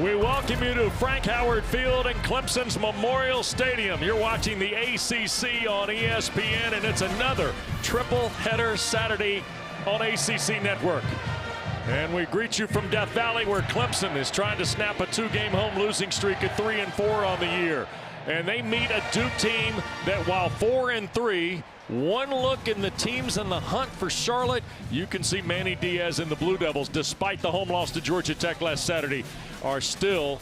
We welcome you to Frank Howard Field and Clemson's Memorial Stadium. You're watching the ACC on ESPN, and it's another triple header Saturday on ACC Network. And we greet you from Death Valley, where Clemson is trying to snap a two-game home losing streak at 3-4 on the year. And they meet a Duke team that, while 4-3, one look in the teams in the hunt for Charlotte, you can see Manny Diaz and the Blue Devils, despite the home loss to Georgia Tech last Saturday, are still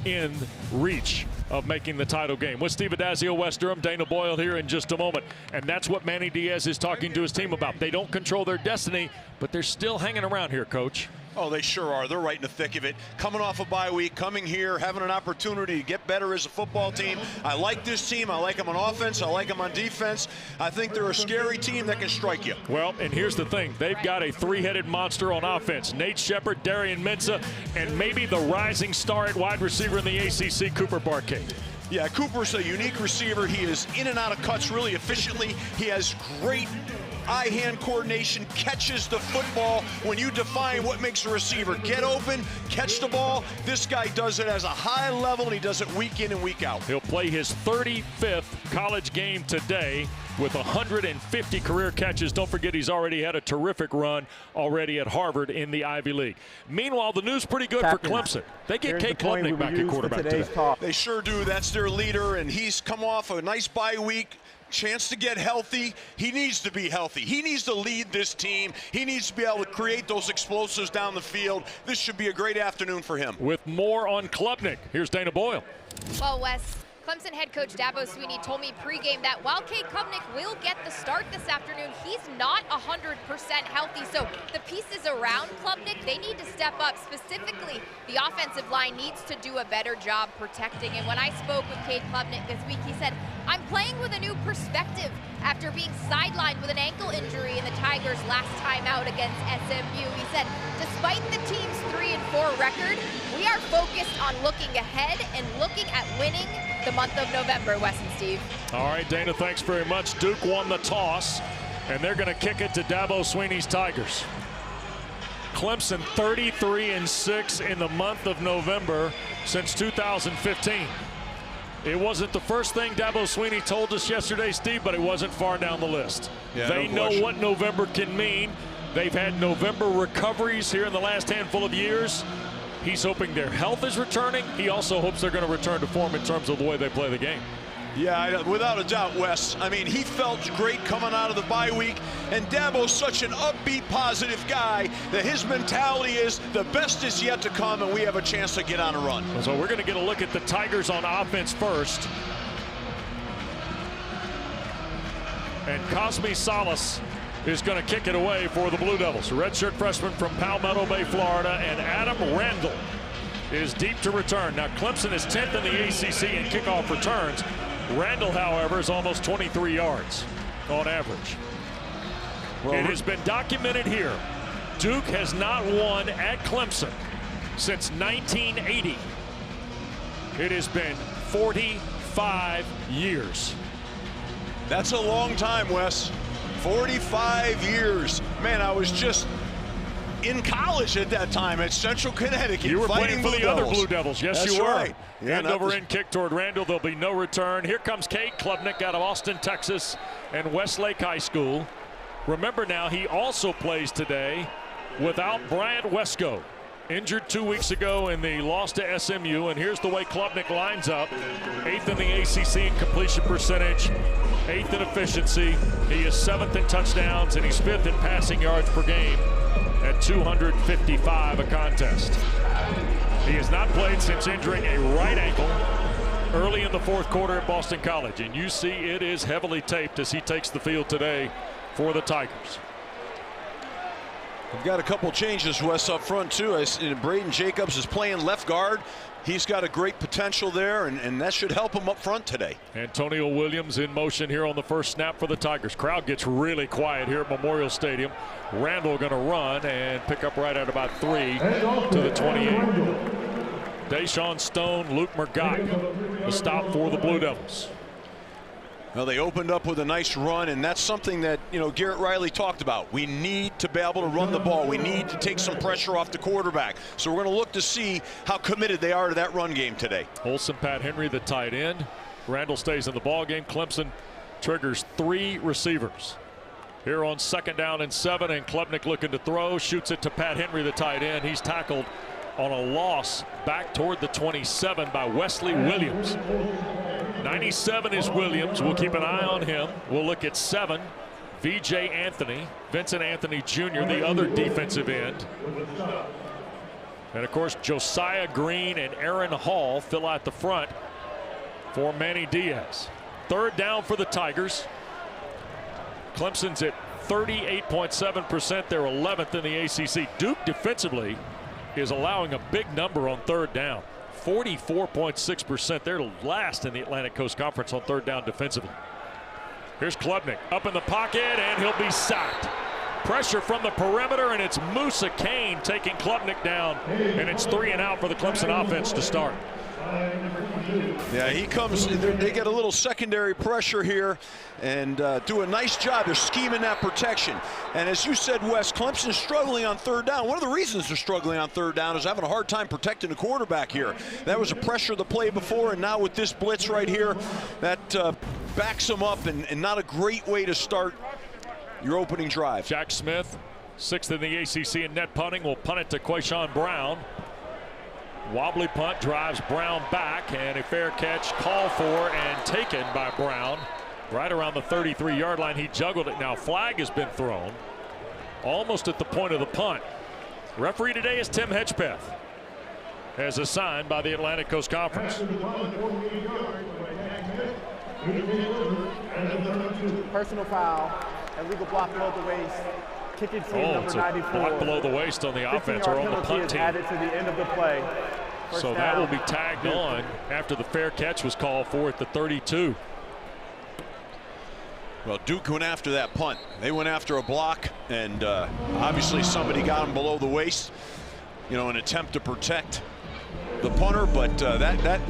in reach of making the title game. With Steve Addazio, West Durham, Dana Boyle here in just a moment. And that's what Manny Diaz is talking to his team about. They don't control their destiny, but they're still hanging around here, Coach. Oh, they sure are. They're right in the thick of it. Coming off a bye week, coming here, having an opportunity to get better as a football team. I like this team. I like them on offense. I like them on defense. I think they're a scary team that can strike you. Well, and here's the thing. They've got a three-headed monster on offense. Nate Shepard, Darian Mensah, and maybe the rising star at wide receiver in the ACC, Cooper Barkay. Yeah, Cooper's a unique receiver. He is in and out of cuts really efficiently. He has great eye-hand coordination, catches the football. When you define what makes a receiver get open, catch the ball, this guy does it as a high level, and he does it week in and week out. He'll play his 35th college game today with 150 career catches. Don't forget, he's already had a terrific run already at Harvard in the Ivy League. Meanwhile, the news pretty good for Clemson. They get Cade Klubnik back at quarterback today. They sure do. That's their leader, and he's come off a nice bye week. Chance to get healthy. He needs to be healthy. He needs to lead this team. He needs to be able to create those explosives down the field. This should be a great afternoon for him. With more on Klubnik, here's Dana Boyle. Well, Wes, Clemson head coach Dabo Swinney told me pregame that while Cade Klubnik will get the start this afternoon, he's not 100% healthy. So the pieces around Klubnik, they need to step up. Specifically, the offensive line needs to do a better job protecting. And when I spoke with Cade Klubnik this week, he said, "I'm playing with a new perspective after being sidelined with an ankle injury in the Tigers' last time out against SMU." He said, despite the team's 3-4 record, we are focused on looking ahead and looking at winning the month of November, Wes and Steve. All right, Dana, thanks very much. Duke won the toss, and they're going to kick it to Dabo Swinney's Tigers. Clemson 33-6 in the month of November since 2015. It wasn't the first thing Dabo Swinney told us yesterday, Steve, but it wasn't far down the list. Yeah, they know what November can mean. They've had November recoveries here in the last handful of years. He's hoping their health is returning. He also hopes they're going to return to form in terms of the way they play the game. Yeah, without a doubt, Wes. I mean, he felt great coming out of the bye week, and Dabo's such an upbeat, positive guy that his mentality is the best is yet to come, and we have a chance to get on a run. So we're going to get a look at the Tigers on offense first. And Cosme Salas is going to kick it away for the Blue Devils. A redshirt freshman from Palmetto Bay, Florida, and Adam Randall is deep to return. Now, Clemson is 10th in the ACC in kickoff returns. Randall, however, is almost 23 yards on average. Well, it has been documented here. Duke has not won at Clemson since 1980. It has been 45 years. That's a long time, Wes. 45 years. Man, I was just in college at that time at Central Connecticut. You were playing for the other Blue Devils. Yes, you were. Right. Yeah, Hand over in kick toward Randall. There'll be no return. Here comes Cade Klubnik out of Austin, Texas, and Westlake High School. Remember now, he also plays today without Bryant Wesco. Injured 2 weeks ago in the loss to SMU, and here's the way Klubnik lines up. 8th in the ACC in completion percentage, 8th in efficiency. He is 7th in touchdowns, and he's 5th in passing yards per game at 255 a contest. He has not played since injuring a right ankle early in the fourth quarter at Boston College, and you see it is heavily taped as he takes the field today for the Tigers. We've got a couple changes, Wes, up front, too. Braden Jacobs is playing left guard. He's got a great potential there, and that should help him up front today. Antonio Williams in motion here on the first snap for the Tigers. Crowd gets really quiet here at Memorial Stadium. Randall going to run and pick up right at about 3 to the 28. Deshaun Stone, Luke Mergott, the stop for the Blue Devils. Well, they opened up with a nice run, and that's something that, Garrett Riley talked about. We need to be able to run the ball. We need to take some pressure off the quarterback. So we're going to look to see how committed they are to that run game today. Olsen, Pat Henry, the tight end. Randall stays in the ball game. Clemson triggers 3 receivers. Here on 2nd down and 7, and Klubnik looking to throw, shoots it to Pat Henry, the tight end. He's tackled on a loss back toward the 27 by Wesley Williams. 97 is Williams. We'll keep an eye on him. We'll look at 7, VJ Anthony, Vincent Anthony Jr., the other defensive end. And of course, Josiah Green and Aaron Hall fill out the front for Manny Diaz. 3rd down for the Tigers. Clemson's at 38.7%. They're 11th in the ACC. Duke defensively is allowing a big number on 3rd down. 44.6%. They're last in the Atlantic Coast Conference on 3rd down defensively. Here's Klubnik up in the pocket, and he'll be sacked. Pressure from the perimeter, and it's Musa Kane taking Klubnik down, and it's 3 and out for the Clemson offense to start. Yeah, he comes. They get a little secondary pressure here and do a nice job. They're scheming that protection. And as you said, Wes, Clemson's struggling on 3rd down. One of the reasons they're struggling on 3rd down is having a hard time protecting the quarterback here. That was a pressure of the play before, and now with this blitz right here, that backs them up, and not a great way to start your opening drive. Jack Smith, 6th in the ACC in net punting, will punt it to Quayshawn Brown. Wobbly punt drives Brown back, and a fair catch called for and taken by Brown right around the 33-yard line. He juggled it. Now flag has been thrown almost at the point of the punt. Referee today is Tim Hedgepeth, as assigned by the Atlantic Coast Conference. Personal foul, illegal block below the waist. Kicking team number 94. Block below the waist on the offense or on the punt team. Added to the end of the play. So that will be tagged on after the fair catch was called for at the 32. Well, Duke went after that punt. They went after a block, and obviously somebody got him below the waist, an attempt to protect the punter, but that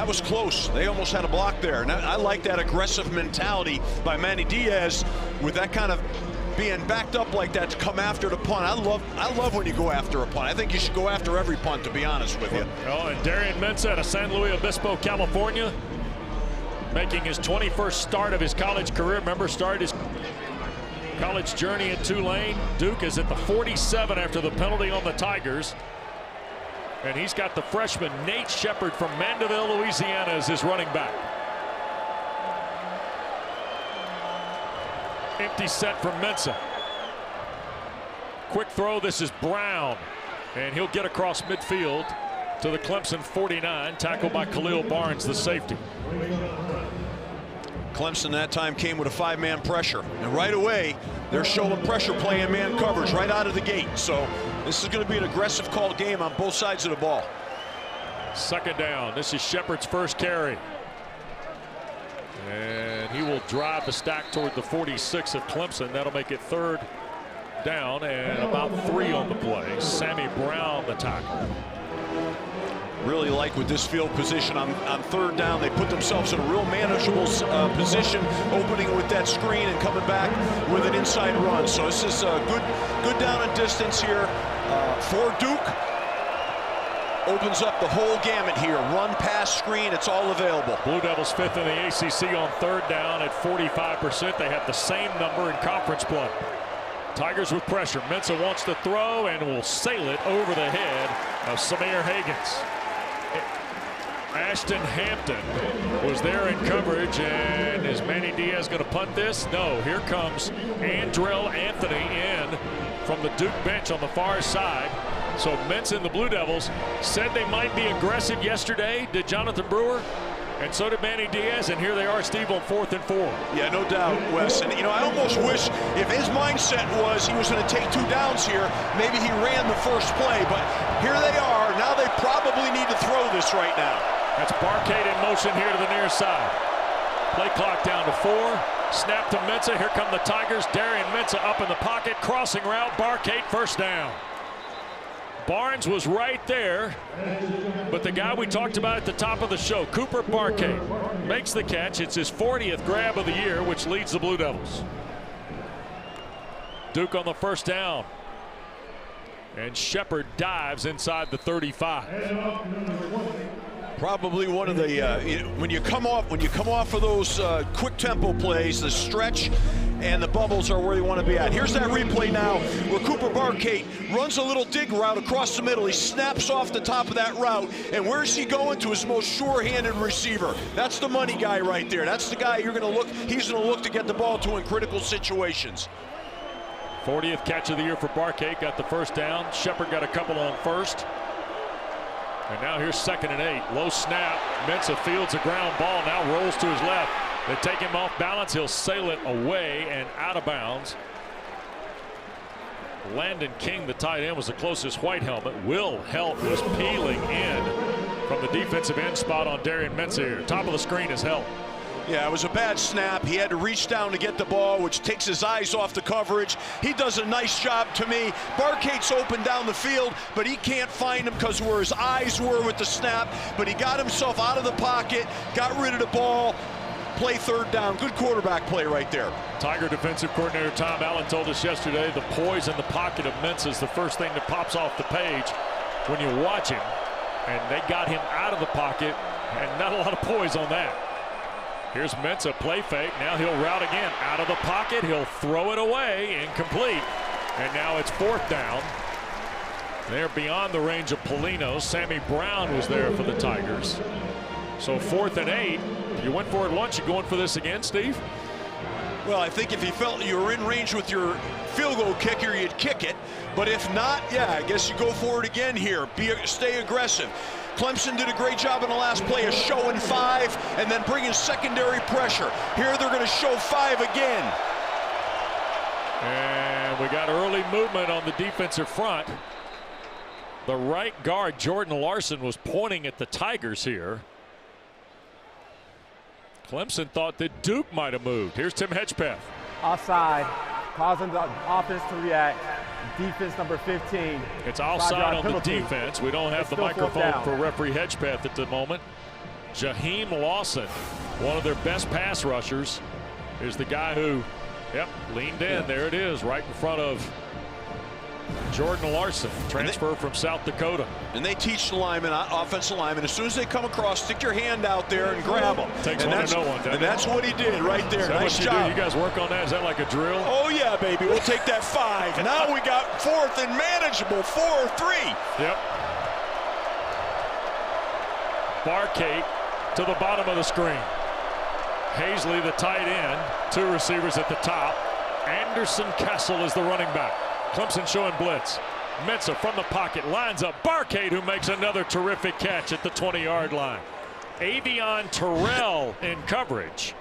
was close. They almost had a block there, and I like that aggressive mentality by Manny Diaz with that kind of being backed up like that to come after the punt. I love when you go after a punt. I think you should go after every punt, to be honest with you. Oh, and Darian Mensah out of San Luis Obispo, California, making his 21st start of his college career. Remember, started his college journey at Tulane. Duke is at the 47 after the penalty on the Tigers. And he's got the freshman Nate Shepard from Mandeville, Louisiana, as his running back. Empty set from Mensah. Quick throw. This is Brown, and he'll get across midfield to the Clemson 49, tackled by Khalil Barnes, the safety. Clemson that time came with a 5-man pressure, and right away they're showing pressure play and man coverage right out of the gate. So this is going to be an aggressive called game on both sides of the ball. 2nd down. This is Shepard's first carry, and he will drive the stack toward the 46 of Clemson. That'll make it 3rd down and about 3 on the play. Sammy Brown, the tackle. Really like with this field position on 3rd down. They put themselves in a real manageable position, opening with that screen and coming back with an inside run. So this is a good down and distance here for Duke. Opens up the whole gamut here. Run, pass, screen, it's all available. Blue Devils 5th in the ACC on 3rd down at 45%. They have the same number in conference play. Tigers with pressure. Mensah wants to throw and will sail it over the head of Samir Hagans. Ashton Hampton was there in coverage, and is Manny Diaz going to punt this? No. Here comes Andrell Anthony in from the Duke bench on the far side. So Mensah and the Blue Devils said they might be aggressive yesterday, did Jonathan Brewer, and so did Manny Diaz, and here they are, Steve, on 4th and 4. Yeah, no doubt, Wes. And I almost wish if his mindset was he was going to take 2 downs here, maybe he ran the first play, but here they are. Now they probably need to throw this right now. That's Barcade in motion here to the near side. Play clock down to 4. Snap to Mensah. Here come the Tigers. Darian Mensah up in the pocket. Crossing route. Barcade, first down. Barnes was right there, but the guy we talked about at the top of the show, Cooper Barkay, makes the catch. It's his 40th grab of the year, which leads the Blue Devils. Duke on the first down. And Shepard dives inside the 35. Probably one of the when you come off of those quick tempo plays, the stretch and the bubbles are where you want to be at. Here's that replay now where Cooper Barkay runs a little dig route across the middle. He snaps off the top of that route, and where's he going? To his most sure-handed receiver. That's the money guy right there. That's the guy you're going to look. He's going to look to get the ball to in critical situations. 40th catch of the year for Barkay. Got the first down. Shepard got a couple on first. And now here's 2nd and 8. Low snap. Mensah fields a ground ball. Now rolls to his left. They take him off balance. He'll sail it away and out of bounds. Landon King, the tight end, was the closest white helmet. Will Helt was peeling in from the defensive end spot on Darian Mensah here. Top of the screen is Helt. Yeah, it was a bad snap. He had to reach down to get the ball, which takes his eyes off the coverage. He does a nice job to me. Barkay's open down the field, but he can't find him because where his eyes were with the snap. But he got himself out of the pocket, got rid of the ball, play 3rd down. Good quarterback play right there. Tiger defensive coordinator Tom Allen told us yesterday the poise in the pocket of Mensah is the first thing that pops off the page when you watch him. And they got him out of the pocket, and not a lot of poise on that. Here's Mensah, play fake. Now he'll route again. Out of the pocket, he'll throw it away, incomplete. And now it's 4th down. They're beyond the range of Polino. Sammy Brown was there for the Tigers. So 4th and 8. You went for it once, you going for this again, Steve? Well, I think if you felt you were in range with your field goal kicker, you'd kick it. But if not, yeah, I guess you go for it again here. Stay aggressive. Clemson did a great job in the last play of showing 5 and then bringing secondary pressure. Here they're going to show 5 again. And we got early movement on the defensive front. The right guard, Jordan Larson, was pointing at the Tigers here. Clemson thought that Duke might have moved. Here's Tim Hedgepeth. Offside, causing the offense to react. Defense number 15. It's offside on penalty. the defense. We don't have the still microphone for referee Hedgepeth at the moment. Jaheim Lawson, one of their best pass rushers, is the guy who, leaned in. There it is, right in front of Jordan Larson, transfer from South Dakota. And they teach the linemen, offensive linemen, as soon as they come across, stick your hand out there and grab them. Takes and one to know one, doesn't and that's what he did right there. Nice job. You guys work on that? Is that like a drill? Oh, yeah, baby. We'll take that 5. Now we got 4th and manageable, 4-3. Yep. Barkay to the bottom of the screen. Hazley, the tight end. 2 receivers at the top. Anderson Kessel is the running back. Clemson showing blitz. Mensah from the pocket lines up Barkay, who makes another terrific catch at the 20-yard line. Avion Terrell in coverage.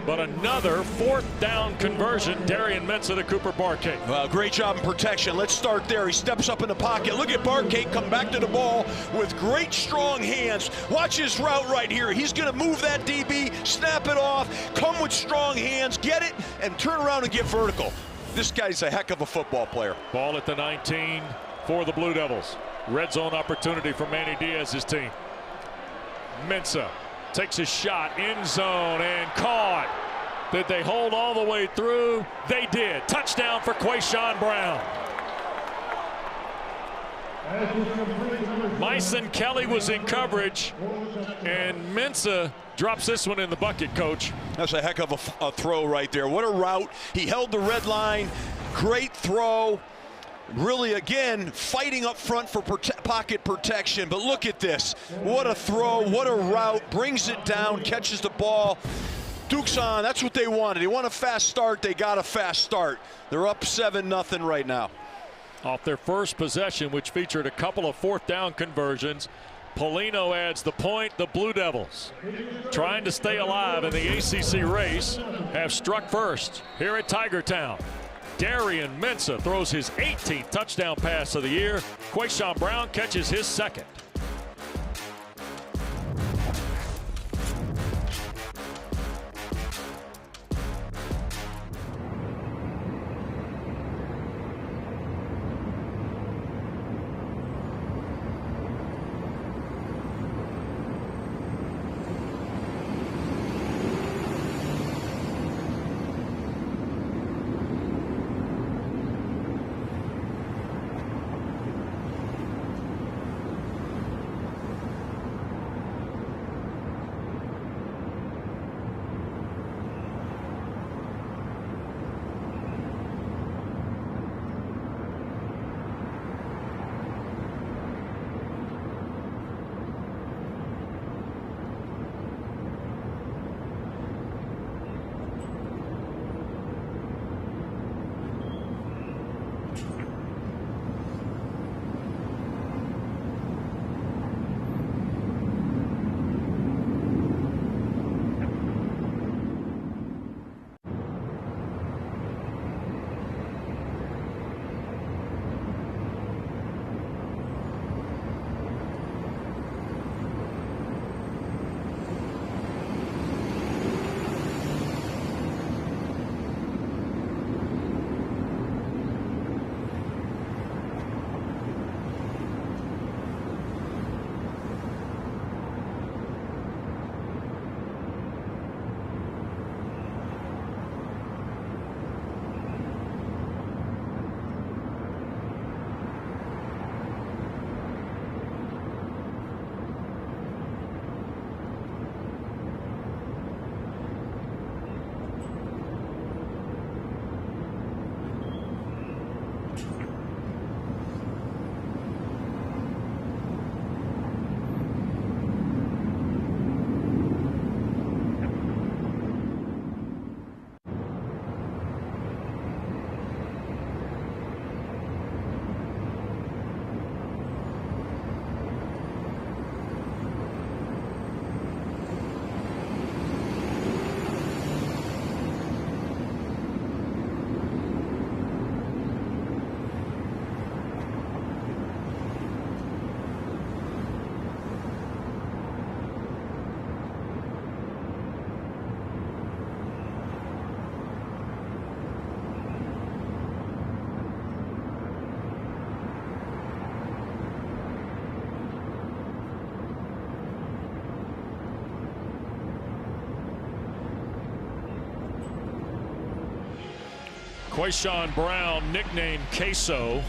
But another 4th down conversion. Darian Mensah to Cooper Barkay. Well, great job in protection. Let's start there. He steps up in the pocket. Look at Barkay come back to the ball with great strong hands. Watch his route right here. He's going to move that DB, snap it off, come with strong hands, get it, and turn around and get vertical. This guy's a heck of a football player. Ball at the 19 for the Blue Devils. Red zone opportunity for Manny Diaz's team. Mensah takes a shot, end zone, and caught. Did they hold all the way through? They did. Touchdown for Quayshawn Brown. Myson Kelly was in coverage, and Mensah drops this one in the bucket, Coach. That's a heck of a throw right there. What a route. He held the red line. Great throw. Really, again, fighting up front for pocket protection. But look at this. What a throw. What a route. Brings it down, catches the ball. Duke's on. That's what they wanted. They want a fast start. They got a fast start. They're up 7-0 right now. Off their first possession, which featured a couple of 4th down conversions, Polino adds the point. The Blue Devils, trying to stay alive in the ACC race, have struck first here at Tiger Town. Darian Mensah throws his 18th touchdown pass of the year. Quayshawn Brown catches his 2nd. Quayshawn Brown, nicknamed Queso,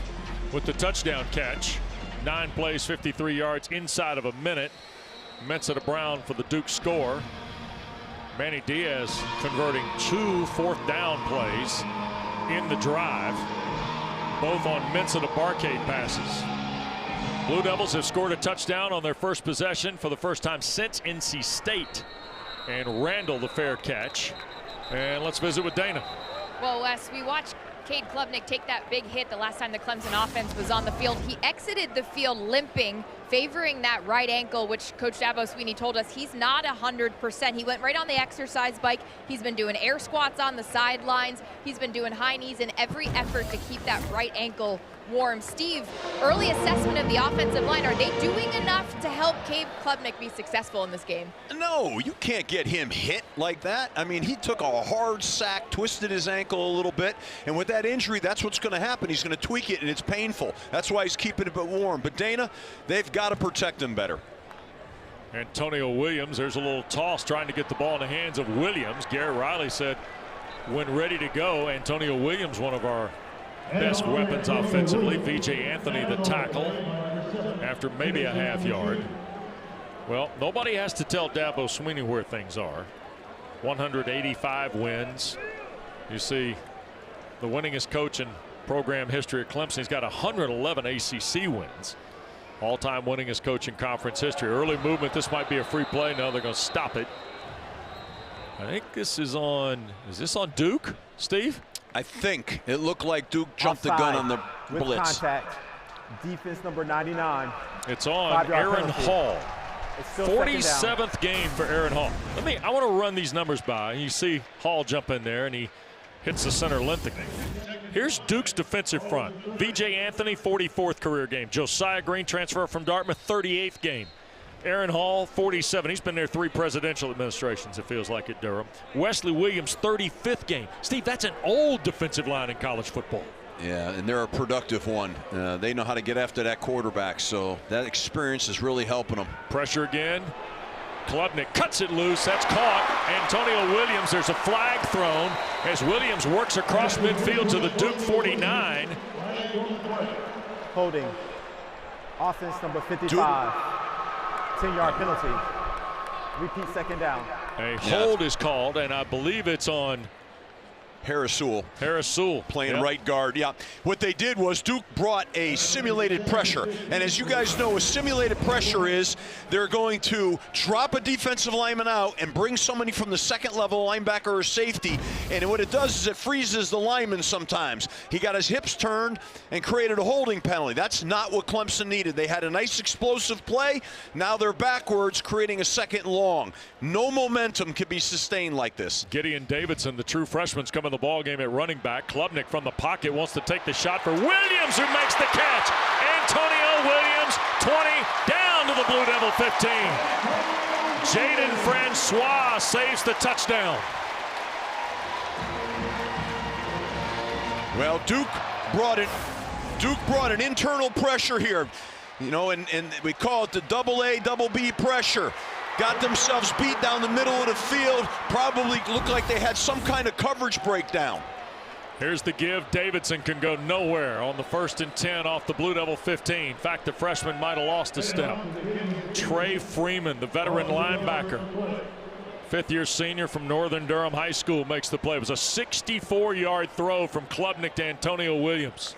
with the touchdown catch. 9 plays, 53 yards inside of a minute. Mensa to Brown for the Duke score. Manny Diaz converting 2 4th-down plays in the drive, both on Mensa to Barcade passes. Blue Devils have scored a touchdown on their first possession for the first time since NC State. And Randall the fair catch. And let's visit with Dana. Well, Wes, we watched Cade Klubnik take that big hit the last time the Clemson offense was on the field. He exited the field limping, favoring that right ankle, which Coach Dabo Swinney told us he's not 100%. He went right on the exercise bike. He's been doing air squats on the sidelines. He's been doing high knees in every effort to keep that right ankle warm. Steve, early assessment of the offensive line. Are they doing enough to help Cade Klubnik be successful in this game? No, you can't get him hit like that. I mean, he took a hard sack, twisted his ankle a little bit, and with that injury, that's what's going to happen. He's going to tweak it, and it's painful. That's why he's keeping it a bit warm. But Dana, they've got to protect him better. Antonio Williams, there's a little toss trying to get the ball in the hands of Williams. Garrett Riley said when ready to go, Antonio Williams, one of our best weapons offensively. VJ Anthony the tackle after maybe a half yard. Well, nobody has to tell Dabo Swinney where things are. 185 wins. You see the winningest coach in program history at Clemson. He's got 111 ACC wins. All-time winningest coach in conference history. Early movement. This might be a free play. No, they're going to stop it. I think this is on. Is this on Duke, Steve? I think it looked like Duke jumped the gun on the with blitz. Contact. Defense number 99. It's on Aaron Hall. It's still 47th game for Aaron Hall. I want to run these numbers by. You see Hall jump in there and he hits the center Linthicum. Here's Duke's defensive front. VJ Anthony, 44th career game. Josiah Green, transfer from Dartmouth, 38th game. Aaron Hall, 47. He's been there 3 presidential administrations, it feels like, at Durham. Wesley Williams, 35th game. Steve, that's an old defensive line in college football. Yeah, and they're a productive one. They know how to get after that quarterback, so that experience is really helping them. Pressure again. Klubnik cuts it loose. That's caught. Antonio Williams, there's a flag thrown as Williams works across midfield to the Duke 49. Holding. Offense number 55. 10-yard penalty. Repeat second down. A hold is called, and I believe it's on Harris Sewell. Harris Sewell playing right guard. Yeah. What they did was Duke brought a simulated pressure. And as you guys know, what simulated pressure is, they're going to drop a defensive lineman out and bring somebody from the second level, linebacker or safety. And what it does is it freezes the lineman sometimes. He got his hips turned and created a holding penalty. That's not what Clemson needed. They had a nice explosive play. Now they're backwards, creating a second and long. No momentum can be sustained like this. Gideon Davidson, the true freshman's coming the ball game at running back. Klubnik from the pocket wants to take the shot for Williams, who makes the catch. Antonio Williams, 20, down to the Blue Devil 15. Jaden Francois saves the touchdown. Well, Duke brought an internal pressure here, you know, and we call it the double A, double B pressure. Got themselves beat down the middle of the field. Probably looked like they had some kind of coverage breakdown. Here's the give. Davidson can go nowhere on the 1st and 10 off the Blue Devil 15. In fact, the freshman might have lost a step. Trey Freeman, the veteran linebacker, 5th-year senior from Northern Durham High School, makes the play. It was a 64-yard throw from Klubnik to Antonio Williams.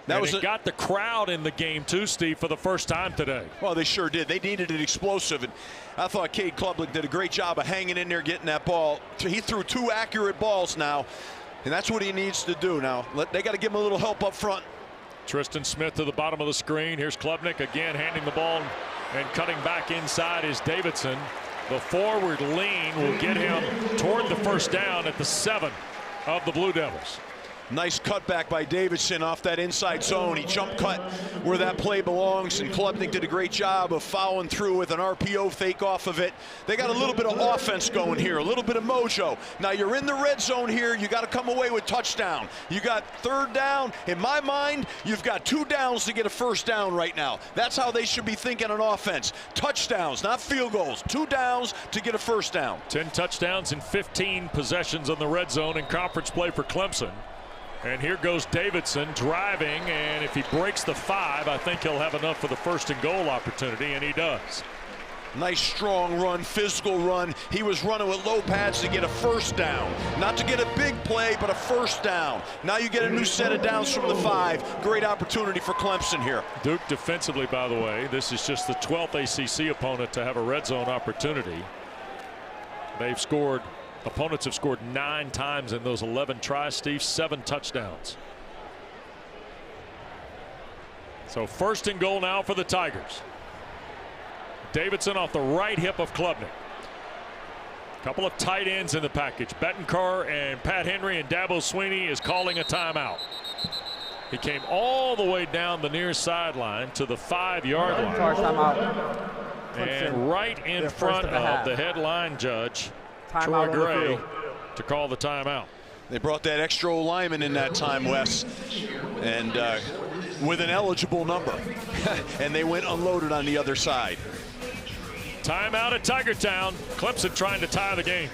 It got the crowd in the game too, Steve, for the first time today. Well, they sure did. They needed an explosive, and I thought Cade Klubnik did a great job of hanging in there, getting that ball. He threw 2 accurate balls now, and that's what he needs to do now. They got to give him a little help up front. Tristan Smith to the bottom of the screen. Here's Klubnik again handing the ball and cutting back inside is Davidson. The forward lean will get him toward the first down at the 7 of the Blue Devils. Nice cutback by Davidson off that inside zone. He jump cut where that play belongs, and Klubnik did a great job of following through with an RPO fake off of it. They got a little bit of offense going here, a little bit of mojo. Now you're in the red zone here. You got to come away with touchdown. You got 3rd down. In my mind, you've got 2 downs to get a first down right now. That's how they should be thinking on offense. Touchdowns, not field goals. 2 downs to get a first down. 10 touchdowns and 15 possessions on the red zone in conference play for Clemson. And here goes Davidson driving, and if he breaks the 5, I think he'll have enough for the 1st and goal opportunity, and he does. Nice strong run, physical run. He was running with low pads to get a 1st down. Not to get a big play, but a 1st down. Now you get a new set of downs from the 5. Great opportunity for Clemson here. Duke defensively, by the way, this is just the 12th ACC opponent to have a red zone opportunity. Opponents have scored 9 times in those 11 tries, Steve, 7 touchdowns. So 1st and goal now for the Tigers. Davidson off the right hip of Klubnik. Couple of tight ends in the package. Bettencar and Pat Henry, and Dabo Swinney is calling a timeout. He came all the way down the near sideline to the 5-yard line. And right in front of the headline judge, Troy Gray, to call the timeout. They brought that extra lineman in that time, Wes, and with an eligible number. And they went unloaded on the other side. Timeout at Tigertown. Clemson trying to tie the game.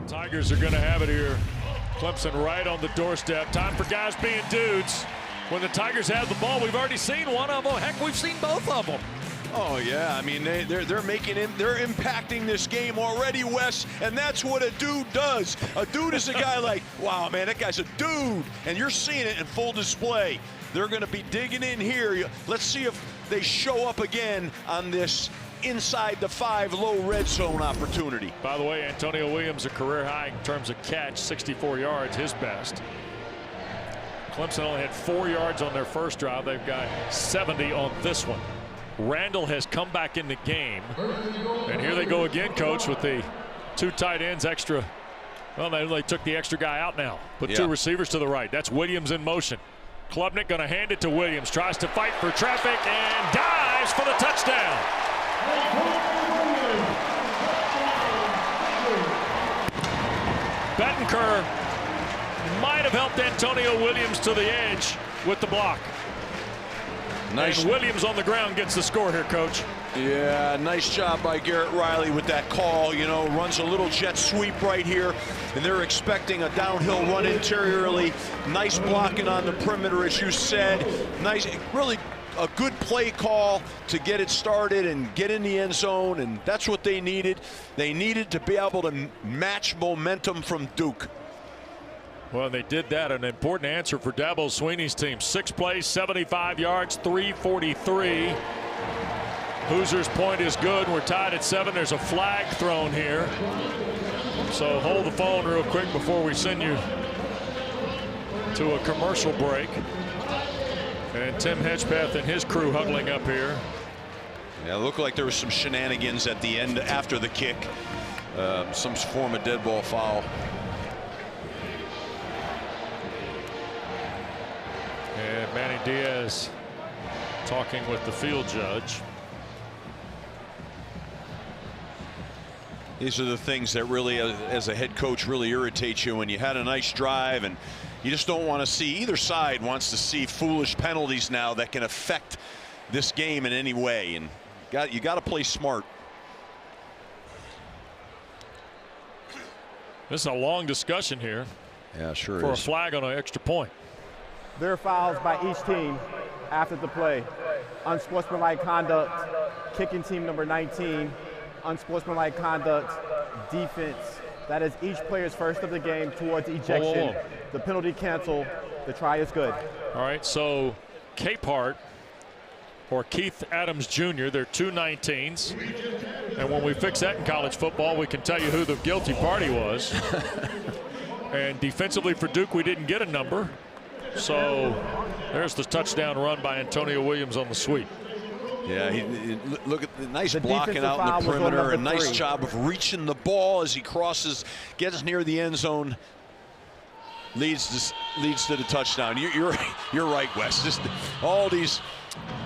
Tigers are going to have it here. Clemson right on the doorstep. Time for guys being dudes. When the Tigers have the ball, we've already seen one of them. Heck, we've seen both of them. Oh yeah, I mean they're making him, they're impacting this game already, Wes, and that's what a dude does. A dude is a guy like, wow, man, that guy's a dude, and you're seeing it in full display. They're going to be digging in here. Let's see if they show up again on this inside the 5 low red zone opportunity. By the way, Antonio Williams, a career high in terms of catch, 64 yards, his best. Clemson only had 4 yards on their first drive. They've got 70 on this one. Randall has come back in the game. And here they go again, Coach, with the 2 tight ends extra. Well, they took the extra guy out now. Put 2 receivers to the right. That's Williams in motion. Klubnik going to hand it to Williams. Tries to fight for traffic and dives for the touchdown. Bettencar might have helped Antonio Williams to the edge with the block. Nice. And Williams on the ground gets the score here, Coach. Yeah, nice job by Garrett Riley with that call. You know, runs a little jet sweep right here, and they're expecting a downhill run interiorly. Nice blocking on the perimeter, as you said. Nice, really a good play call to get it started and get in the end zone, and that's what they needed. They needed to be able to match momentum from Duke. Well, they did that. An important answer for Dabo Swinney's team. 6 plays, 75 yards, 343. Hoosiers' point is good. We're tied at 7. There's a flag thrown here. So hold the phone real quick before we send you to a commercial break. And Tim Hedgepeth and his crew huddling up here. Yeah, it looked like there was some shenanigans at the end after the kick. Some form of dead ball foul. And Manny Diaz talking with the field judge. These are the things that really, as a head coach, really irritate you when you had a nice drive and you just don't want to see, either side wants to see foolish penalties now that can affect this game in any way, and you got to play smart. This is a long discussion here. Yeah, sure for is. A flag on an extra point. There are fouls by each team after the play. Unsportsmanlike conduct, kicking team number 19. Unsportsmanlike conduct, defense. That is each player's first of the game towards ejection. Whoa. The penalty cancel. The try is good. All right, so Capehart or Keith Adams Jr., they're two 19s. And when we fix that in college football, we can tell you who the guilty party was. And defensively for Duke, we didn't get a number. So there's the touchdown run by Antonio Williams on the sweep. Yeah, look at the nice blocking out in the perimeter. A nice job of reaching the ball as he crosses, gets near the end zone, leads to the touchdown. You're right, Wes. Just all these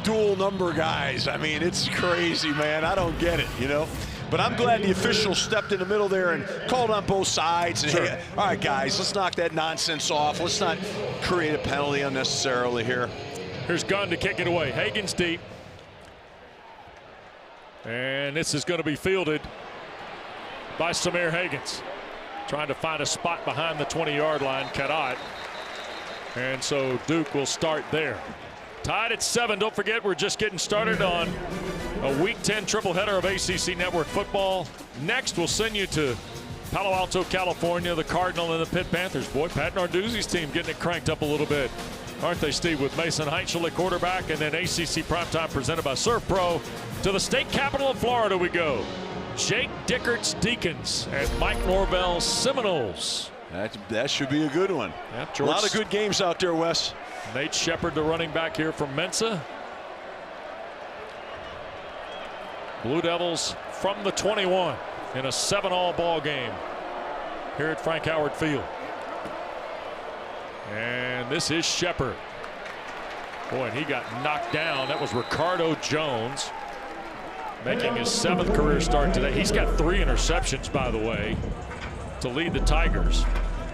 dual number guys. I mean, it's crazy, man. I don't get it, you know. But I'm glad the official stepped in the middle there and called on both sides. And, hey, all right, guys, let's knock that nonsense off. Let's not create a penalty unnecessarily here. Here's Gunn to kick it away. Hagen's deep. And this is going to be fielded by Samir Hagans. Trying to find a spot behind the 20-yard line, cannot. And so Duke will start there. Tied at 7. Don't forget, we're just getting started on a Week 10 triple header of ACC Network football. Next, we'll send you to Palo Alto, California, the Cardinal and the Pitt Panthers. Boy, Pat Narduzzi's team getting it cranked up a little bit. Aren't they, Steve, with Mason Heitschel at quarterback, and then ACC Primetime presented by Surf Pro. To the state capital of Florida we go. Jake Dickert's Deacons and Mike Norvell's Seminoles. That should be a good one. Yep, a lot of good games out there, Wes. Nate Shepard, the running back here from Mensa. Blue Devils from the 21 in a 7-all ball game here at Frank Howard Field. And this is Shepard. Boy, and he got knocked down. That was Ricardo Jones, making his 7th career start today. He's got 3 interceptions, by the way, to lead the Tigers.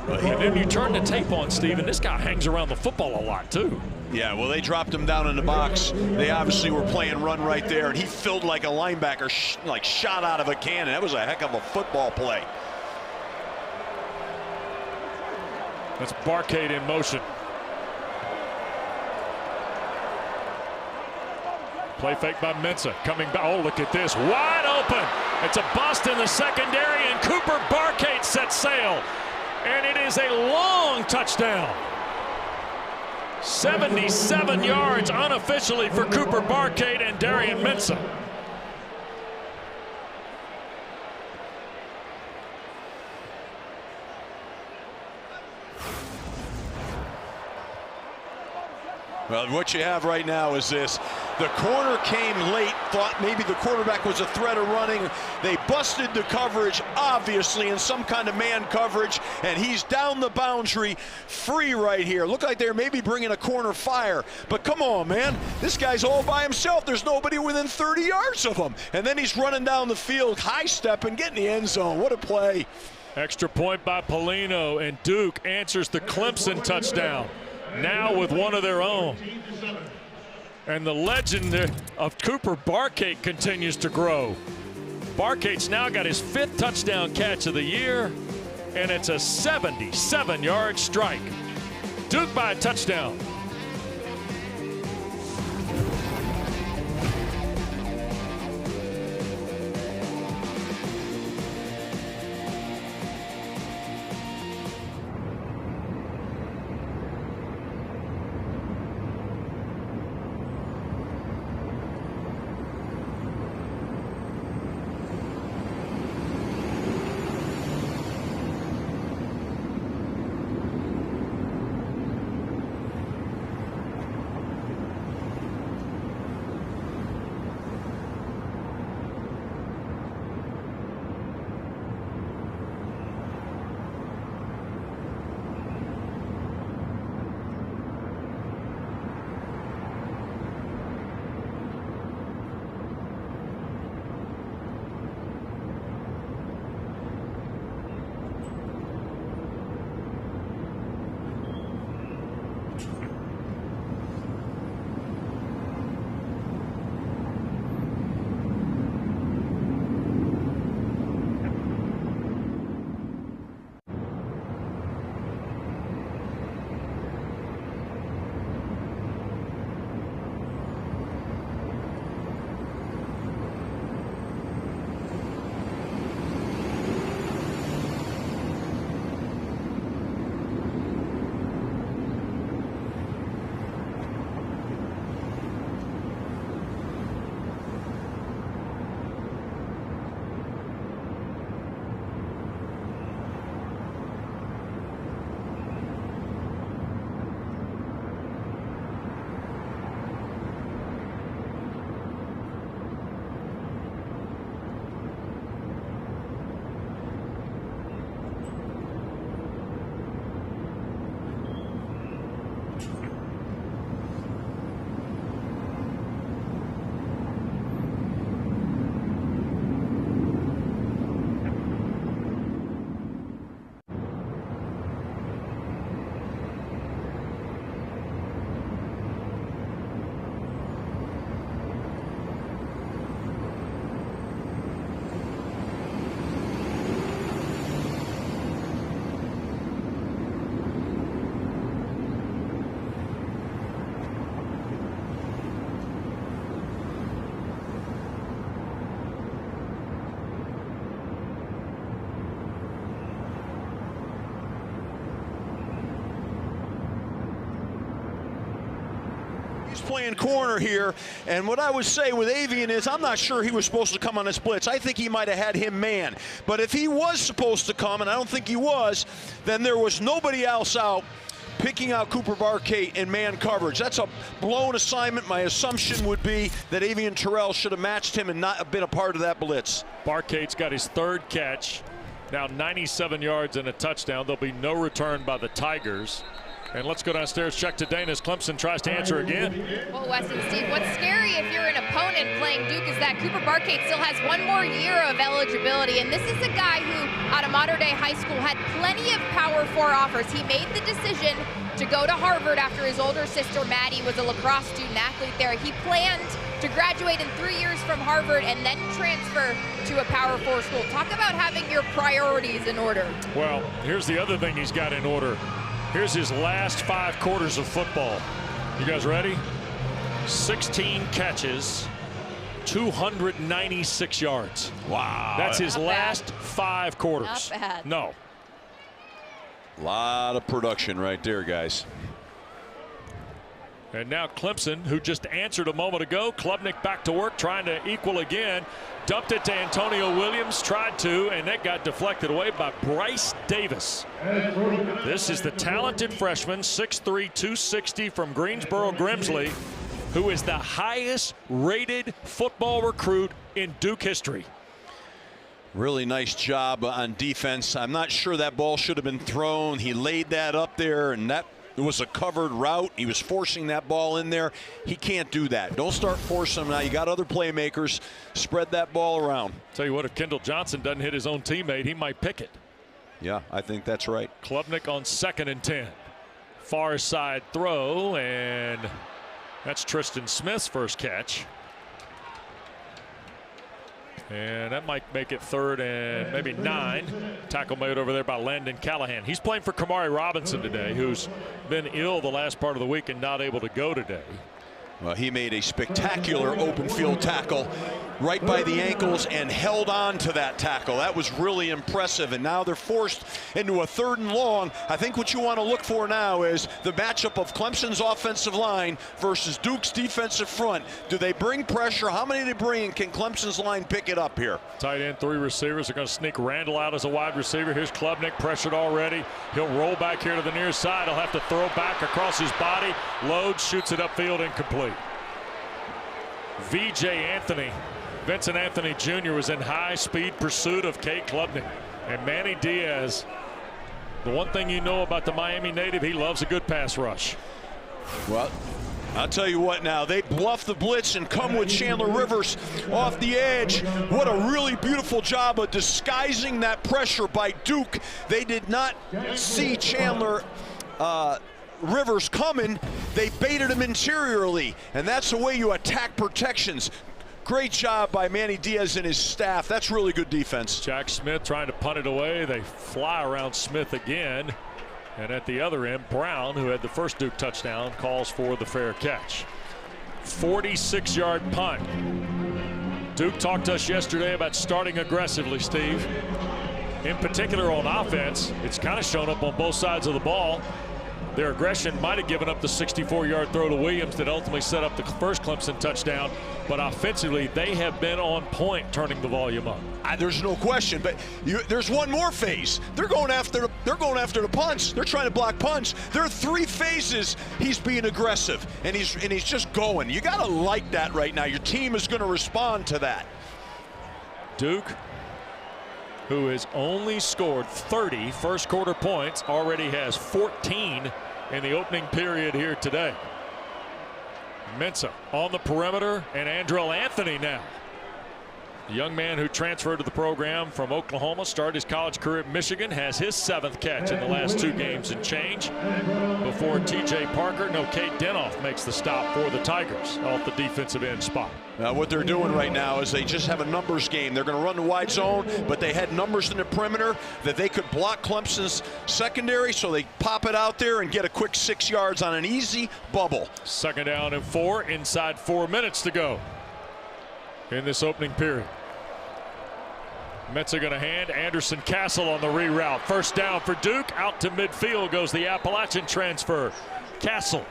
And then you turn the tape on, Steve, and this guy hangs around the football a lot, too. Yeah, well, they dropped him down in the box. They obviously were playing run right there, and he filled like a linebacker, like shot out of a cannon. That was a heck of a football play. That's Barcade in motion. Play fake by Mensa. Coming back. Oh, look at this. Wide open. It's a bust in the secondary, and Cooper Barcade sets sail. And it is a long touchdown. 77 yards unofficially for Cooper Barcade and Darian Mensa. Well, what you have right now is this. The corner came late, thought maybe the quarterback was a threat of running. They busted the coverage, obviously, in some kind of man coverage, and he's down the boundary, free right here. Looked like they're maybe bringing a corner fire, but come on, man. This guy's all by himself. There's nobody within 30 yards of him. And then he's running down the field, high-stepping, getting the end zone. What a play. Extra point by Polino, and Duke answers the Clemson touchdown. Now with one of their own. And the legend of Cooper Barcade continues to grow. Barcade's now got his 5th touchdown catch of the year, and it's a 77-yard strike. Duke by a touchdown. He's playing corner here, and what I would say with Avian is I'm not sure he was supposed to come on this blitz. I think he might have had him man. But if he was supposed to come, and I don't think he was, then there was nobody else out picking out Cooper Barkate in man coverage. That's a blown assignment. My assumption would be that Avian Terrell should have matched him and not have been a part of that blitz. Barkate's got his 3rd catch. Now 97 yards and a touchdown. There'll be no return by the Tigers. And let's go downstairs, check to Dana as Clemson tries to answer again. Well, Wes and Steve, what's scary if you're an opponent playing Duke is that Cooper Barkate still has 1 more year of eligibility. And this is a guy who, out of Mater Dei High School, had plenty of Power 4 offers. He made the decision to go to Harvard after his older sister, Maddie, was a lacrosse student athlete there. He planned to graduate in 3 years from Harvard and then transfer to a Power 4 school. Talk about having your priorities in order. Well, here's the other thing he's got in order. Here's his last 5 quarters of football. You guys ready? 16 catches, 296 yards. Wow. That's his last 5 quarters. Not bad. No. A lot of production right there, guys. And now Clemson, who just answered a moment ago, Klubnik back to work, trying to equal again. Dumped it to Antonio Williams, tried to, and that got deflected away by Bryce Davis. This is the talented freshman, 6'3", 260 from Greensboro Grimsley, who is the highest rated football recruit in Duke history. Really nice job on defense. I'm not sure that ball should have been thrown. He laid that up there, and that it was a covered route. He was forcing that ball in there. He can't do that. Don't start forcing him now. You got other playmakers. Spread that ball around. Tell you what, if Kendall Johnson doesn't hit his own teammate, he might pick it. Yeah, I think that's right. Klubnik on 2nd and 10. Far side throw, and that's Tristan Smith's first catch. And that might make it 3rd and maybe 9. Tackle made over there by Landon Callahan. He's playing for Kamari Robinson today, who's been ill the last part of the week and not able to go today. Well, he made a spectacular open field tackle right by the ankles and held on to that tackle. That was really impressive. And now they're forced into a 3rd and long. I think what you want to look for now is the matchup of Clemson's offensive line versus Duke's defensive front. Do they bring pressure? How many do they bring? Can Clemson's line pick it up here? Tight end, 3 receivers are going to sneak Randall out as a wide receiver. Here's Klubnik, pressured already. He'll roll back here to the near side. He'll have to throw back across his body. Loads, shoots it upfield, incomplete. Vincent Anthony Jr. was in high-speed pursuit of Cade Klubnik. And Manny Diaz, the one thing you know about the Miami native, he loves a good pass rush. Well, I'll tell you what now, they bluff the blitz and come with Chandler Rivers off the edge. What a really beautiful job of disguising that pressure by Duke. They did not see Chandler Rivers coming. They baited him interiorly, and that's the way you attack protections. Great job by Manny Diaz and his staff. That's really good defense. Jack Smith trying to punt it away. They fly around Smith again. And at the other end, Brown, who had the first Duke touchdown, calls for the fair catch. 46-yard punt. Duke talked to us yesterday about starting aggressively, Steve. In particular on offense, it's kind of shown up on both sides of the ball. Their aggression might have given up the 64-yard throw to Williams that ultimately set up the first Clemson touchdown. But offensively, they have been on point, turning the volume up. There's no question, but there's one more phase. They're going after the punts. They're trying to block punts. There are 3 phases he's being aggressive, and he's just going. You got to like that right now. Your team is going to respond to that. Duke, who has only scored 30 first quarter points, already has 14 in the opening period here today. Mensah on the perimeter, and Andrell Anthony now. The young man who transferred to the program from Oklahoma, started his college career at Michigan, has his 7th catch in the last 2 games and change. Before T.J. Parker, Cade Denoff makes the stop for the Tigers off the defensive end spot. Now what they're doing right now is they just have a numbers game. They're going to run the wide zone, but they had numbers in the perimeter that they could block Clemson's secondary, so they pop it out there and get a quick 6 yards on an easy bubble. 2nd down and 4, inside 4 minutes to go in this opening period. Mensah going to hand Anderson Castle on the reroute. 1st down for Duke. Out to midfield goes the Appalachian transfer Castle.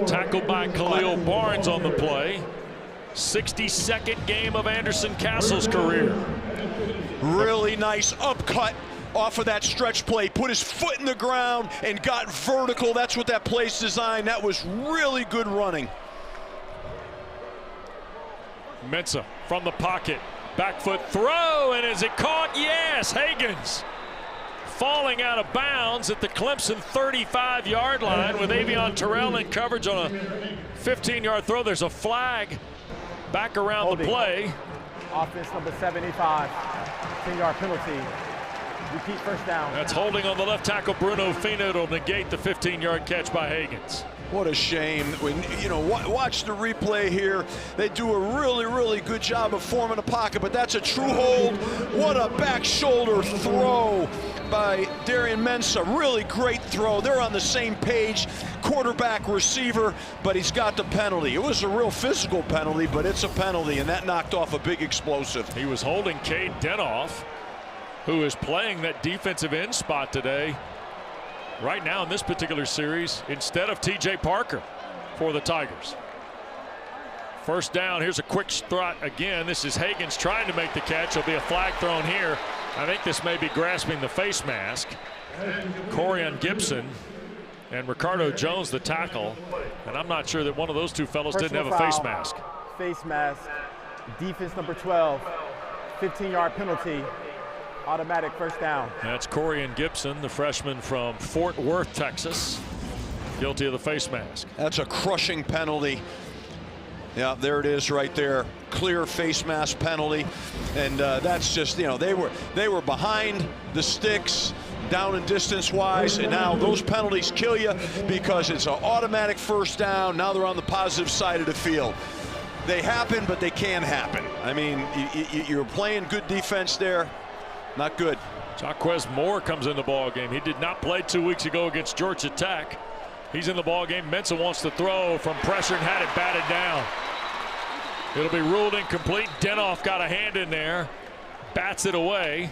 Tackled by Khalil Barnes on the play. 62nd game of Anderson Castle's career. Really nice upcut off of that stretch play. Put his foot in the ground and got vertical. That's what that play's designed. That was really good running. Mensah from the pocket. Back foot throw, and is it caught? Yes, Hagans falling out of bounds at the Clemson 35-yard line with Avion Terrell in coverage on a 15-yard throw. There's a flag back around Holding. the play. Offense number 75, 10-yard penalty. Repeat first down. That's holding on the left tackle, Bruno Fina. It'll negate the 15-yard catch by Hagans. What a shame. When watch the replay here. They do a really good job of forming a pocket, but that's a true hold. What a back shoulder throw by Darian Mensah. Really great throw. They're on the same page, quarterback, receiver, but he's got the penalty. It was a real physical penalty, but it's a penalty, and that knocked off a big explosive. He was holding Cade Denoff, who is playing that defensive end spot today. Right now in this particular series, instead of TJ Parker for the Tigers. First down. Here's a quick throt again. This is Hagans trying to make the catch. There'll be a flag thrown here. I think this may be grasping the face mask. Corian Gibson and Ricardo Jones, the tackle. And I'm not sure that one of those two fellows didn't have a face mask. Face mask. Defense number 12. 15-yard penalty. Automatic first down. That's Corian Gibson, the freshman from Fort Worth, Texas, guilty of the face mask. That's a crushing penalty. Yeah, there it is right there. Clear face mask penalty. And that's just, they were behind the sticks, down and distance wise, and now those penalties kill you because it's an automatic first down. Now they're on the positive side of the field. They happen, but they can happen. I mean, you're playing good defense there. Not good. Jaquez Moore comes in the ball game. He did not play 2 weeks ago against Georgia Tech. He's in the ball game. Mensah wants to throw from pressure and had it batted down. It'll be ruled incomplete. Denoff got a hand in there, bats it away.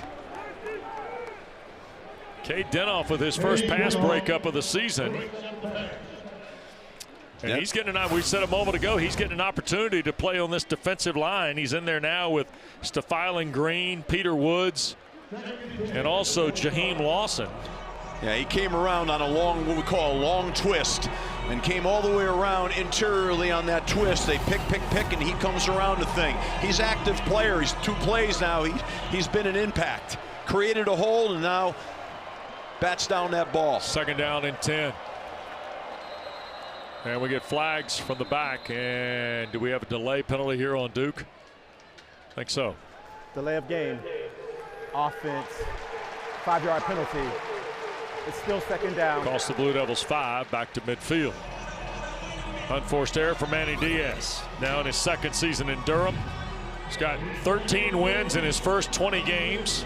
Cade Denoff with his first pass breakup of the season. And he's getting we said a moment ago, he's getting an opportunity to play on this defensive line. He's in there now with Stephylan Green, Peter Woods, and also Jaheim Lawson. Yeah, he came around on a long, what we call a long twist, and came all the way around interiorly on that twist. They pick, and he comes around the thing. He's an active player. He's 2 plays now. He's been an impact. Created a hole, and now bats down that ball. Second down and 10. And we get flags from the back. And do we have a delay penalty here on Duke? I think so. Delay of game. Offense. 5-yard penalty. It's still second down. Cost the Blue Devils 5, back to midfield. Unforced error for Manny Diaz. Now in his second season in Durham. He's got 13 wins in his first 20 games.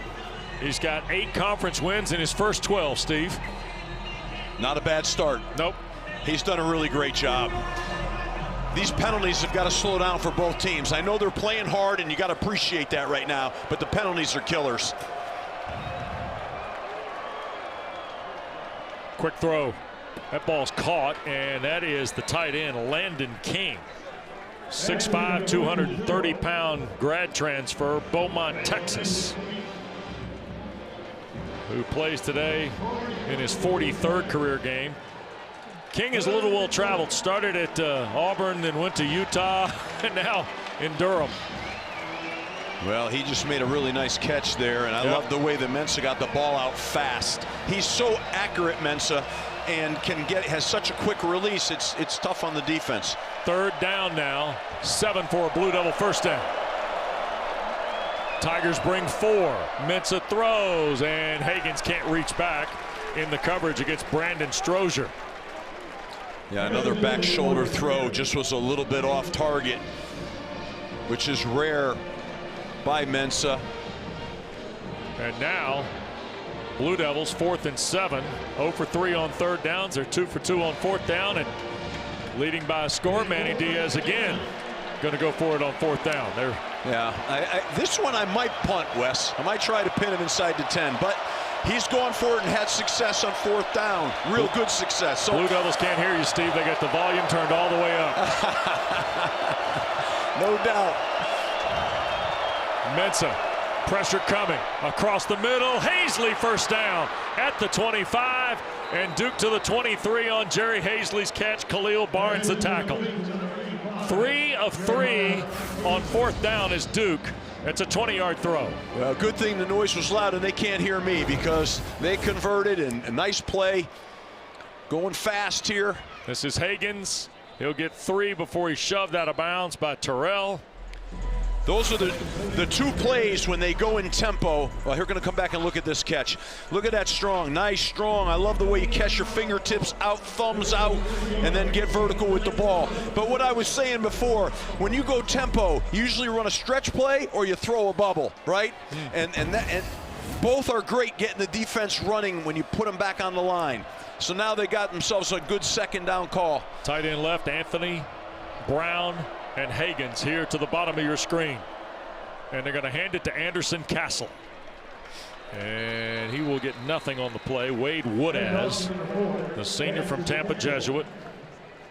He's got 8 conference wins in his first 12, Steve. Not a bad start. Nope. He's done a really great job. These penalties have got to slow down for both teams. I know they're playing hard, and you got to appreciate that right now, but the penalties are killers. Quick throw. That ball's caught, and that is the tight end, Landon King. 6'5", 230-pound grad transfer, Beaumont, Texas, who plays today in his 43rd career game. King is a little well-traveled. Started at Auburn, then went to Utah, and now in Durham. Well, he just made a really nice catch there, and I love the way that Mensah got the ball out fast. He's so accurate, Mensah, and has such a quick release. It's tough on the defense. Third down now. 7 for a Blue Devil first down. Tigers bring 4. Mensah throws, and Hagans can't reach back in the coverage against Brandon Strozier. Yeah, another back shoulder throw, just was a little bit off target, which is rare by Mensah. And now Blue Devils 4th and 7, 0 for 3 on third downs. They're 2 for 2 on fourth down, and leading by a score. Manny Diaz again going to go for it on fourth down. Yeah, this one I might punt, Wes. I might try to pin him inside the 10, but He's gone for it and had success on 4th down. Real good success. So Blue Devils can't hear you, Steve. They got the volume turned all the way up. no doubt. Mensah, pressure coming across the middle. Hazley first down at the 25, and Duke to the 23 on Jerry Hazley's catch. Khalil Barnes the tackle. 3 of 3 on 4th down is Duke. It's a 20-yard throw. Well, good thing the noise was loud and they can't hear me, because they converted, and a nice play. Going fast here. This is Higgins. He'll get 3 before he's shoved out of bounds by Terrell. Those are the 2 plays when they go in tempo. Well, we're going to come back and look at this catch. Look at that strong, nice strong. I love the way you catch your fingertips out, thumbs out, and then get vertical with the ball. But what I was saying before, when you go tempo, you usually run a stretch play or you throw a bubble, right? And both are great getting the defense running when you put them back on the line. So now they got themselves a good 2nd down call. Tight end left, Anthony, Brown, and Higgins here to the bottom of your screen. And they're going to hand it to Anderson Castle. And he will get nothing on the play. Wade Woodaz, the senior from Tampa Jesuit,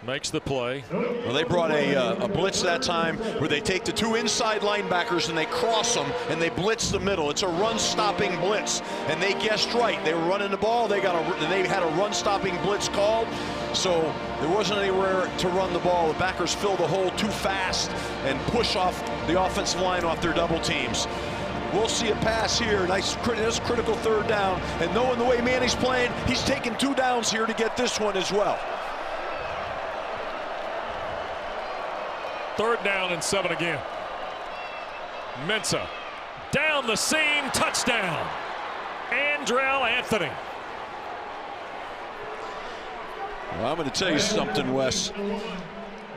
makes the play. Well, they brought a blitz that time where they take the 2 inside linebackers and they cross them and they blitz the middle. It's a run-stopping blitz, and they guessed right. They were running the ball. They had a run-stopping blitz called, so there wasn't anywhere to run the ball. The backers fill the hole too fast and push off the offensive line off their double teams. We'll see a pass here. Nice critical 3rd down, and knowing the way Manny's playing, he's taking 2 downs here to get this one as well. 3rd down and 7 again. Mensah down the seam, touchdown. Andrell Anthony. Well, I'm going to tell you something, Wes.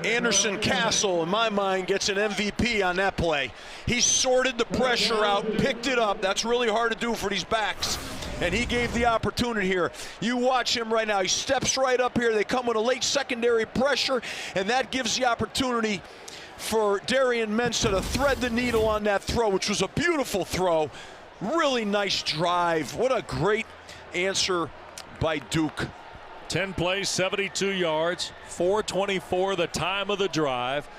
Anderson Castle, in my mind, gets an MVP on that play. He sorted the pressure out, picked it up. That's really hard to do for these backs. And he gave the opportunity here. You watch him right now. He steps right up here. They come with a late secondary pressure, and that gives the opportunity for Darian Mensah to thread the needle on that throw, which was a beautiful throw. Really nice drive. What a great answer by Duke. 10 plays, 72 yards, 4:24 the time of the drive.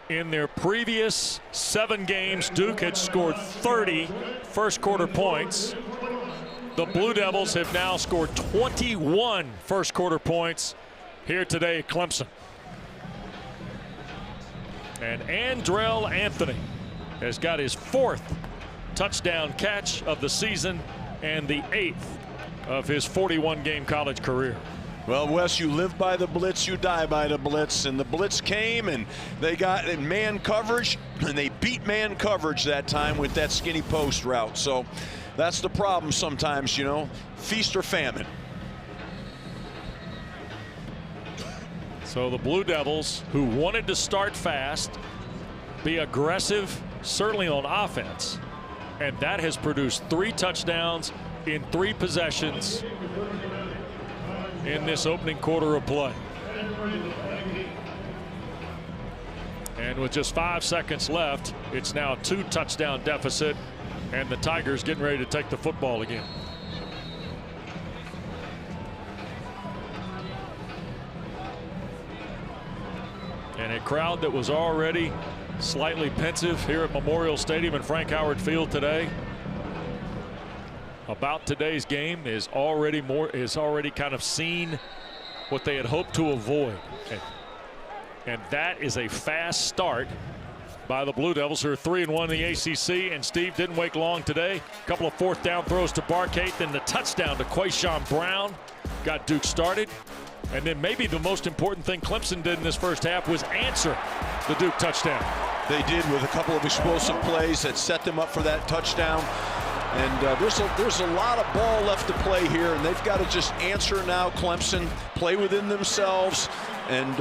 In their previous 7 games, Duke had scored 30 first-quarter points. The Blue Devils have now scored 21 first-quarter points here today at Clemson. And Andrell Anthony has got his 4th touchdown catch of the season and the 8th of his 41-game college career. Well, Wes, you live by the blitz, you die by the blitz, and the blitz came, and they got in man coverage, and they beat man coverage that time with that skinny post route. So that's the problem sometimes, you know, feast or famine. So the Blue Devils, who wanted to start fast, be aggressive, certainly on offense, and that has produced 3 touchdowns in 3 possessions in this opening quarter of play. And with just 5 seconds left, it's now a 2-touchdown deficit, and the Tigers getting ready to take the football again. And a crowd that was already slightly pensive here at Memorial Stadium and Frank Howard Field today about today's game is already kind of seen what they had hoped to avoid. And that is a fast start by the Blue Devils, who are 3-1 in the ACC. And Steve didn't wait long today. A couple of 4th down throws to Barkate, then the touchdown to Quayshawn Brown got Duke started. And then maybe the most important thing Clemson did in this first half was answer the Duke touchdown. They did, with a couple of explosive plays that set them up for that touchdown. And there's a lot of ball left to play here, and they've got to just answer now. Clemson, play within themselves, and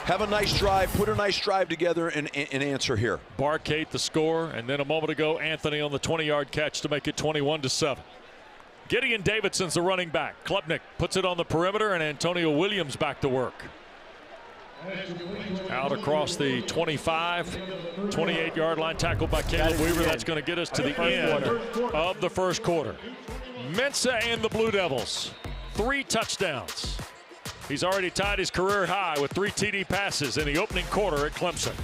have a nice drive, put a nice drive together, and answer here. Barkate the score, and then a moment ago Anthony on the 20-yard catch to make it 21-7. Gideon Davidson's the running back. Klubnik puts it on the perimeter, and Antonio Williams back to work. Out across the 25, 28-yard line, tackled by Caleb Weaver. That's going to get us to the end of the first quarter. Mensah and the Blue Devils, 3 touchdowns. He's already tied his career high with 3 TD passes in the opening quarter at Clemson.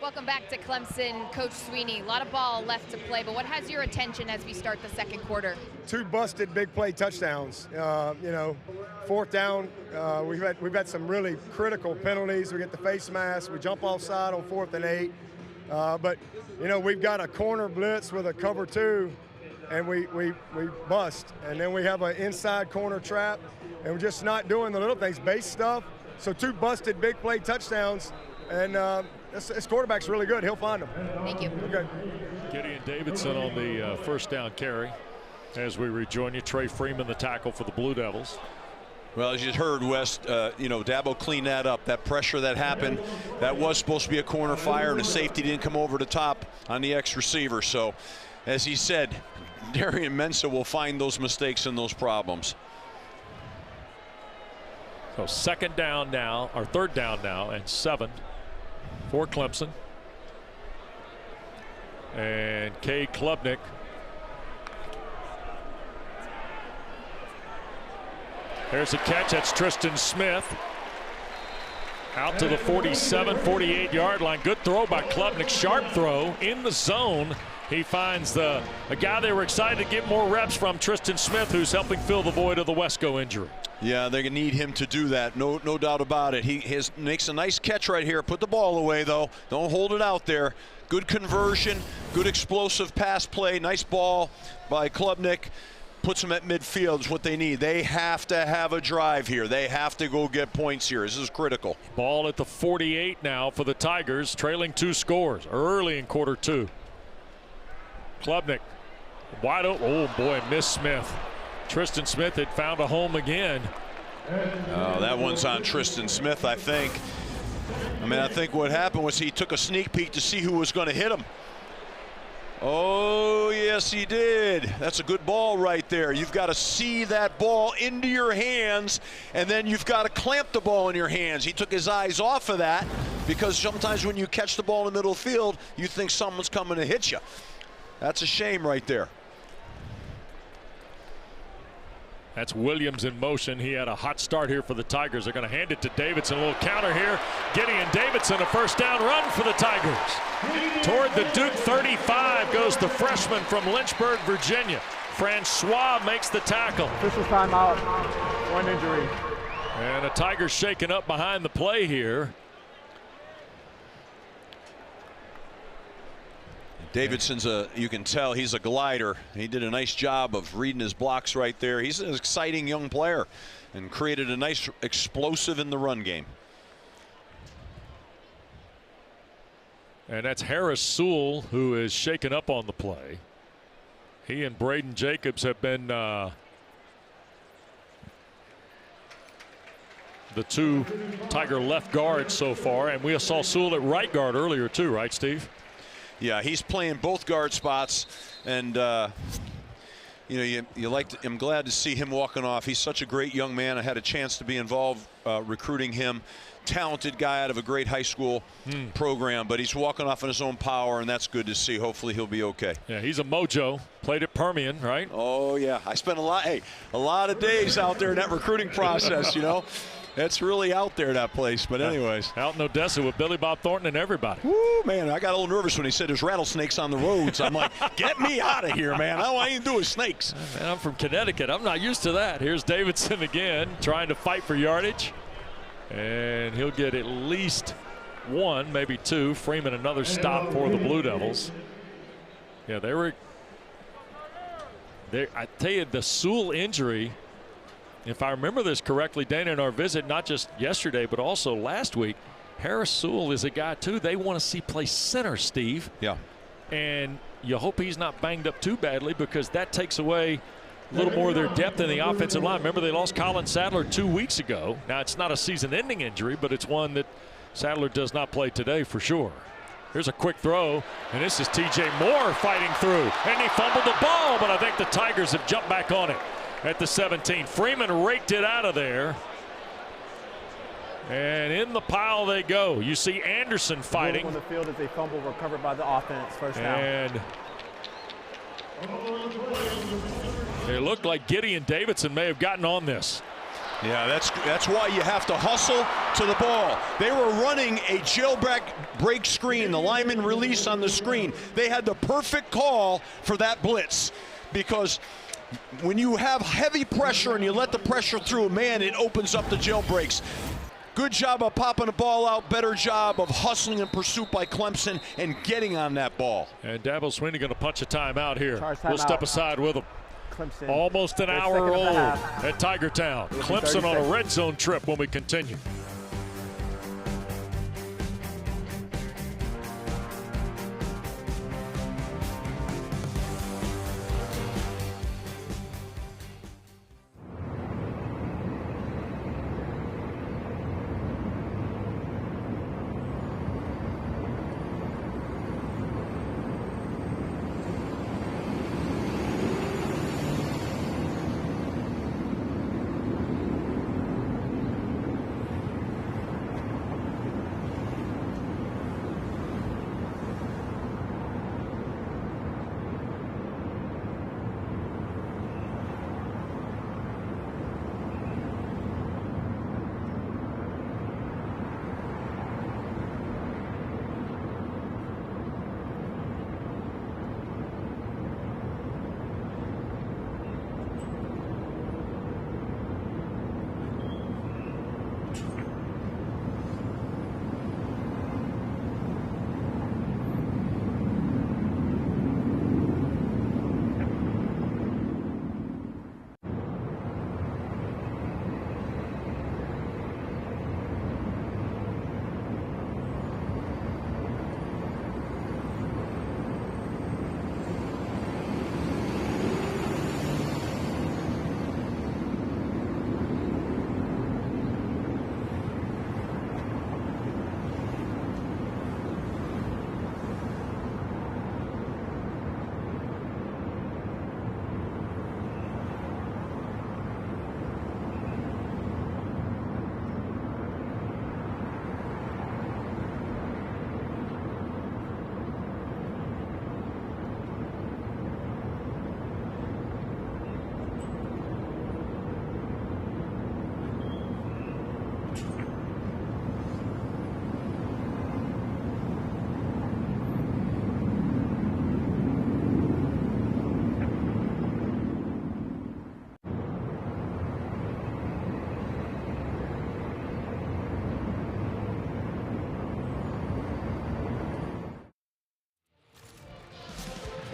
Welcome back to Clemson, Coach Sweeney. A lot of ball left to play, but what has your attention as we start the second quarter? 2 busted big play touchdowns. You know, 4th down, we've had some really critical penalties. We get the face mask, we jump offside on 4th and 8. But you know, we've got a corner blitz with a cover 2, and we bust. And then we have an inside corner trap, and we're just not doing the little things, base stuff. So 2 busted big play touchdowns, and this quarterback's really good. He'll find them. Thank you. Okay. Gideon Davidson on the first down carry. As we rejoin you, Trey Freeman, the tackle for the Blue Devils. Well, as you heard, West, you know, Dabo cleaned that up. That pressure that happened, that was supposed to be a corner fire, and the safety didn't come over the top on the ex-receiver. So, as he said, Darian Mensah will find those mistakes and those problems. So 2nd down now, or 3rd down now, and 7 for Clemson. And Cade Klubnik there's a catch. That's Tristan Smith Out to the 47, 48-yard line. Good throw by Klubnik. Sharp throw in the zone. He finds a guy they were excited to get more reps from, Tristan Smith, who's helping fill the void of the Wesco injury. Yeah, they're going to need him to do that. No doubt about it. He makes a nice catch right here. Put the ball away, though. Don't hold it out there. Good conversion, good explosive pass play. Nice ball by Klubnik. Puts them at midfield is what they need. They have to have a drive here. They have to go get points here. This is critical. Ball at the 48 now for the Tigers, trailing 2 scores early in quarter 2. Klubnik wide open. Oh boy, missed Smith. Tristan Smith had found a home again. Oh, that one's on Tristan Smith, I think. I think what happened was he took a sneak peek to see who was going to hit him. Oh, yes, he did. That's a good ball right there. You've got to see that ball into your hands, and then you've got to clamp the ball in your hands. He took his eyes off of that because sometimes when you catch the ball in the middle of the field, you think someone's coming to hit you. That's a shame right there. That's Williams in motion. He had a hot start here for the Tigers. They're going to hand it to Davidson. A little counter here. Gideon Davidson, a first down run for the Tigers. Toward the Duke 35 goes the freshman from Lynchburg, Virginia. Francois makes the tackle. Official timeout. One injury. And the Tigers shaken up behind the play here. Davidson's you can tell he's a glider. He did a nice job of reading his blocks right there. He's an exciting young player and created a nice explosive in the run game. And that's Harris Sewell, who is shaken up on the play. He and Braden Jacobs have been the 2 Tiger left guards so far, and we saw Sewell at right guard earlier too, right, Steve? Yeah, he's playing both guard spots, and I'm glad to see him walking off. He's such a great young man. I had a chance to be involved recruiting him. Talented guy out of a great high school program, but he's walking off in his own power, and that's good to see. Hopefully he'll be okay. Yeah, he's a mojo. Played at Permian, right? Oh yeah, I spent a lot of days out there in that recruiting process. It's really out there, that place. But anyways. Out in Odessa with Billy Bob Thornton and everybody. Woo, man, I got a little nervous when he said there's rattlesnakes on the roads. I'm like, get me out of here, man. All I ain't do is snakes. Man, I'm from Connecticut. I'm not used to that. Here's Davidson again, trying to fight for yardage. And he'll get at least 1, maybe 2. Freeman another stop for the Blue Devils. Yeah, I tell you, the Sewell injury, if I remember this correctly, Dana, in our visit, not just yesterday, but also last week, Harris Sewell is a guy, too, they want to see play center, Steve. Yeah. And you hope he's not banged up too badly, because that takes away a little more of their depth in the offensive line. Remember, they lost Colin Sadler 2 weeks ago. Now, it's not a season-ending injury, but it's one that Sadler does not play today for sure. Here's a quick throw, and this is T.J. Moore fighting through. And he fumbled the ball, but I think the Tigers have jumped back on it at the 17. Freeman raked it out of there. And in the pile they go. You see Anderson fighting. On the field as a fumble recovered by the offense. First down. And it looked like Gideon Davidson may have gotten on this. Yeah, that's why you have to hustle to the ball. They were running a jailbreak screen, the lineman release on the screen. They had the perfect call for that blitz, because when you have heavy pressure and you let the pressure through, man, it opens up the jailbreaks. Good job of popping the ball out. Better job of hustling in pursuit by Clemson and getting on that ball. And Dabo Swinney going to punch a timeout here. We'll step aside with him. Clemson. Almost an hour old at Tiger Town. Clemson on a red zone trip when we continue.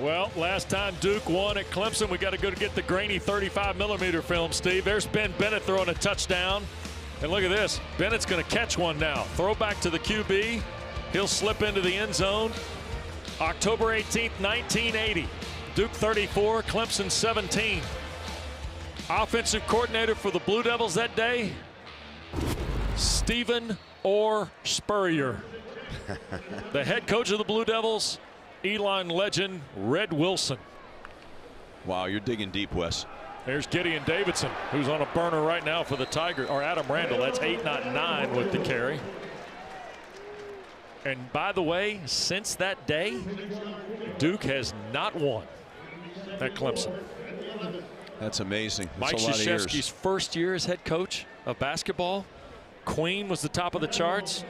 Well, last time Duke won at Clemson, we got to go to get the grainy 35mm film, Steve. There's Ben Bennett throwing a touchdown. And look at this. Bennett's going to catch one now. Throw back to the QB. He'll slip into the end zone. October 18th, 1980. Duke 34, Clemson 17. Offensive coordinator for the Blue Devils that day, Stephen Orr Spurrier. The head coach of the Blue Devils, Elon legend Red Wilson. Wow, you're digging deep, Wes. There's Gideon Davidson, who's on a burner right now for the Tigers, or Adam Randall. That's 8, not 9 with the carry. And by the way, since that day, Duke has not won at Clemson. That's amazing. That's Mike a lot of years. Krzyzewski's first year as head coach of basketball. Queen was the top of the charts.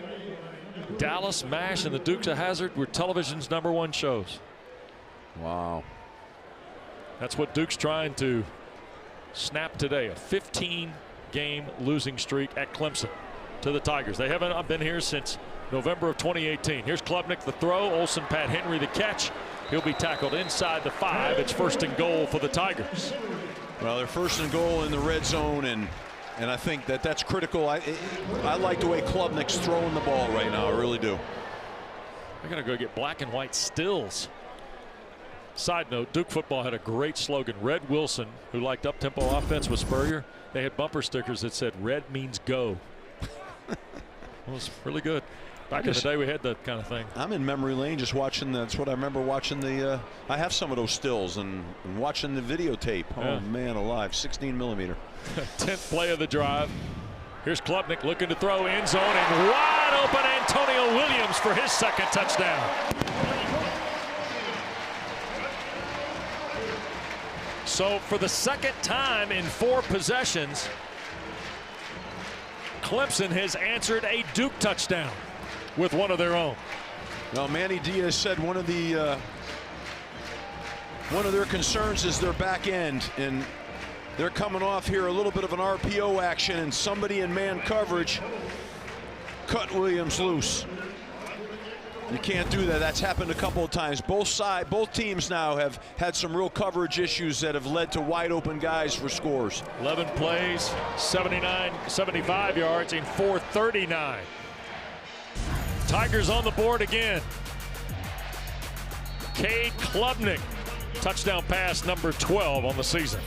Dallas, MASH, and the Dukes of Hazzard were television's #1 shows. Wow. That's what Duke's trying to snap today. A 15-game losing streak at Clemson to the Tigers. They haven't been here since November of 2018. Here's Klubnik, the throw. Olsen, Pat Henry, the catch. He'll be tackled inside the 5. It's 1st and goal for the Tigers. Well, they're 1st and goal in the red zone, and I think that's critical. I like the way Klubnik's throwing the ball right now. I really do. They're going to go get black and white stills. Side note, Duke football had a great slogan. Red Wilson, who liked up-tempo offense with Spurrier, they had bumper stickers that said red means go. It was really good. Back in the day, we had that kind of thing. I'm in memory lane just watching. That's what I remember watching the. I have some of those stills and watching the videotape. Yeah. Oh man, alive! 16mm. 10th play of the drive. Here's Klubnik looking to throw end zone and wide open Antonio Williams for his 2nd touchdown. So for the 2nd time in 4 possessions, Clemson has answered a Duke touchdown with one of their own. Well, Manny Diaz said one of their concerns is their back end, and they're coming off here a little bit of an RPO action, and somebody in man coverage cut Williams loose. You can't do that. That's happened a couple of times. Both teams now have had some real coverage issues that have led to wide open guys for scores. 11 plays, 75 yards in 439. Tigers on the board again. Cade Klubnik, touchdown pass number 12 on the season.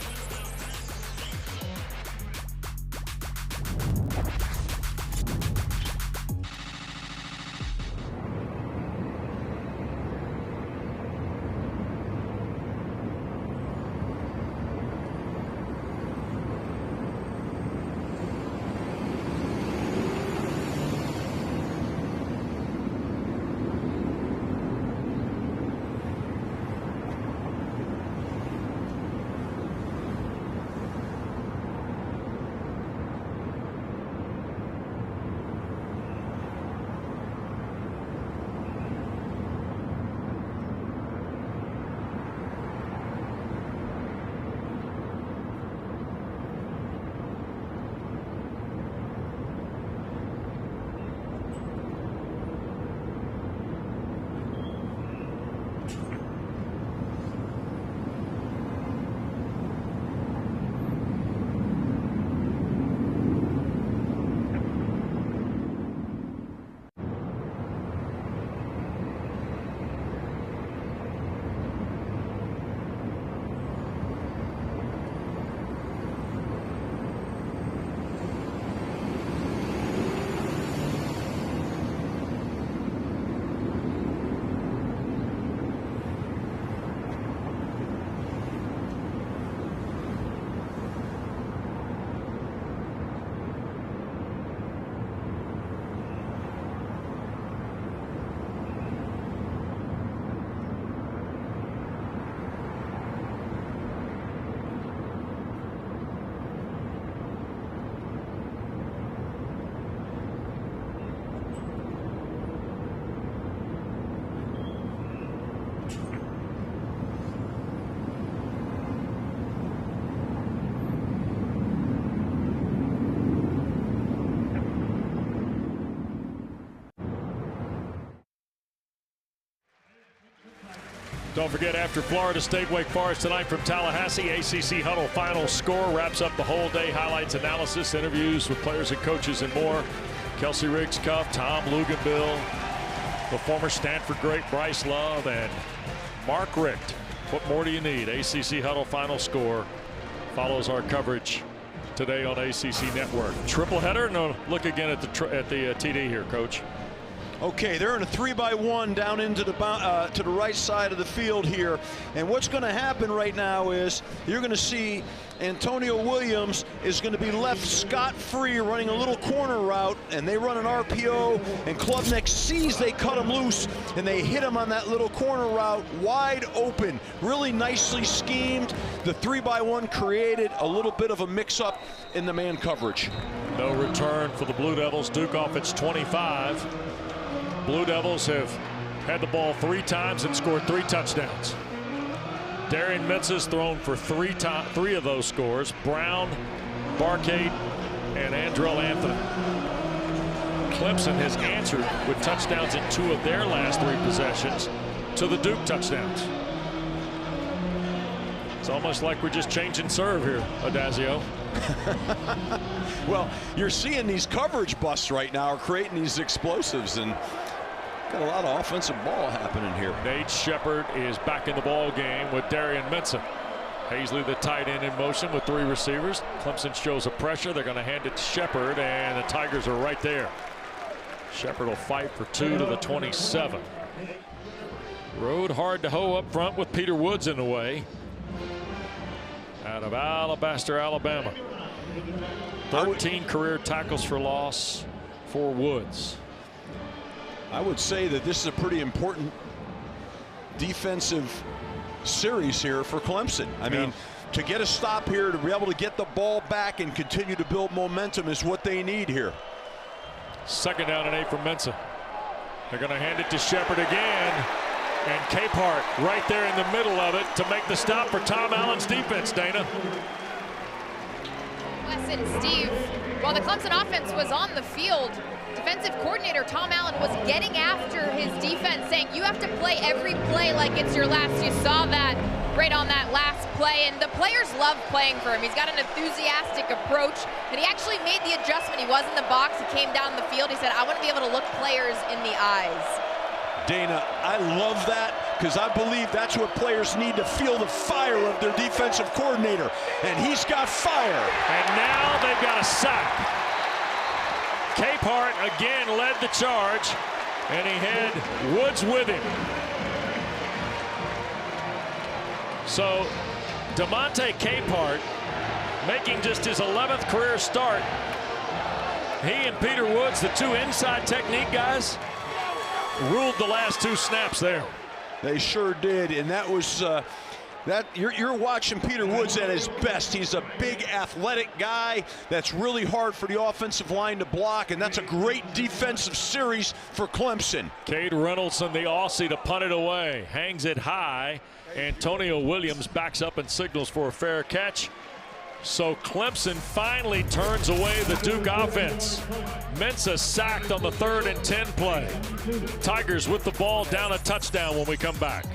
Don't forget, after Florida State Wake Forest tonight from Tallahassee, ACC Huddle final score wraps up the whole day. Highlights, analysis, interviews with players and coaches and more. Kelsey Riggs-Cuff, Tom Luganbill, the former Stanford great Bryce Love, and Mark Richt. What more do you need? ACC Huddle final score follows our coverage today on ACC Network. Triple header? No, look again at the TD here, Coach. Okay, they're in a 3-by-1 down into the to the right side of the field here, and what's going to happen right now is you're going to see Antonio Williams is going to be left scot-free running a little corner route, and they run an RPO, and Klubnik sees they cut him loose, and they hit him on that little corner route wide open. Really nicely schemed. The 3-by-1 created a little bit of a mix-up in the man coverage. No return for the Blue Devils. Duke offense 25. Blue Devils have had the ball 3 times and scored 3 touchdowns. Darian Mintz thrown for 3 of those scores. Brown, Barcade, and Andrell Anthony. Clemson has answered with touchdowns in 2 of their last 3 possessions to the Duke touchdowns. It's almost like we're just changing serve here, Adazio. Well, you're seeing these coverage busts right now are creating these explosives, and got a lot of offensive ball happening here. Nate Shepard is back in the ball game with Darian Mintz. Hazley, the tight end, in motion with 3 receivers. Clemson shows a pressure. They're going to hand it to Shepard, and the Tigers are right there. Shepard will fight for 2 to the 27. Rode hard to hoe up front with Peter Woods in the way. Out of Alabaster, Alabama. 13 career tackles for loss for Woods. I would say that this is a pretty important defensive series here for Clemson. I mean, to get a stop here, to be able to get the ball back and continue to build momentum is what they need here. 2nd down and 8 from Mintz. They're going to hand it to Shepard again. And Capehart right there in the middle of it to make the stop for Tom Allen's defense, Dana. Wes and Steve, while the Clemson offense was on the field, defensive coordinator Tom Allen was getting after his defense, saying you have to play every play like it's your last. You saw that right on that last play, and the players love playing for him. He's got an enthusiastic approach, and he actually made the adjustment. He was in the box, he came down the field, he said, I want to be able to look players in the eyes. Dana, I love that, because I believe that's what players need to feel, the fire of their defensive coordinator, and he's got fire. And now they've got a sack. Capehart again led the charge, and he had Woods with him. So DeMonte Capehart making just his 11th career start. He and Peter Woods, the 2 inside technique guys, ruled the last 2 snaps there. They sure did, and that was you're watching Peter Woods at his best. He's a big athletic guy that's really hard for the offensive line to block, and that's a great defensive series for Clemson. Cade Reynolds and the Aussie to punt it away. Hangs it high. Antonio Williams backs up and signals for a fair catch. So Clemson finally turns away the Duke offense. Mintz sacked on the 3rd and 10 play. Tigers with the ball, down a touchdown when we come back.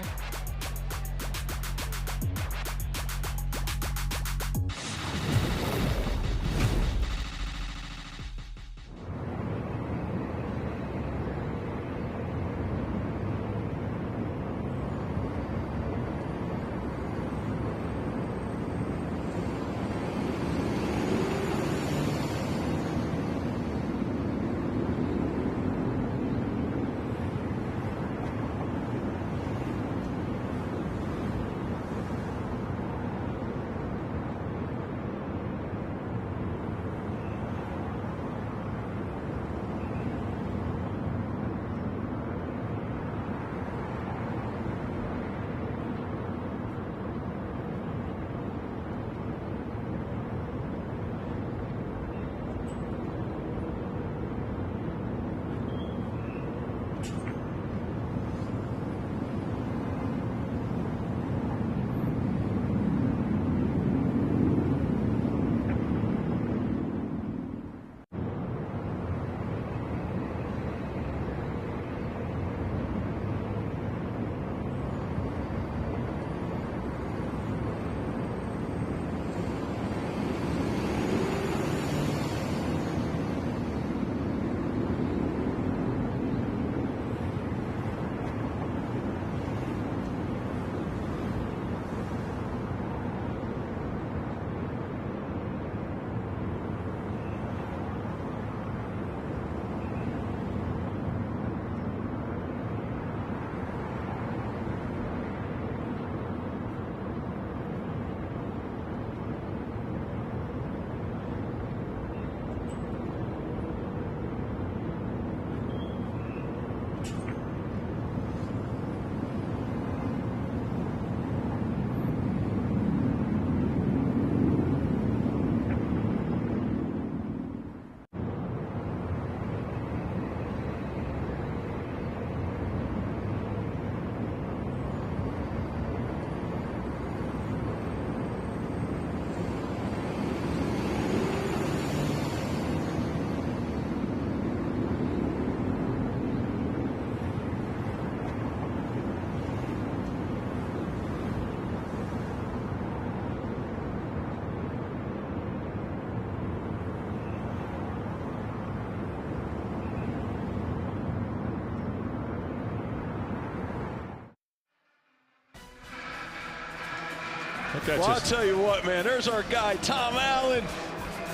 Well, I'll tell you what, man, there's our guy, Tom Allen,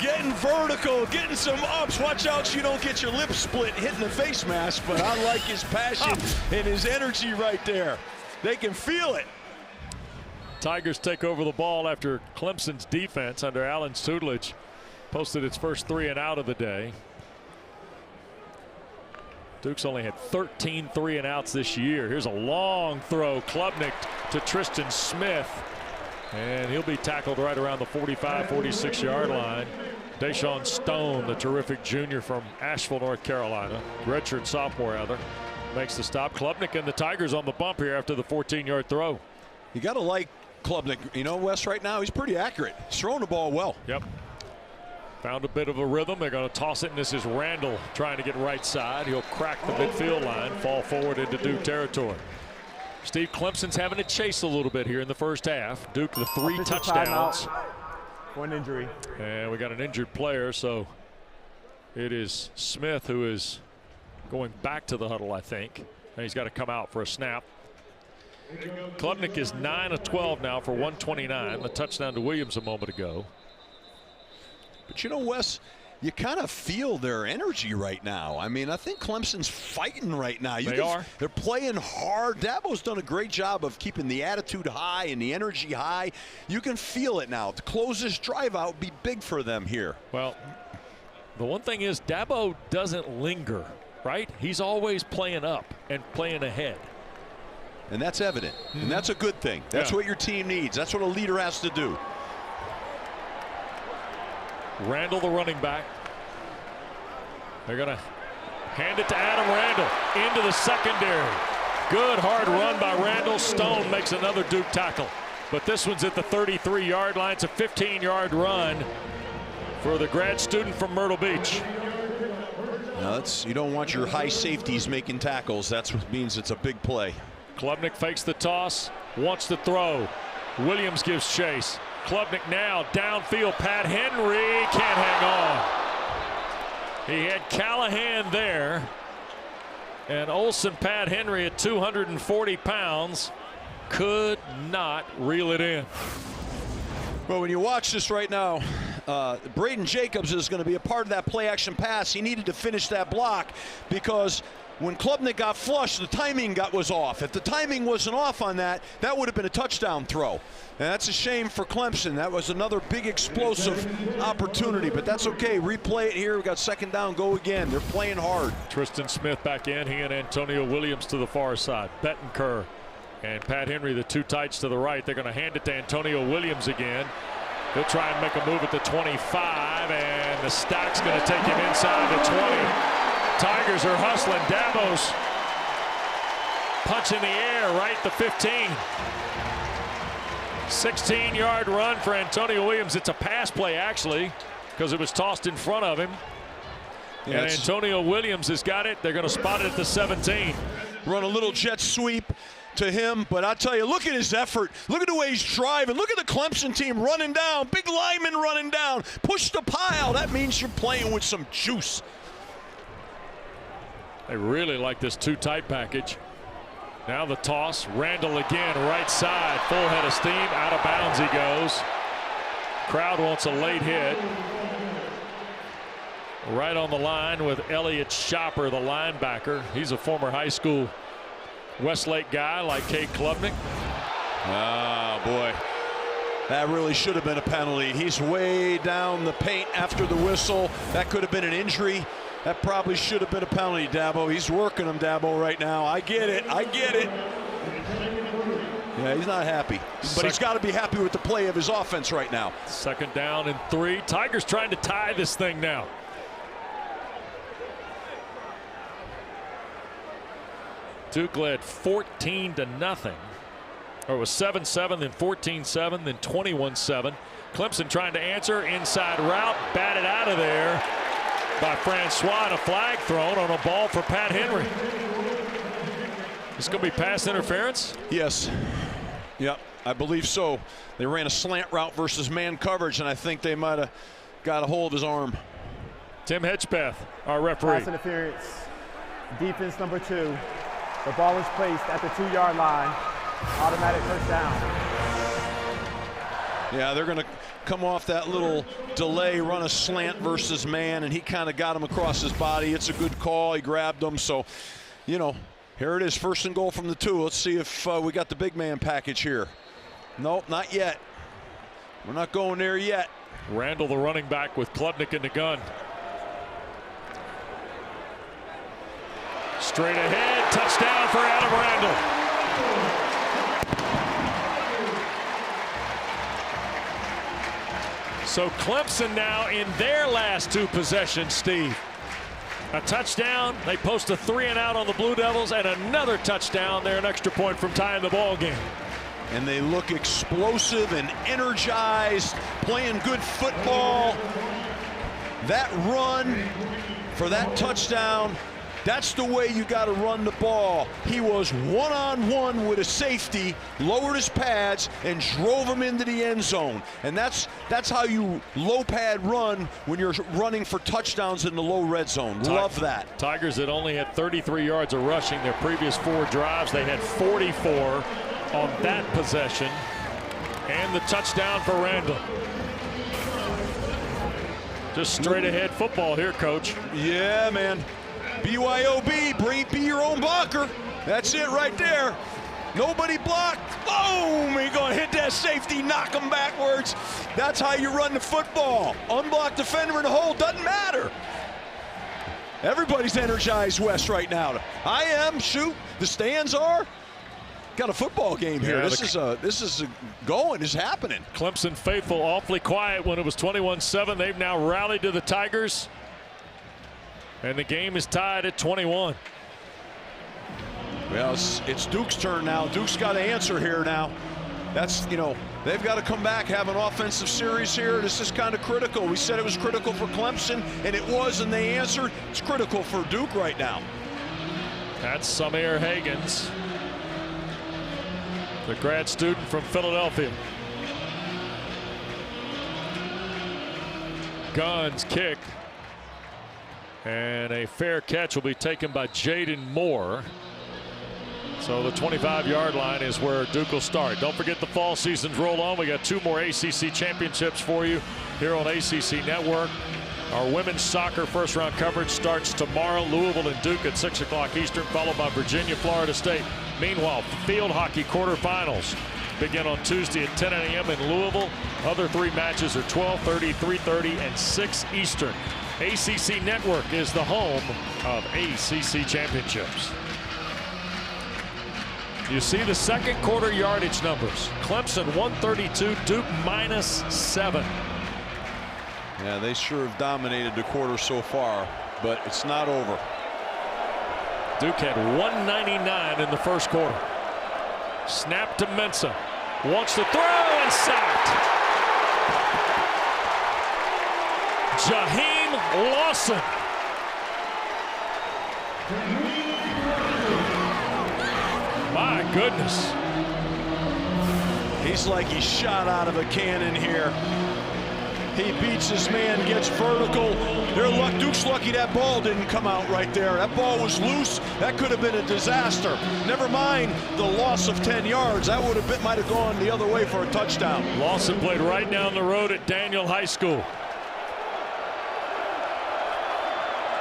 getting vertical, getting some ups. Watch out so you don't get your lip split hitting the face mask, but I like his passion and his energy right there. They can feel it. Tigers take over the ball after Clemson's defense under Allen's tutelage posted its first 3 and out of the day. Duke's only had 13 3 and outs this year. Here's a long throw. Klubnik to Tristan Smith. And he'll be tackled right around the 45-46 yard line. Deshaun Stone, the terrific junior from Asheville, North Carolina, redshirt sophomore rather, makes the stop. Klubnik and the Tigers on the bump here after the 14-yard throw. You got to like Klubnik. You know, Wes, right now he's pretty accurate. He's throwing the ball well. Yep. Found a bit of a rhythm. They're going to toss it, and this is Randall trying to get right side. He'll crack the midfield line, fall forward into Duke territory. Steve, Clemson's having to chase a little bit here in the first half. Duke the 3 touchdowns. One injury. And we got an injured player, so it is Smith who is going back to the huddle, I think. And he's got to come out for a snap. Klubnik is 9 of 12 now for 129. The touchdown to Williams a moment ago. But you know, Wes, you kind of feel their energy right now. I mean, I think Clemson's fighting right now. They're playing hard. Dabo's done a great job of keeping the attitude high and the energy high. You can feel it now. To close this drive out would be big for them here. Well, the one thing is Dabo doesn't linger, right? He's always playing up and playing ahead. And that's evident. And that's a good thing. That's what your team needs. That's what a leader has to do. Randall, the running back. They're going to hand it to Adam Randall into the secondary. Good hard run by Randall. Stone makes another Duke tackle. But this one's at the 33-yard line. It's a 15-yard run for the grad student from Myrtle Beach. Now you don't want your high safeties making tackles. That's what means it's a big play. Klubnik fakes the toss, wants to throw. Williams gives chase. Klubnik now downfield. Pat Henry can't hang on. He had Callahan there. And Olsen, Pat Henry at 240 pounds could not reel it in. Well, when you watch this right now, Braden Jacobs is going to be a part of that play action pass. He needed to finish that block because when Klubnik got flushed, the timing was off. If the timing wasn't off on that, that would have been a touchdown throw. And that's a shame for Clemson. That was another big explosive opportunity, but that's okay. Replay it here. We got second down, go again. They're playing hard. Tristan Smith back in. He and Antonio Williams to the far side. Bettencourt and Pat Henry, the two tights to the right. They're going to hand it to Antonio Williams again. He'll try and make a move at the 25, and the stack's going to take him inside the 20. Tigers are hustling. Dabo's punch in the air right at the 15. 16-yard run for Antonio Williams. It's a pass play, actually, because it was tossed in front of him. And Antonio Williams has got it. They're going to spot it at the 17. Run a little jet sweep to him, but I tell you, look at his effort. Look at the way he's driving. Look at the Clemson team running down. Big lineman running down. Push the pile. That means you're playing with some juice. They really like this two-tight package. Now the toss. Randall again, right side. Full head of steam. Out of bounds he goes. Crowd wants a late hit. Right on the line with Elliott Shopper, the linebacker. He's a former high school Westlake guy like Cade Klubnik. Oh, boy. That really should have been a penalty. He's way down the paint after the whistle. That could have been an injury. That probably should have been a penalty, Dabo. He's working him, Dabo, right now. I get it. I get it. Yeah, he's not happy. But he's got to be happy with the play of his offense right now. Second down and 3. Tigers trying to tie this thing now. Duke led 14-0. Or it was 7-7, then 14-7, then 21-7. Clemson trying to answer. Inside route. Batted out of there by Francois, and a flag thrown on a ball for Pat Henry. This going to be pass interference? Yes. Yep, I believe so. They ran a slant route versus man coverage, and I think they might have got a hold of his arm. Tim Hedgepeth, our referee. Pass interference. Defense number 2. The ball is placed at the 2-yard line. Automatic first down. Yeah, they're going to come off that little delay, run a slant versus man, and he kind of got him across his body. It's a good call. He grabbed him. So, you know, here it is, 1st and goal from the 2. Let's see if we got the big man package here. Nope, not yet. We're not going there yet. Randall, the running back, with Klubnik in the gun. Straight ahead, touchdown for Adam Randall. So Clemson now in their last 2 possessions, Steve. A touchdown, they post a 3-and-out on the Blue Devils, and another touchdown. They're an extra point from tying the ball game. And they look explosive and energized, playing good football. That run for that touchdown, that's the way you got to run the ball. He was one-on-one with a safety, lowered his pads, and drove him into the end zone. And that's how you low pad run when you're running for touchdowns in the low red zone. Love that. Tigers had only had 33 yards of rushing their previous 4 drives. They had 44 on that possession. And the touchdown for Randall. Just straight ahead football here, Coach. Yeah, man. BYOB, be your own blocker. That's it right there. Nobody blocked. Boom! You're going to hit that safety, knock him backwards. That's how you run the football. Unblocked defender in the hole, doesn't matter. Everybody's energized, West, right now. I am, shoot. The stands are. Got a football game here. Yeah, This is going. It's happening. Clemson faithful awfully quiet when it was 21-7. They've now rallied to the Tigers. And the game is tied at 21. Well, it's Duke's turn now. Duke's got to answer here now. That's, you know, they've got to come back, have an offensive series here. This is kind of critical. We said it was critical for Clemson, and it was, and they answered. It's critical for Duke right now. That's Samir Hagens, the grad student from Philadelphia. Guns kick. And a fair catch will be taken by Jaden Moore. So the 25-yard line is where Duke will start. Don't forget the fall seasons roll on. We got 2 more ACC championships for you here on ACC Network. Our women's soccer first-round coverage starts tomorrow. Louisville and Duke at 6 o'clock Eastern, followed by Virginia, Florida State. Meanwhile, field hockey quarterfinals begin on Tuesday at 10 a.m. in Louisville. Other 3 matches are 12:30, 3:30, and 6 Eastern. ACC Network is the home of ACC championships. You see the second quarter yardage numbers. Clemson 132, Duke -7. Yeah, they sure have dominated the quarter so far, but it's not over. Duke had 199 in the first quarter. Snap to Mensah. Wants to throw and sacked. Jaheim Lawson. My goodness. He's like he's shot out of a cannon here. He beats his man, gets vertical. Duke's lucky that ball didn't come out right there. That ball was loose. That could have been a disaster. Never mind the loss of 10 yards. That might have gone the other way for a touchdown. Lawson played right down the road at Daniel High School.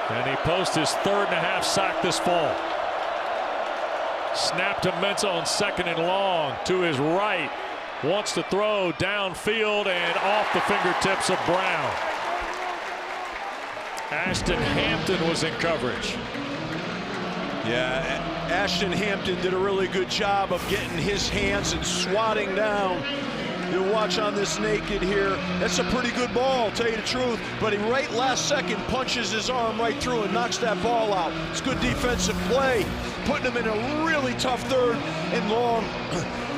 And he posts his 3rd.5 sack this fall. Snap to Mensah on 2nd and long. To his right. Wants to throw downfield and off the fingertips of Brown. Ashton Hampton was in coverage. Yeah, Ashton Hampton did a really good job of getting his hands and swatting down. You'll watch on this naked here. That's a pretty good ball, tell you the truth. But he right last second punches his arm right through and knocks that ball out. It's good defensive play, putting him in a really tough 3rd and long.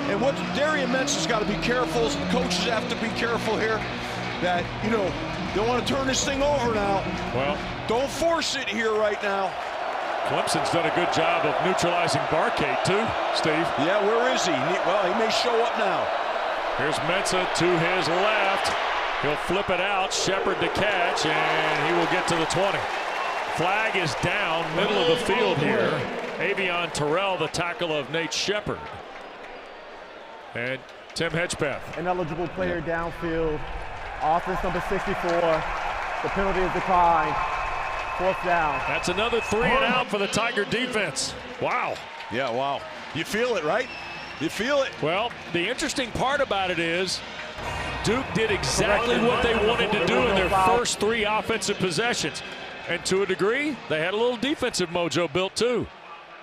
And what Darian Mensah's got to be careful, coaches have to be careful here, that, you know, don't want to turn this thing over now. Well, don't force it here right now. Clemson's done a good job of neutralizing Barcade too, Steve. Yeah, where is he? Well, he may show up now. Here's Mensah to his left. He'll flip it out, Shepard to catch, and he will get to the 20. Flag is down, middle of the field here. Avion Terrell, the tackle of Nate Shepard. And Tim Hedgepeth. Ineligible player downfield. Offense number 64. The penalty is declined. 4th down. That's another 3 and out for the Tiger defense. Wow. Yeah, wow. You feel it, right? You feel it. Well, the interesting part about it is Duke did exactly what they wanted to do in their first 3 offensive possessions. And to a degree, they had a little defensive mojo built too.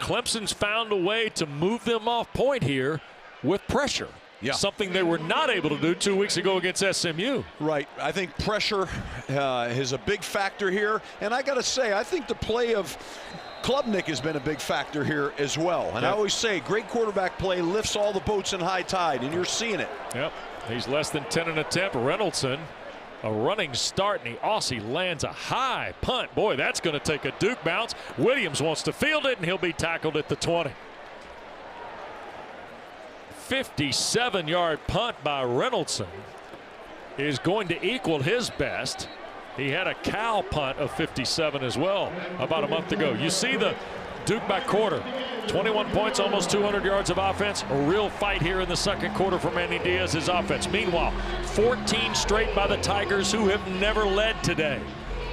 Clemson's found a way to move them off point here with pressure. Yeah. Something they were not able to do 2 weeks ago against SMU. Right. I think pressure is a big factor here. And I got to say, I think the play of Klubnik has been a big factor here as well. And I always say, great quarterback play lifts all the boats in high tide, and you're seeing it. Yep. He's less than 10 an attempt. Reynoldson, a running start, and the Aussie lands a high punt. Boy, that's going to take a Duke bounce. Williams wants to field it, and he'll be tackled at the 20. 57-yard punt by Reynoldson is going to equal his best. He had a Cal punt of 57 as well about a month ago. You see the Duke by quarter. 21 points, almost 200 yards of offense. A real fight here in the second quarter for Manny Diaz's offense. Meanwhile, 14 straight by the Tigers, who have never led today.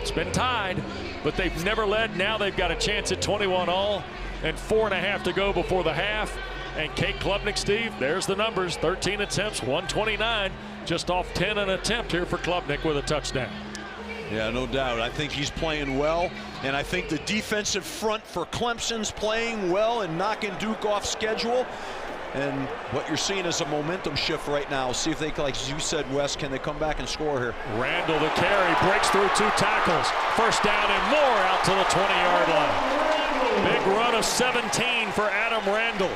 It's been tied, but they've never led. Now they've got a chance at 21 all and 4.5 to go before the half. And Kate Klubnik, Steve, there's the numbers. 13 attempts, 129. Just off 10 an attempt here for Klubnik with a touchdown. Yeah, no doubt. I think he's playing well, and I think the defensive front for Clemson's playing well and knocking Duke off schedule. And what you're seeing is a momentum shift right now. See if they, like you said, Wes, can they come back and score here? Randall, the carry, breaks through 2 tackles. First down and more out to the 20-yard line. Big run of 17 for Adam Randall.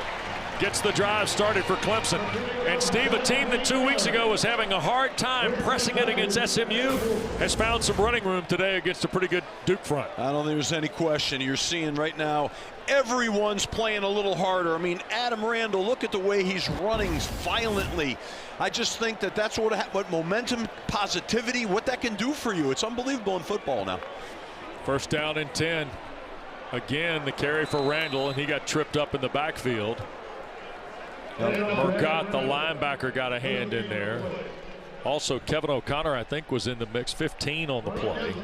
Gets the drive started for Clemson. And Steve, a team that 2 weeks ago was having a hard time pressing it against SMU, has found some running room today against a pretty good Duke front. I don't think there's any question. You're seeing right now everyone's playing a little harder. I mean, Adam Randall, look at the way he's running violently. I just think that that's what momentum, positivity, what that can do for you. It's unbelievable in football now. First down and 10. Again, the carry for Randall, and he got tripped up in the backfield. Murgatt, the linebacker, got a hand in there. Also, Kevin O'Connor, I think, was in the mix. 15 on the play.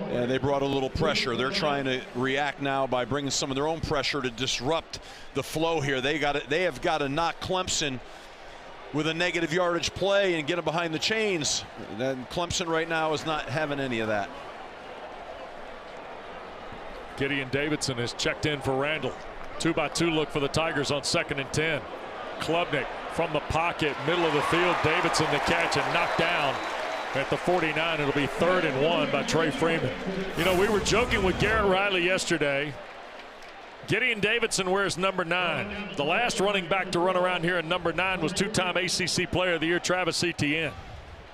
And they brought a little pressure. They're trying to react now by bringing some of their own pressure to disrupt the flow here. They have got to knock Clemson with a negative yardage play and get them behind the chains. Then Clemson right now is not having any of that. Gideon Davidson has checked in for Randall. 2-by-2 look for the Tigers on 2nd and 10. Klubnik from the pocket, middle of the field. Davidson the catch and knocked down at the 49. It'll be 3rd and 1 by Trey Freeman. You know, we were joking with Garrett Riley yesterday. Gideon Davidson wears number 9. The last running back to run around here in number 9 was 2-time ACC Player of the Year Travis Etienne.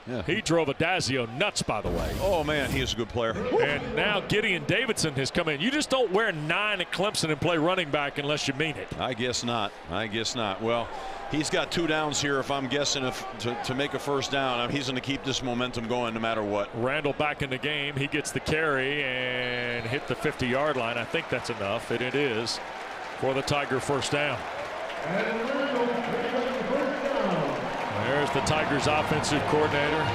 Yeah. He drove Adazio nuts, by the way. Oh, man, he is a good player. And now Gideon Davidson has come in. You just don't wear 9 at Clemson and play running back unless you mean it. I guess not. I guess not. Well, he's got 2 downs here, if I'm guessing, to make a first down. I mean, he's going to keep this momentum going no matter what. Randall back in the game. He gets the carry and hit the 50-yard line. I think that's enough, and it is for the Tiger first down. There's the Tigers offensive coordinator,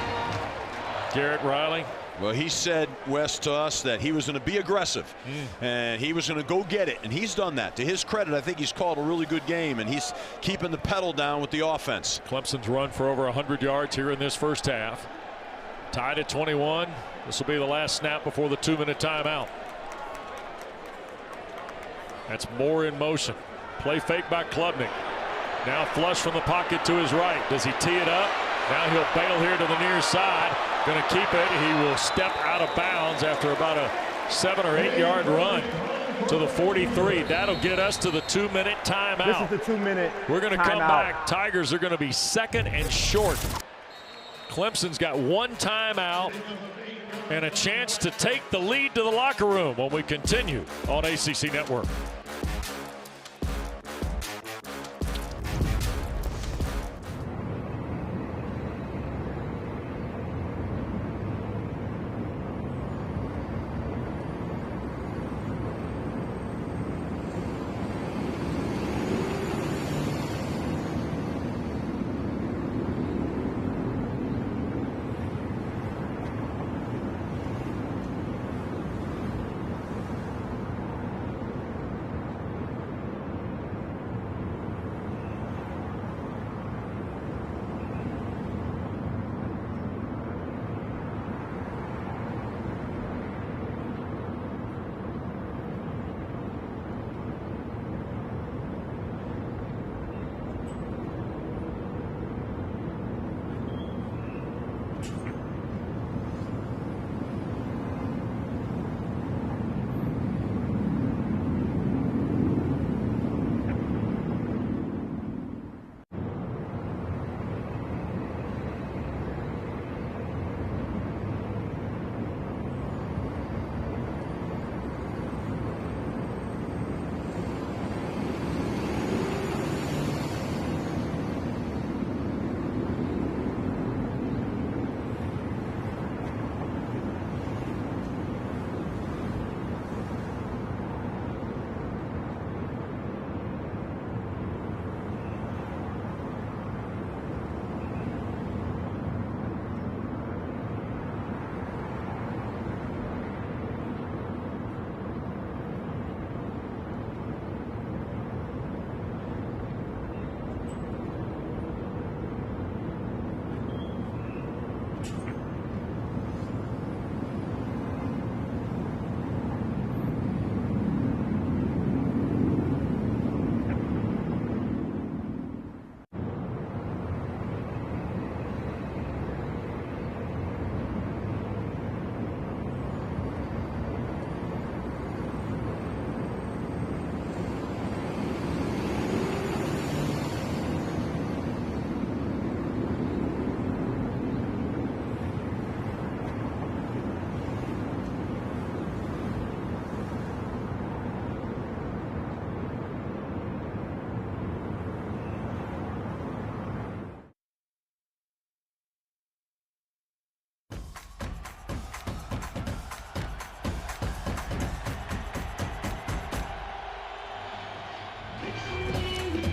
Garrett Riley. Well, he said, Wes, to us that he was going to be aggressive and he was going to go get it, and he's done that. To his credit, I think he's called a really good game, and he's keeping the pedal down with the offense. Clemson's run for over 100 yards here in this first half. Tied at 21. This will be the last snap before the 2-minute timeout. That's Moore in motion. Play fake by Klubnik. Now flush from the pocket to his right. Does he tee it up? Now he'll bail here to the near side. Going to keep it. He will step out of bounds after about a 7 or 8 yard run to the 43. That'll get us to the 2-minute timeout. This is the 2-minute. We're going to come back. Tigers are going to be 2nd and short. Clemson's got 1 timeout and a chance to take the lead to the locker room when we continue on ACC Network.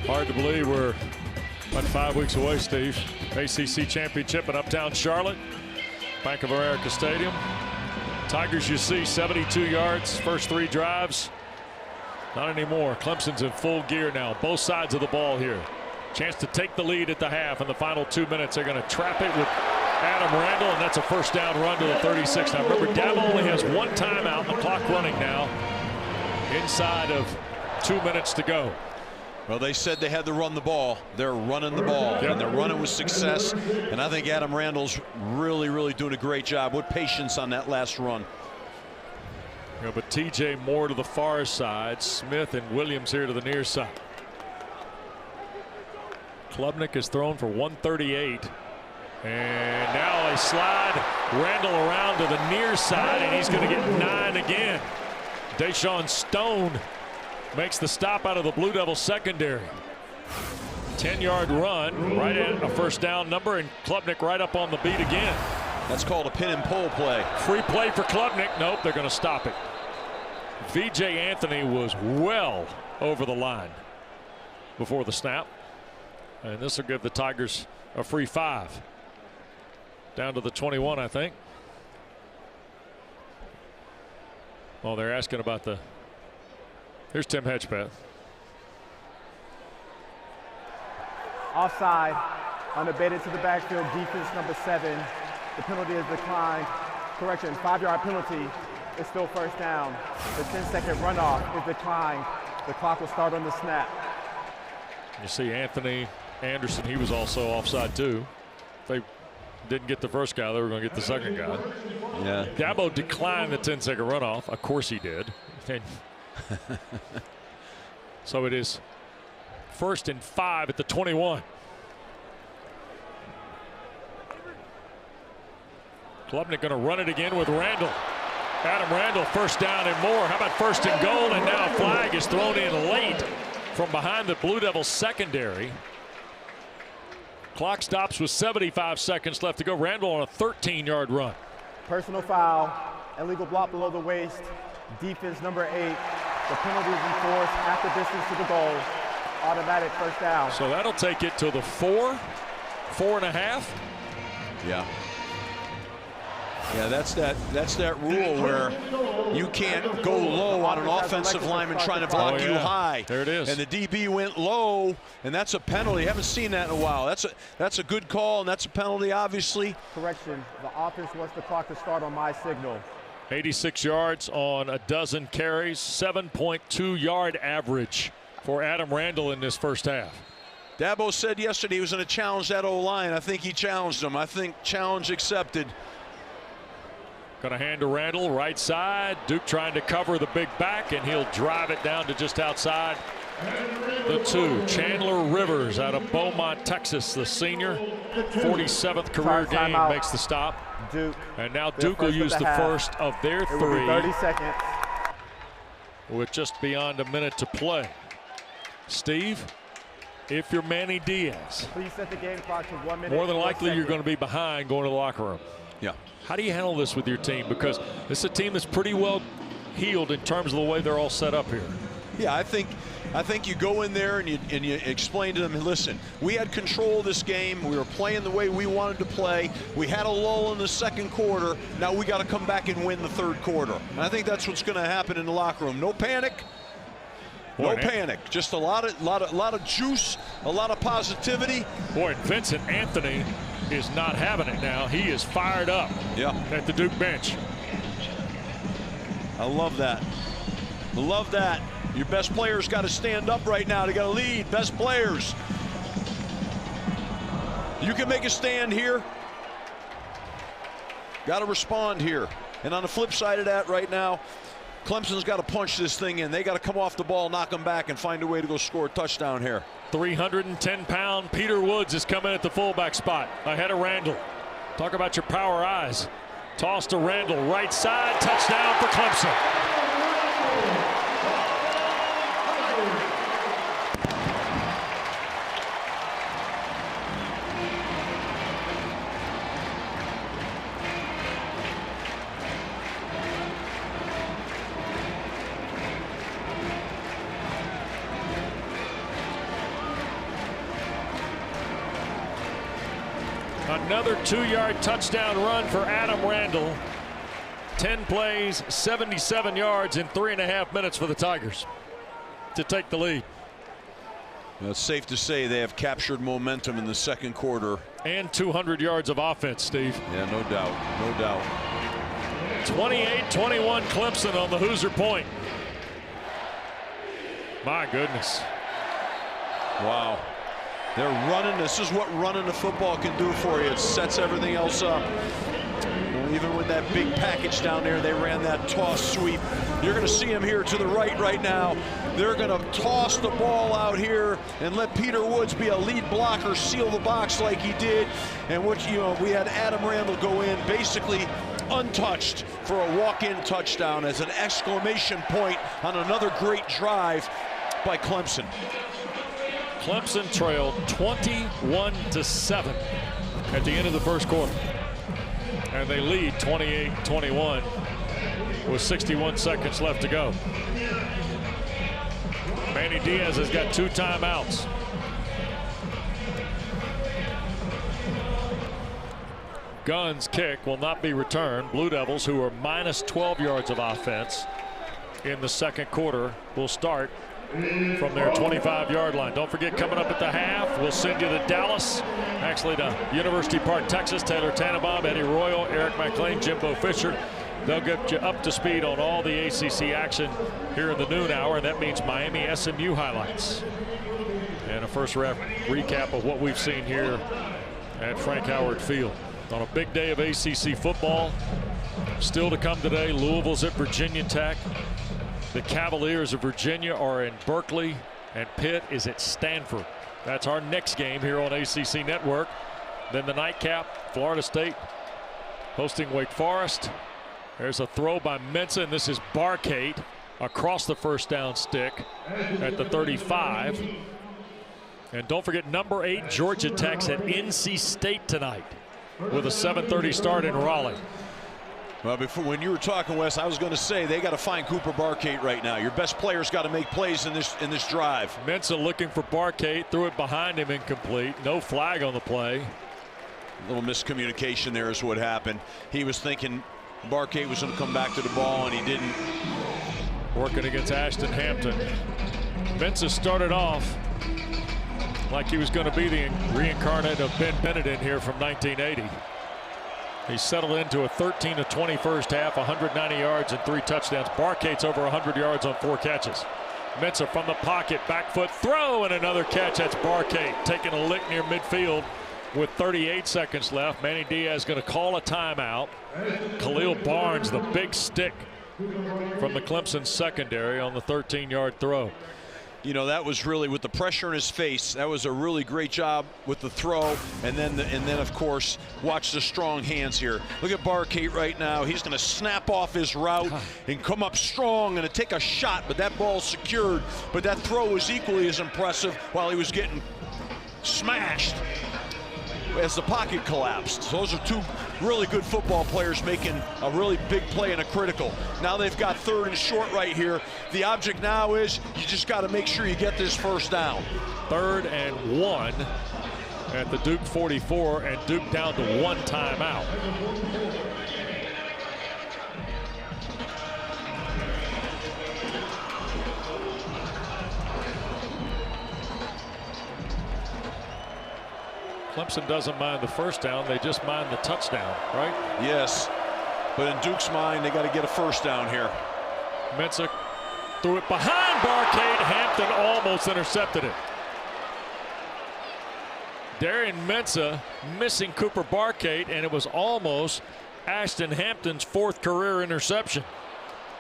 Hard to believe we're about 5 weeks away, Steve. ACC championship in uptown Charlotte, Bank of America Stadium. Tigers, you see, 72 yards, first 3 drives. Not anymore. Clemson's in full gear now, both sides of the ball here. Chance to take the lead at the half. In the final 2 minutes, they're going to trap it with Adam Randall, and that's a first down run to the 36. Now remember, Dabo only has 1 timeout, the clock running now. Inside of 2 minutes to go. Well, they said they had to run the ball. They're running the ball, and they're running with success. And I think Adam Randall's really doing a great job with patience on that last run. But TJ Moore to the far side, Smith and Williams here to the near side. Klubnik has thrown for 138. And now a slide, Randall around to the near side, and he's going to get 9 again. Deshaun Stone makes the stop out of the Blue Devils secondary. 10-yard run, right at a first down number, and Klubnik right up on the beat again. That's called a pin and pull play. Free play for Klubnik. Nope, they're going to stop it. VJ Anthony was well over the line before the snap. And this will give the Tigers a free 5. Down to the 21, I think. Oh, they're asking about the. Here's Tim Hedgepeth. Offside, unabated to the backfield, defense number 7. The penalty is declined. Correction, 5-yard penalty. It's still first down. The 10-second runoff is declined. The clock will start on the snap. You see Anthony Anderson, he was also offside too. They didn't get the first guy, they were going to get the second guy. Yeah. Dabo declined the 10-second runoff. Of course he did. So it is 1st and 5 at the 21. Klubnik going to run it again with Randall. Adam Randall, first down and more. How about 1st and goal? And now a flag is thrown in late from behind the Blue Devils secondary. Clock stops with 75 seconds left to go. Randall on a 13-yard run. Personal foul, illegal block below the waist. Defense number 8. The penalty is enforced at the distance to the goal. Automatic first down. So that'll take it to the 4, 4.5. Yeah. Yeah, that's that rule where you can't go low on an offensive lineman trying to block you high. There it is. And the DB went low, and that's a penalty. Haven't seen that in a while. That's a good call, and that's a penalty, obviously. Correction, the offense wants the clock to start on my signal. 86 yards on a dozen carries, 7.2 yard average for Adam Randall in this first half. Dabo said yesterday he was going to challenge that O-line. I think he challenged him. I think challenge accepted. Going to hand to Randall, right side. Duke trying to cover the big back, and he'll drive it down to just outside the 2. Chandler Rivers out of Beaumont, Texas, the senior. 47th career game, makes the stop. Duke. And now Duke will use the first of their 3. 30 seconds. With just beyond a minute to play. Steve, if you're Manny Diaz, please set the game clock to 1 minute. More than likely you're going to be behind going to the locker room. Yeah. How do you handle this with your team? Because this is a team that's pretty well heeled in terms of the way they're all set up here. Yeah, I think you go in there and you explain to them, listen, we had control of this game. We were playing the way we wanted to play. We had a lull in the second quarter. Now we got to come back and win the third quarter. And I think that's what's going to happen in the locker room. No panic. No panic. Just a lot of juice, a lot of positivity. Boy, Vincent Anthony is not having it now. He is fired up at the Duke bench. I love that. I love that. Your best players got to stand up right now. They got to lead. Best players. You can make a stand here. Got to respond here. And on the flip side of that right now, Clemson's got to punch this thing in. They got to come off the ball, knock them back, and find a way to go score a touchdown here. 310-pound Peter Woods is coming at the fullback spot ahead of Randall. Talk about your power eyes. Toss to Randall, right side, touchdown for Clemson. Another 2-yard touchdown run for Adam Randall. 10 plays, 77 yards in 3.5 minutes for the Tigers to take the lead. Well, it's safe to say they have captured momentum in the second quarter. And 200 yards of offense, Steve. Yeah, no doubt. No doubt. 28-21 Clemson on the Hoosier Point. My goodness. Wow. They're running. This is what running the football can do for you. It sets everything else up. Even with that big package down there, they ran that toss sweep. You're going to see them here to the right now. They're going to toss the ball out here and let Peter Woods be a lead blocker, seal the box like he did. And we had Adam Randall go in basically untouched for a walk-in touchdown as an exclamation point on another great drive by Clemson. Clemson trailed 21-7 at the end of the first quarter. And they lead 28-21 with 61 seconds left to go. Manny Diaz has got 2 timeouts. Gunn's kick will not be returned. Blue Devils, who are minus 12 yards of offense in the second quarter, will start from their 25-yard line. Don't forget, coming up at the half, we'll send you to Dallas, actually to University Park, Texas. Taylor Tannenbaum, Eddie Royal, Eric McLean, Jimbo Fisher. They'll get you up to speed on all the ACC action here in the noon hour, and that means Miami SMU highlights. And a first recap of what we've seen here at Frank Howard Field. On a big day of ACC football, still to come today, Louisville's at Virginia Tech. The Cavaliers of Virginia are in Berkeley, and Pitt is at Stanford. That's our next game here on ACC Network. Then the nightcap, Florida State hosting Wake Forest. There's a throw by Mensah, and this is Barcate across the first down stick at the 35. And don't forget, number 8 Georgia Tech's at NC State tonight with a 7:30 start in Raleigh. Well, when you were talking, Wes, I was going to say they got to find Cooper Barcate right now. Your best player's got to make plays in this drive. Mensah looking for Barcate, threw it behind him, incomplete. No flag on the play. A little miscommunication there is what happened. He was thinking Barcate was going to come back to the ball, and he didn't. Working against Ashton Hampton. Mensah started off like he was going to be the reincarnate of Ben Bennett in here from 1980. He settled into a 13-20 first half, 190 yards and 3 touchdowns. Barcate's over 100 yards on 4 catches. Mensah from the pocket, back foot throw, and another catch. That's Barcate taking a lick near midfield with 38 seconds left. Manny Diaz going to call a timeout. Khalil Barnes, the big stick from the Clemson secondary on the 13-yard throw. You know, that was really, with the pressure in his face, that was a really great job with the throw. And then of course, watch the strong hands here. Look at Barcate right now. He's going to snap off his route and come up strong and take a shot, but that ball's secured. But that throw was equally as impressive while he was getting smashed as the pocket collapsed. So those are 2 really good football players making a really big play and a critical. Now they've got 3rd and short right here. The object now is you just got to make sure you get this first down. 3rd and 1 at the Duke 44, and Duke down to 1 timeout. Clemson doesn't mind the first down, they just mind the touchdown, right? Yes, but in Duke's mind, they got to get a first down here. Mensah threw it behind Barcate. Hampton almost intercepted it. Darian Mensah missing Cooper Barcate, and it was almost Ashton Hampton's 4th career interception.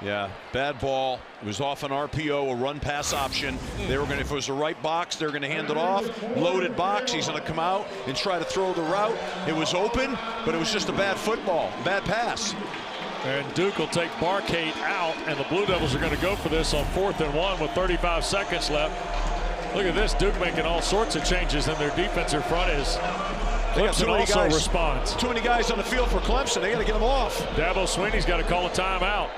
Yeah, bad ball. It was off an RPO, a run pass option. They were going to, if it was the right box, they were going to hand it off. Loaded box, he's going to come out and try to throw the route. It was open, but it was just a bad football, bad pass. And Duke will take Barcate out, and the Blue Devils are going to go for this on 4th and 1 with 35 seconds left. Look at this, Duke making all sorts of changes in their defensive front as Clemson also responds. Too many guys on the field for Clemson. They got to get them off. Dabo Swinney's got to call a timeout.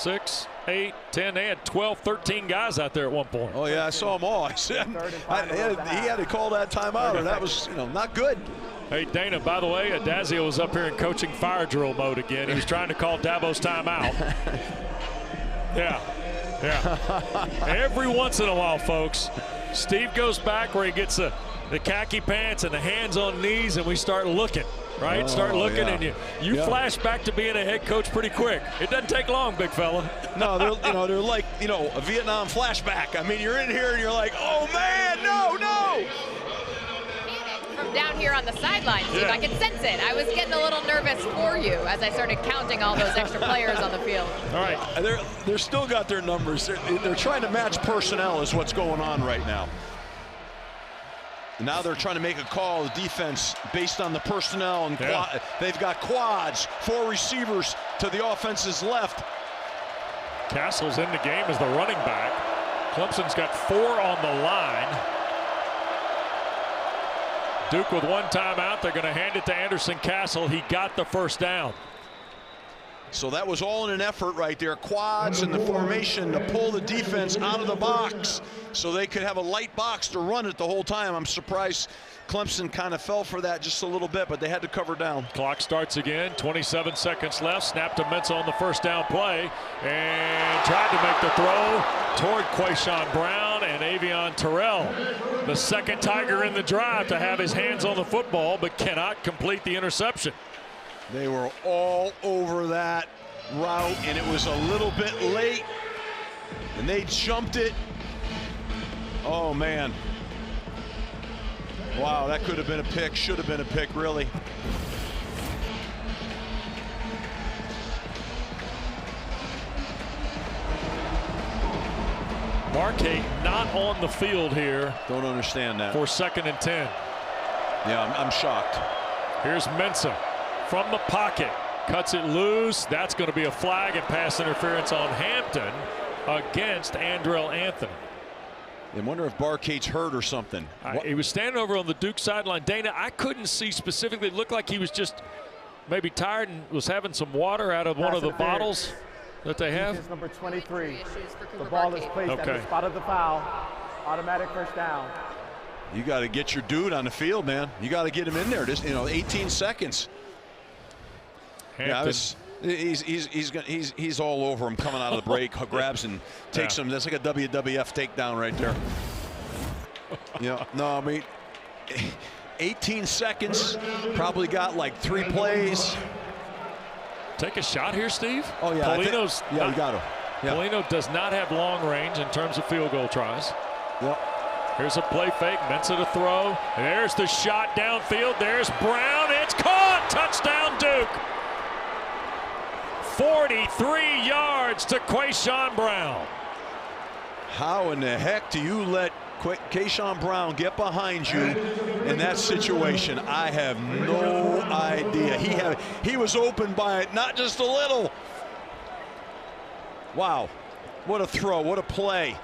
6, 8, 10. They had 12, 13 guys out there at one point. Oh, yeah, I saw them all. I said he had to call that timeout, or that was, not good. Hey, Dana, by the way, Adazio was up here in coaching fire drill mode again. He was trying to call Dabo's timeout. Yeah. Every once in a while, folks, Steve goes back where he gets the khaki pants and the hands on knees, and we start looking, right? Start looking, and you flash back to being a head coach pretty quick. It doesn't take long, big fella. No, they're like, a Vietnam flashback. I mean, you're in here and you're like, oh man, no. From down here on the sideline, Steve, I could sense it. I was getting a little nervous for you as I started counting all those extra players on the field. All right. They're still got their numbers. They're trying to match personnel is what's going on right now. Now they're trying to make a call, the defense, based on the personnel. And they've got quads, 4 receivers to the offense's left. Castle's in the game as the running back. Clemson's got 4 on the line. Duke with 1 timeout. They're going to hand it to Anderson Castle. He got the first down. So that was all in an effort right there. Quads and the formation to pull the defense out of the box so they could have a light box to run it the whole time. I'm surprised Clemson kind of fell for that just a little bit, but they had to cover down. Clock starts again. 27 seconds left. Snap to Mensah on the first down play and tried to make the throw toward Quayshawn Brown and Avion Terrell. The second Tiger in the drive to have his hands on the football, but cannot complete the interception. They were all over that route, and it was a little bit late, and they jumped it. Oh, man. Wow, that could have been a pick, should have been a pick, really. Marquette not on the field here. Don't understand that. For 2nd and 10. Yeah, I'm shocked. Here's Mensah from the pocket. Cuts it loose. That's going to be a flag and pass interference on Hampton against Andrell Anthony. I wonder if Barcade's hurt or something. He was standing over on the Duke sideline. Dana, I couldn't see specifically. It looked like he was just maybe tired and was having some water out of one of the bottles that they have. Defense number 23. The ball is placed at the spot of the foul. Automatic first down. You got to get your dude on the field, man. You got to get him in there. Just 18 seconds. Hampton. Yeah, he's all over him coming out of the break, grabs and takes him. That's like a WWF takedown right there. No, I mean, 18 seconds, probably got like 3 plays. Take a shot here, Steve. Oh yeah, you got to. Yeah. Polino does not have long range in terms of field goal tries. Yep. Here's a play fake, Mensah to throw. There's the shot downfield. There's Brown. It's caught. Touchdown, Duke. 43 yards to Quayshawn Brown. How in the heck do you let Quayshawn Brown get behind you in that situation? I have no idea. He was open by it, not just a little. Wow, what a throw, what a play.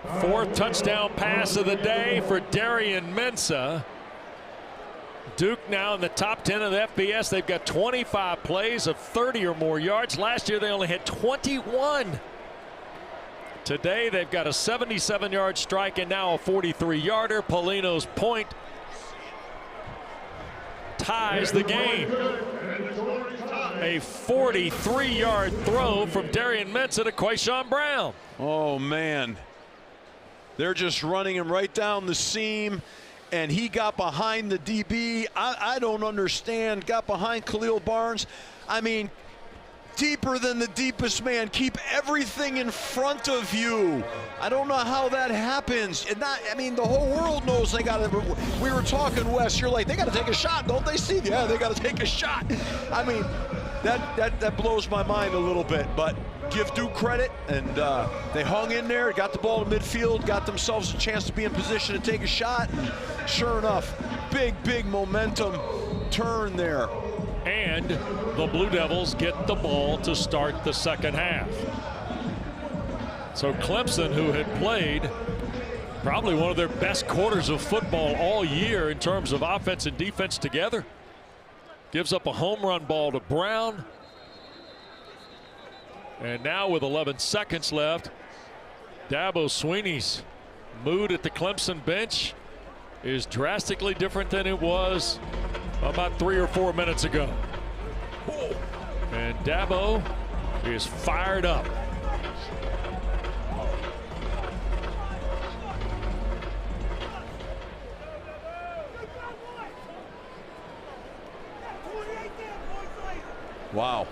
4th touchdown pass of the day for Darian Mensah. Duke now in the top 10 of the FBS. They've got 25 plays of 30 or more yards. Last year they only had 21. Today they've got a 77-yard strike and now a 43-yarder. Polino's point ties the game. A 43-yard throw from Darian Mensah to Quayshawn Brown. Oh, man. They're just running him right down the seam, and he got behind the DB. I don't understand. Got behind Khalil Barnes. I mean, deeper than the deepest man. Keep everything in front of you. I don't know how that happens. I mean, the whole world knows they got to. We were talking, Wes. You're like, they got to take a shot, don't they, Steve? Yeah, they got to take a shot. I mean, that blows my mind a little bit, but give Duke credit, and they hung in there, got the ball to midfield, got themselves a chance to be in position to take a shot, and sure enough, big momentum turn there. And the Blue Devils get the ball to start the second half. So Clemson, who had played probably one of their best quarters of football all year in terms of offense and defense together, gives up a home run ball to Brown. And now with 11 seconds left, Dabo Swinney's mood at the Clemson bench is drastically different than it was about 3 or 4 minutes ago. And Dabo is fired up. Wow.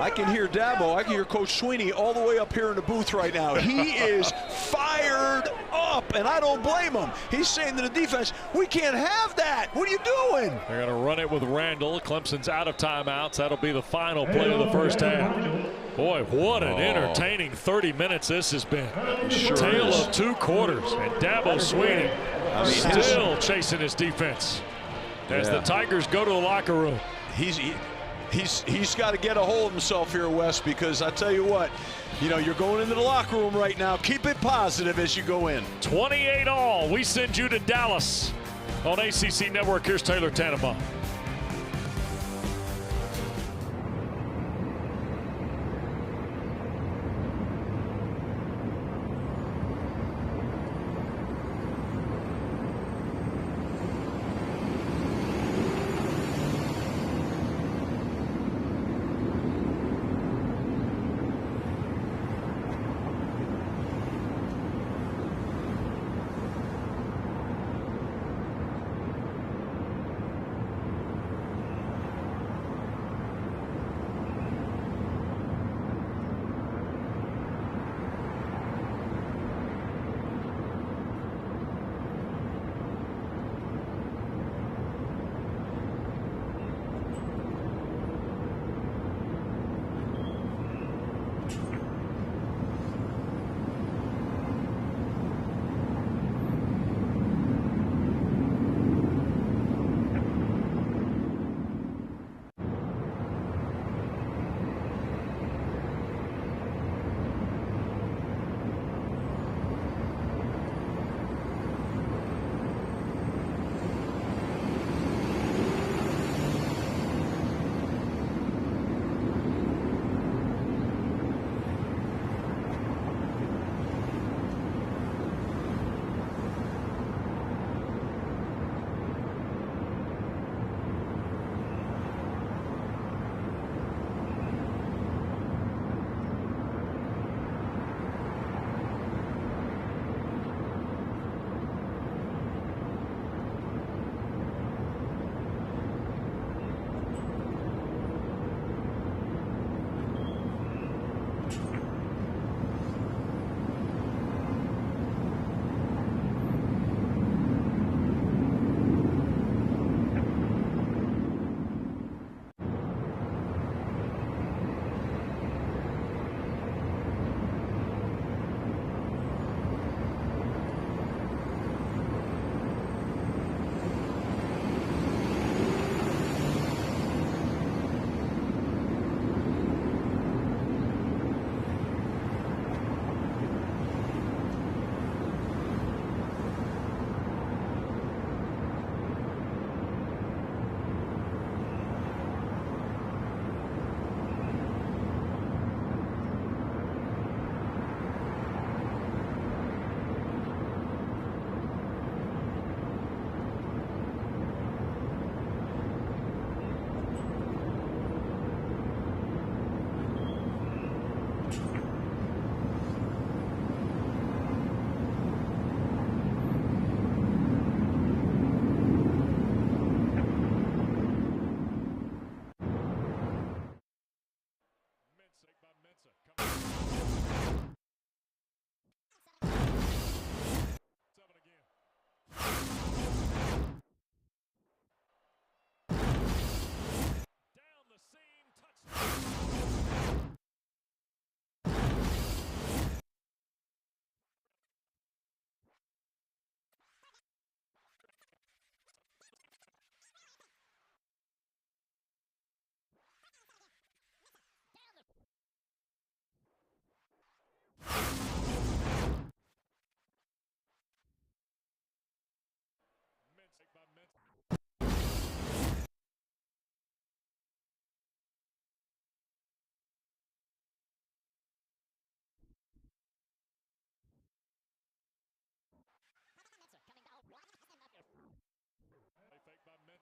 I can hear Dabo, I can hear Coach Swinney all the way up here in the booth right now. He is fired up, and I don't blame him. He's saying to the defense, we can't have that. What are you doing? They're going to run it with Randall. Clemson's out of timeouts. That'll be the final play of the first half. Boy, what an entertaining 30 minutes this has been. Sure Tale is. of 2 quarters, and Dabo Swinney still chasing his defense as the Tigers go to the locker room. He's got to get a hold of himself here, Wes, because I tell you what, you know, you're going into the locker room right now. Keep it positive as you go in. 28-all. We send you to Dallas on ACC Network. Here's Taylor Tannenbaum.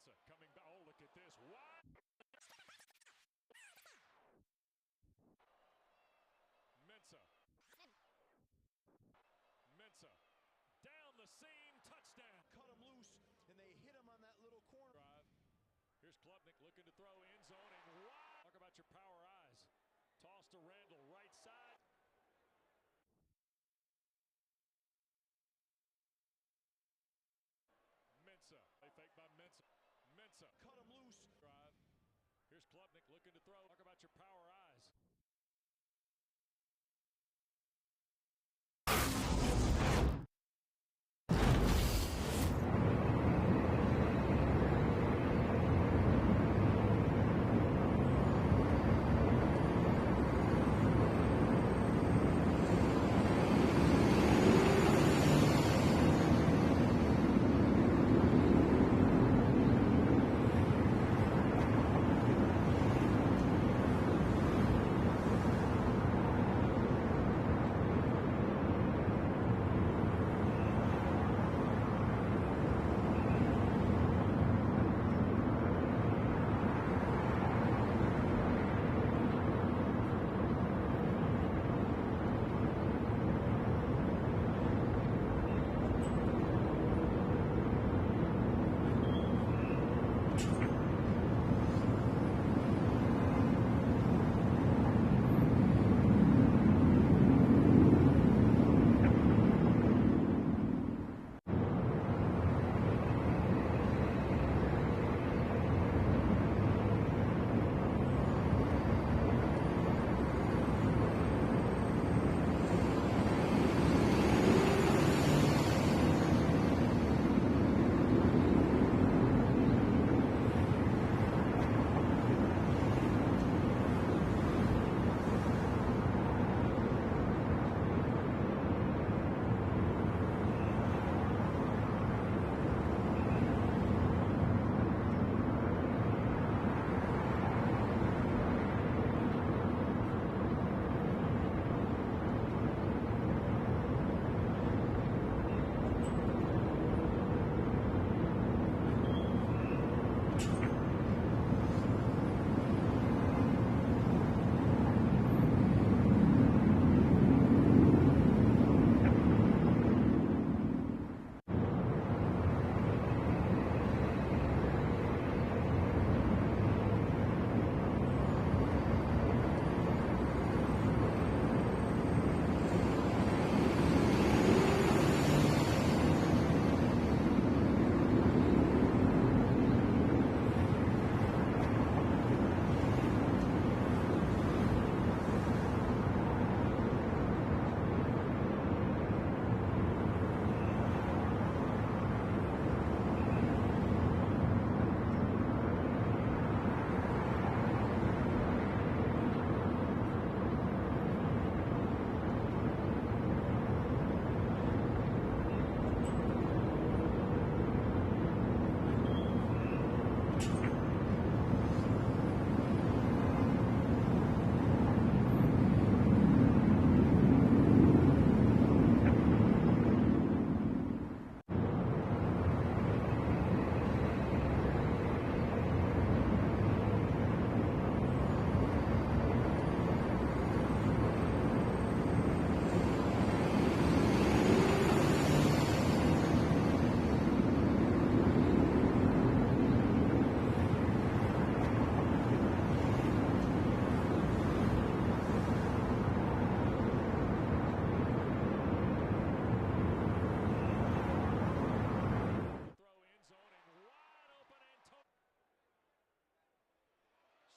Mensa coming back. Oh, look at this. What? Mensa. Mensa. Down the seam. Touchdown. Cut him loose, and they hit him on that little corner. Drive. Here's Klubnik looking to throw end zone and wow. Talk about your power eyes. Toss to Randall, right side. Mensa. They fake by Mensa. Mensa. Cut him loose. Drive. Here's Klubnik looking to throw. Talk about your power eyes.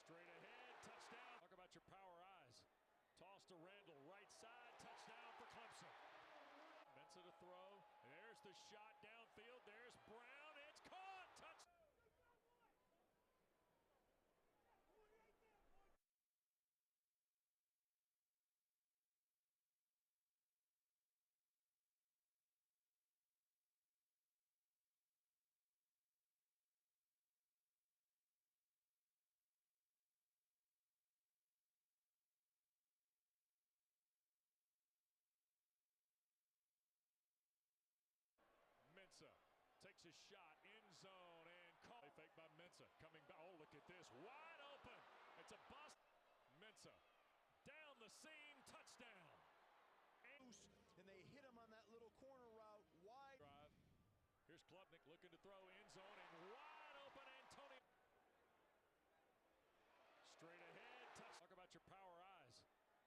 Straight ahead, touchdown. Talk about your power eyes. Toss to Randall, right side, touchdown for Clemson. Mensa to throw. There's the shot downfield. There's Brown. It's caught. Touchdown. Mensa takes a shot, end zone, and Call fake by Mensah. Coming back. Oh, look at this. Wide open. It's a bust. Mensah. Down the seam. Touchdown. And they hit him on that little corner route. Wide. Drive. Here's Klubnik looking to throw end zone and wide open Antonio. Straight ahead. Touch. Talk about your power eyes.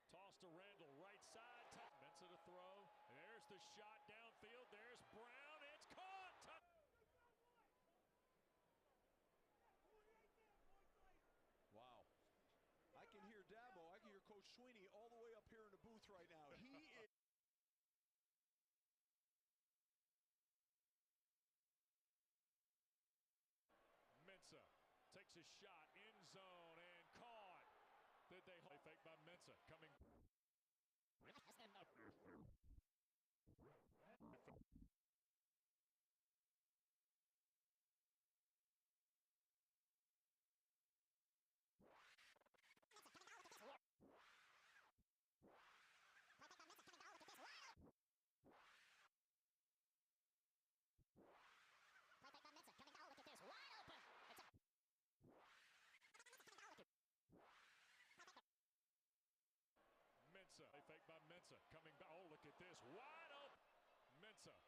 Toss to Randall. Right side. Mensah to throw. And there's the shot downfield. There's Brown. It's caught. Touch. Wow. I can hear Dabo. I can hear Coach Sweeney all the way up here in the booth right now. He is. Mensah takes a shot. End zone and caught. Did they fake by Mensah coming? Mensah. Fake by Mensah coming back. Oh, look at this. Wide open. Mensah.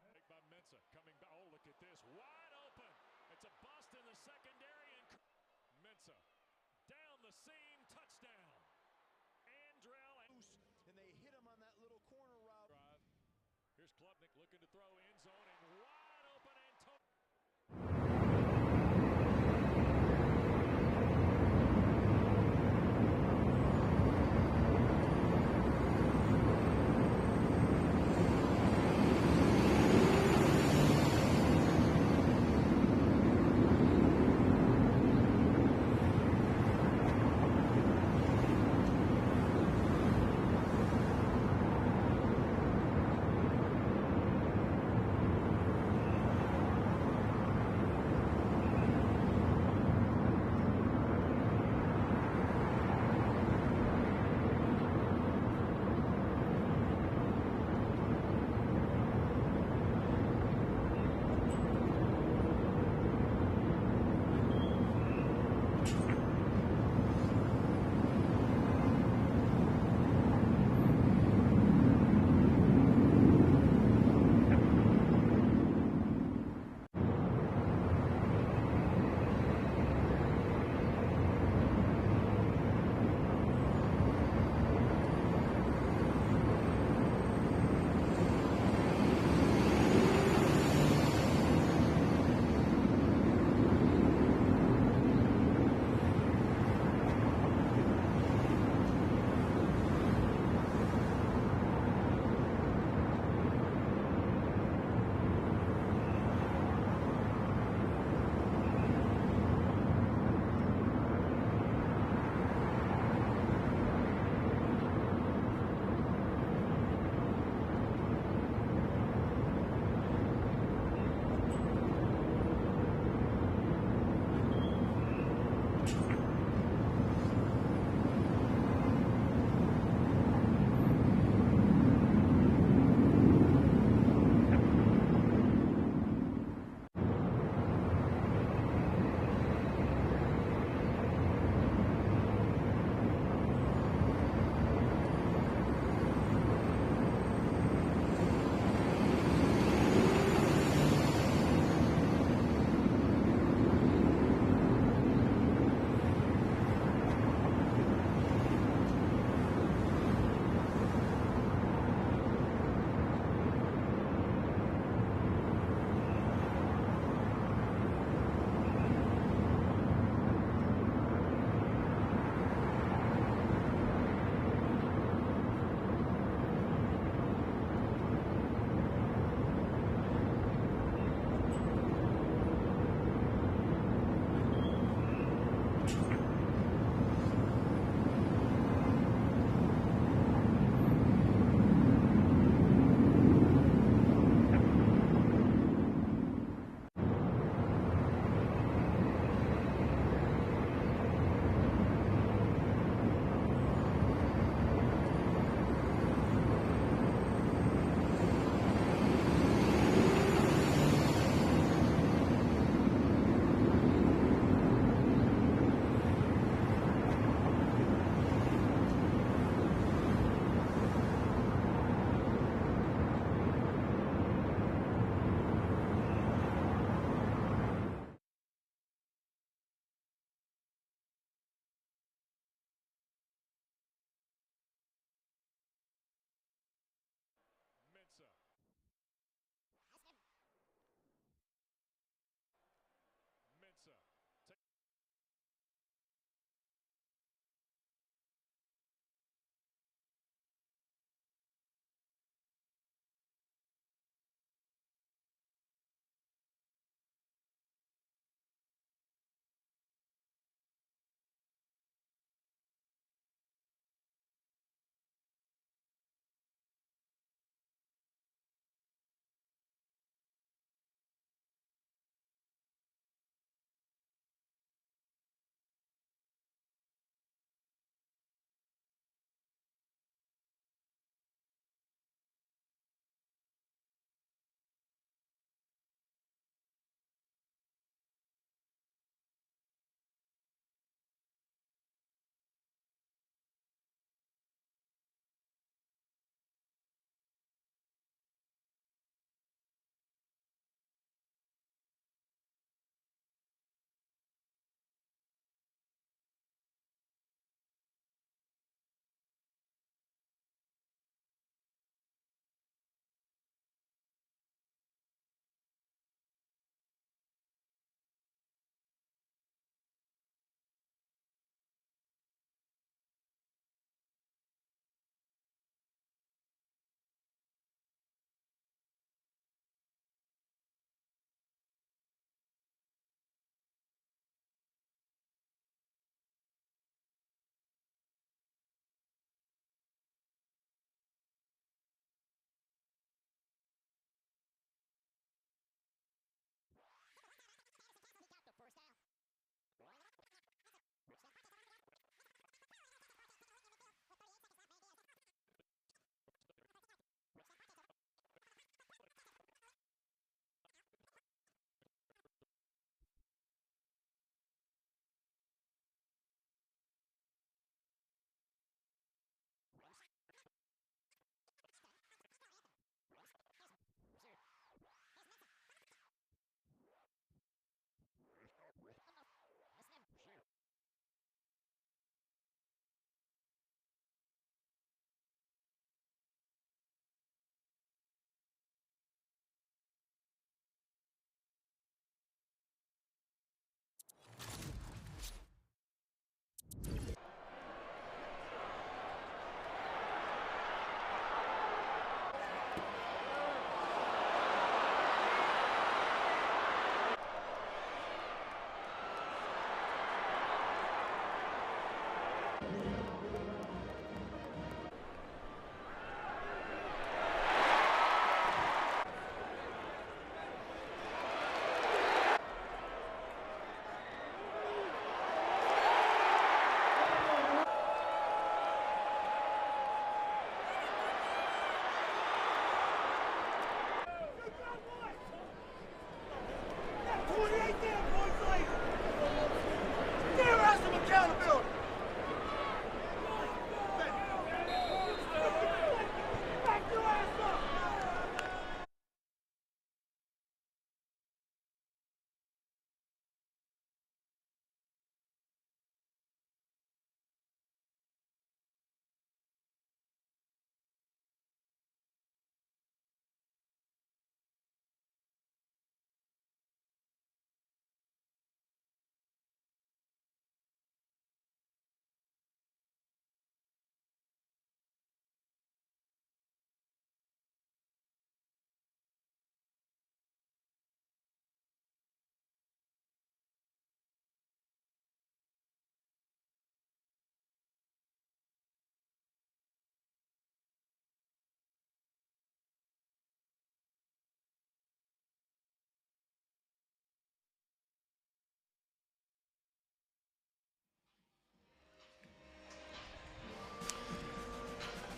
Fake by Mensah coming back. Oh, look at this. Wide open. It's a bust in the secondary. And Mensah down the seam. Touchdown. Andrell. And they hit him on that little corner route. Drive. Here's Klubnik looking to throw end zone and wide open Antonio.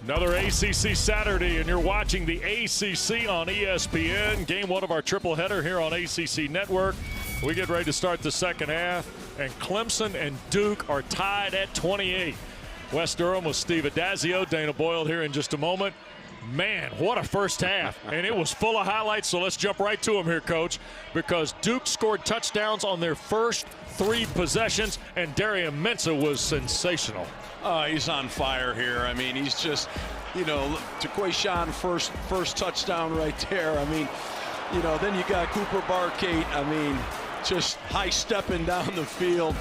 Another ACC Saturday, and you're watching the ACC on ESPN. Game one of our triple header here on ACC Network. We get ready to start the second half, and Clemson and Duke are tied at 28. Wes Durham with Steve Adazio, Dana Boyle here in just a moment. Man, what a first half, and it was full of highlights, so let's jump right to them here, Coach, because Duke scored touchdowns on their first 3 possessions, and Darian Mensah was sensational. He's on fire here. I mean, he's just, you know, Taquayshawn first touchdown right there. I mean, you know, then you got Cooper Barkate. I mean, just high stepping down the field.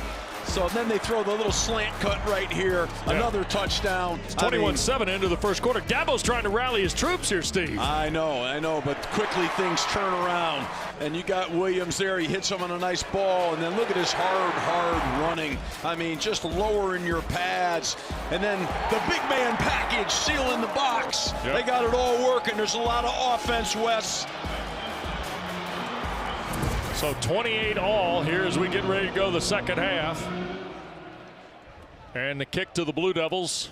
So then they throw the little slant cut right here. Yeah. Another touchdown. It's 21-7 into the first quarter. Dabo's trying to rally his troops here, Steve. I know, but quickly things turn around. And you got Williams there. He hits him on a nice ball. And then look at his hard running. I mean, just lowering your pads. And then the big man package sealing the box. Yep. They got it all working. There's a lot of offense, Wes. So 28 all here as we get ready to go the second half. And the kick to the Blue Devils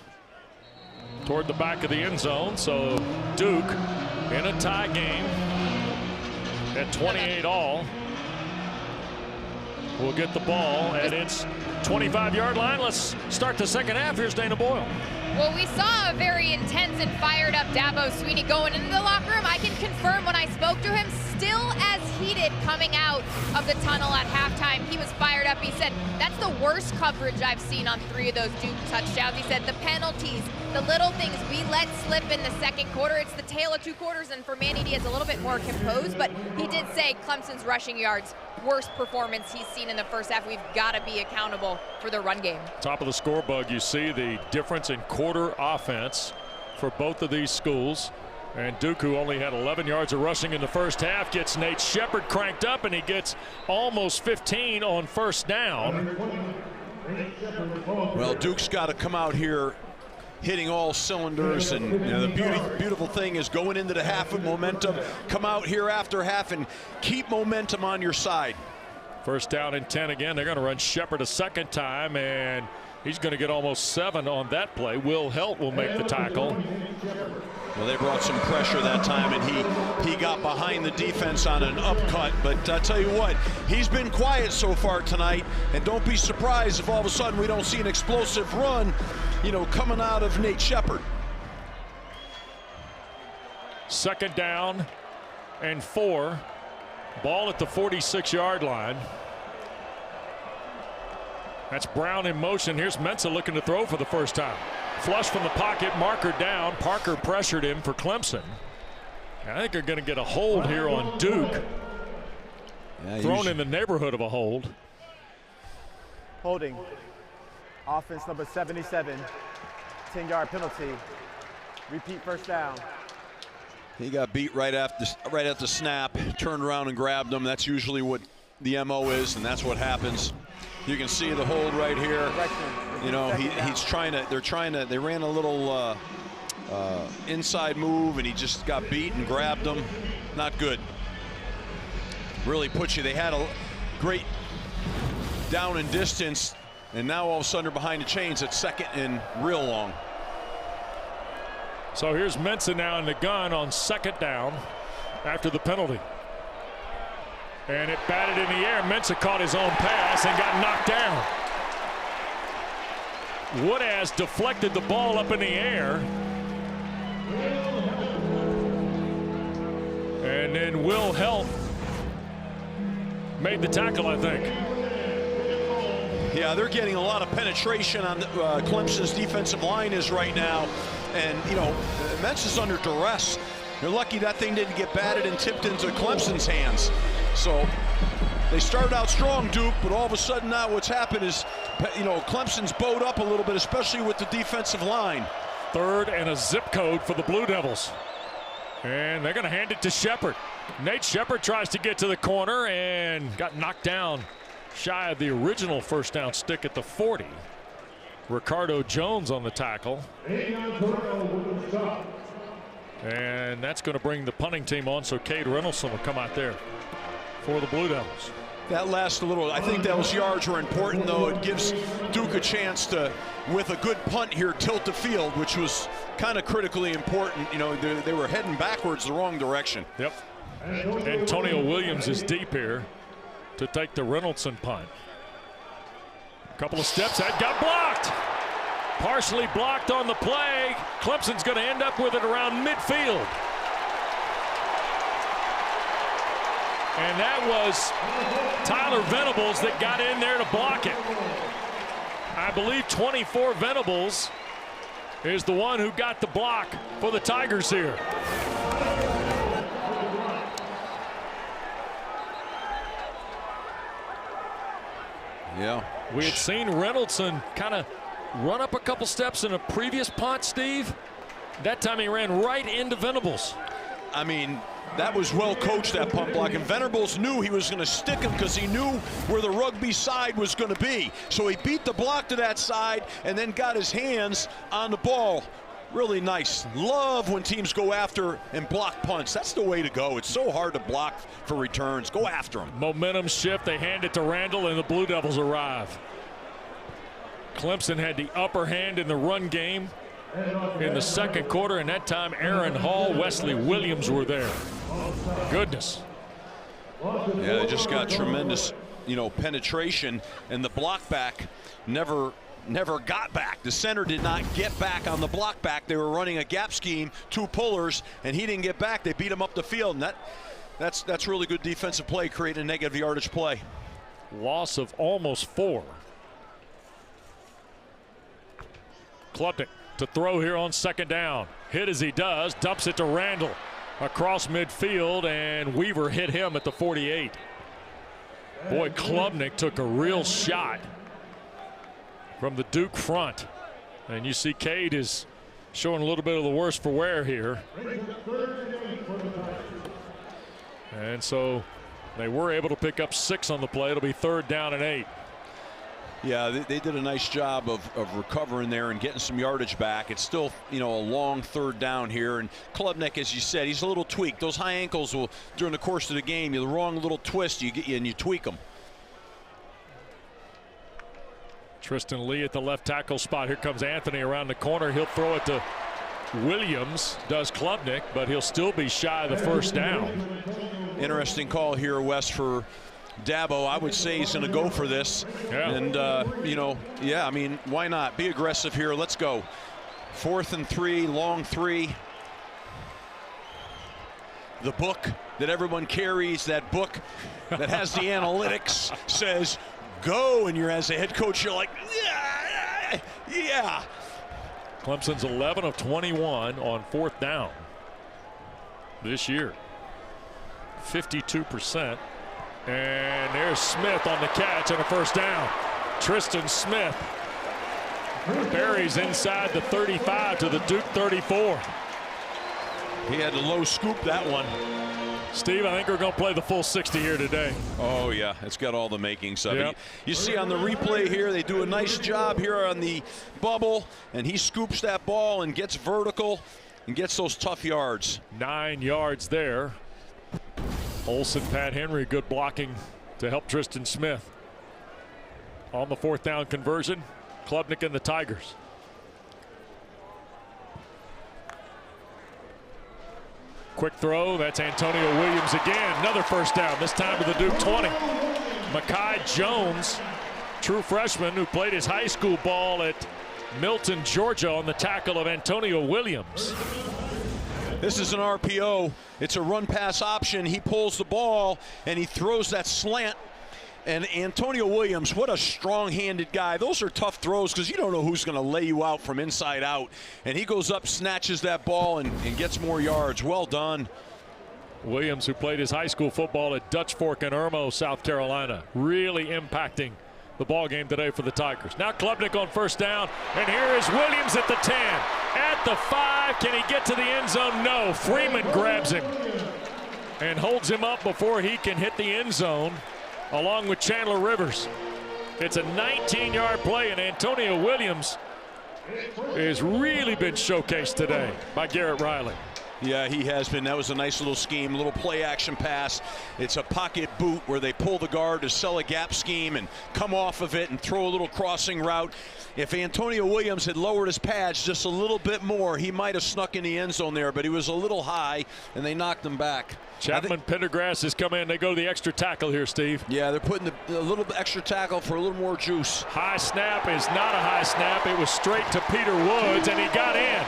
toward the back of the end zone. So Duke in a tie game at 28 all. Will get the ball at its 25-yard line. Let's start the second half. Here's Dana Boyle. Well, we saw a very intense and fired up Dabo Swinney going into the locker room. I can confirm when I spoke to him, still as heated coming out of the tunnel at halftime. He was fired up. He said, that's the worst coverage I've seen on 3 of those Duke touchdowns. He said the penalties, the little things we let slip in the second quarter. It's the tale of 2 quarters, and for Manny Diaz, a little bit more composed, but he did say Clemson's rushing yards, worst performance he's seen in the first half. We've got to be accountable for the run game. Top of the score bug, you see the difference in quarter offense for both of these schools. And Duke, who only had 11 yards of rushing in the first half, gets Nate Shepard cranked up, and he gets almost 15 on first down. Well, Duke's got to come out here hitting all cylinders, and you know, the beautiful thing is going into the half with momentum. Come out here after half and keep momentum on your side. First down and 10 again. They're going to run Shepard a second time, and he's going to get almost 7 on that play. Will Helt will make the tackle. Well, they brought some pressure that time, and he got behind the defense on an upcut. But I tell you what, he's been quiet so far tonight, and don't be surprised if all of a sudden we don't see an explosive run, you know, coming out of Nate Shepard. Second down and 4. Ball at the 46-yard line. That's Brown in motion. Here's Mensah looking to throw for the first time. Flush from the pocket, marker down. Parker pressured him for Clemson. I think they're going to get a hold here on Duke. Yeah, thrown in the neighborhood of a hold. Holding. Offense number 77. 10-yard penalty. Repeat first down. He got beat right at the snap, turned around and grabbed him. That's usually what the MO is, and that's what happens. You can see the hold right here. You know, they ran a little inside move, and he just got beat and grabbed him. Not good. Really puts you. They had a great down and distance, and now all of a sudden they're behind the chains at second and real long. So here's Mensah now in the gun on second down after the penalty. And it batted in the air. Mensah caught his own pass and got knocked down. Woodaz deflected the ball up in the air. And then Will Helt made the tackle, I think. Yeah, they're getting a lot of penetration on Clemson's defensive line is right now. And, you know, Mensah's under duress. They're lucky that thing didn't get batted and tipped into Clemson's hands. So they started out strong, Duke, but all of a sudden now what's happened is, you know, Clemson's bowed up a little bit, especially with the defensive line. Third and a zip code for the Blue Devils. And they're going to hand it to Shepard. Nate Shepard tries to get to the corner and got knocked down shy of the original first down stick at the 40. Ricardo Jones on the tackle. And that's going to bring the punting team on, so Cade Reynolds will come out there for the Blue Devils. that last little, I think those yards were important, though. It gives Duke a chance to, with a good punt here, tilt the field, which was kind of critically important. You know, they were heading backwards the wrong direction. Yep. Antonio Williams is deep here to take the Reynoldson punt. A couple of steps, that got blocked. Partially blocked on the play. Clemson's going to end up with it around midfield. And that was Tyler Venables that got in there to block it. I believe 24 Venables is the one who got the block for the Tigers here. Yeah. We had seen Reynoldson kind of run up a couple steps in a previous punt, Steve. That time he ran right into Venables. I mean, that was well coached, that punt block, and Venables knew he was going to stick him because he knew where the rugby side was going to be. So he beat the block to that side and then got his hands on the ball. Really nice. Love when teams go after and block punts. That's the way to go. It's so hard to block for returns. Go after them. Momentum shift. They hand it to Randall, and the Blue Devils arrive. Clemson had the upper hand in the run game in the second quarter, and that time Aaron Hall, Wesley Williams were there. Goodness. Yeah, they just got tremendous, you know, penetration, and the block back never got back. The center did not get back on the block back. They were running a gap scheme, 2 pullers, and he didn't get back. They beat him up the field, and that's really good defensive play, creating a negative yardage play. Loss of almost 4. Klubnik to throw here on second down. Hit as he does, dumps it to Randall across midfield, and Weaver hit him at the 48. Boy, Klubnik took a real shot from the Duke front, and you see Cade is showing a little bit of the worse for wear here. And so they were able to pick up 6 on the play. It'll be 3rd down and 8. Yeah, they did a nice job of recovering there and getting some yardage back. It's still, you know, a long 3rd down here. And Klubnik, as you said, he's a little tweaked. Those high ankles will, during the course of the game, the wrong little twist, you get and you tweak them. Tristan Lee at the left tackle spot. Here comes Anthony around the corner. He'll throw it to Williams, does Klubnik, but he'll still be shy of the 1st down. Interesting call here, Wes, for Dabo. I would say he's going to go for this. Yeah. And, you know, yeah, I mean, why not? Be aggressive here. Let's go. 4th and 3, long 3. The book that everyone carries, that book that has the analytics, says go. And you're, as a head coach, you're like, yeah. Clemson's 11 of 21 on 4th down this year. 52%. And there's Smith on the catch and a 1st down. Tristan Smith buries inside the 35 to the Duke 34. He had to low scoop that one. Steve, I think we're going to play the full 60 here today. Oh, yeah, it's got all the makings of Yep. it. You see on the replay here, they do a nice job here on the bubble, and he scoops that ball and gets vertical and gets those tough yards. 9 yards there. Olsen, Pat Henry, good blocking to help Tristan Smith. On the 4th down conversion, Klubnik and the Tigers. Quick throw, that's Antonio Williams again. Another 1st down, this time to the Duke 20. Mekhi Jones, true freshman who played his high school ball at Milton, Georgia, on the tackle of Antonio Williams. This is an RPO. It's a run pass option. He pulls the ball and he throws that slant. And Antonio Williams, what a strong-handed guy. Those are tough throws because you don't know who's going to lay you out from inside out. And he goes up, snatches that ball, and gets more yards. Well done. Williams, who played his high school football at Dutch Fork and Irmo, South Carolina, really impacting the ball game today for the Tigers. Now Klubnik on 1st down, and here is Williams at the 10. At the 5, can he get to the end zone? No. Freeman grabs him and holds him up before he can hit the end zone, along with Chandler Rivers. It's a 19-yard play, and Antonio Williams has really been showcased today by Garrett Riley. Yeah, he has been. That was a nice little scheme, a little play action pass. It's a pocket boot where they pull the guard to sell a gap scheme and come off of it and throw a little crossing route. If Antonio Williams had lowered his pads just a little bit more, he might have snuck in the end zone there, but he was a little high, and they knocked him back. Chapman Pendergrass has come in. They go to the extra tackle here, Steve. Yeah, they're putting a little bit extra tackle for a little more juice. High snap is not a high snap. It was straight to Peter Woods, and he got in.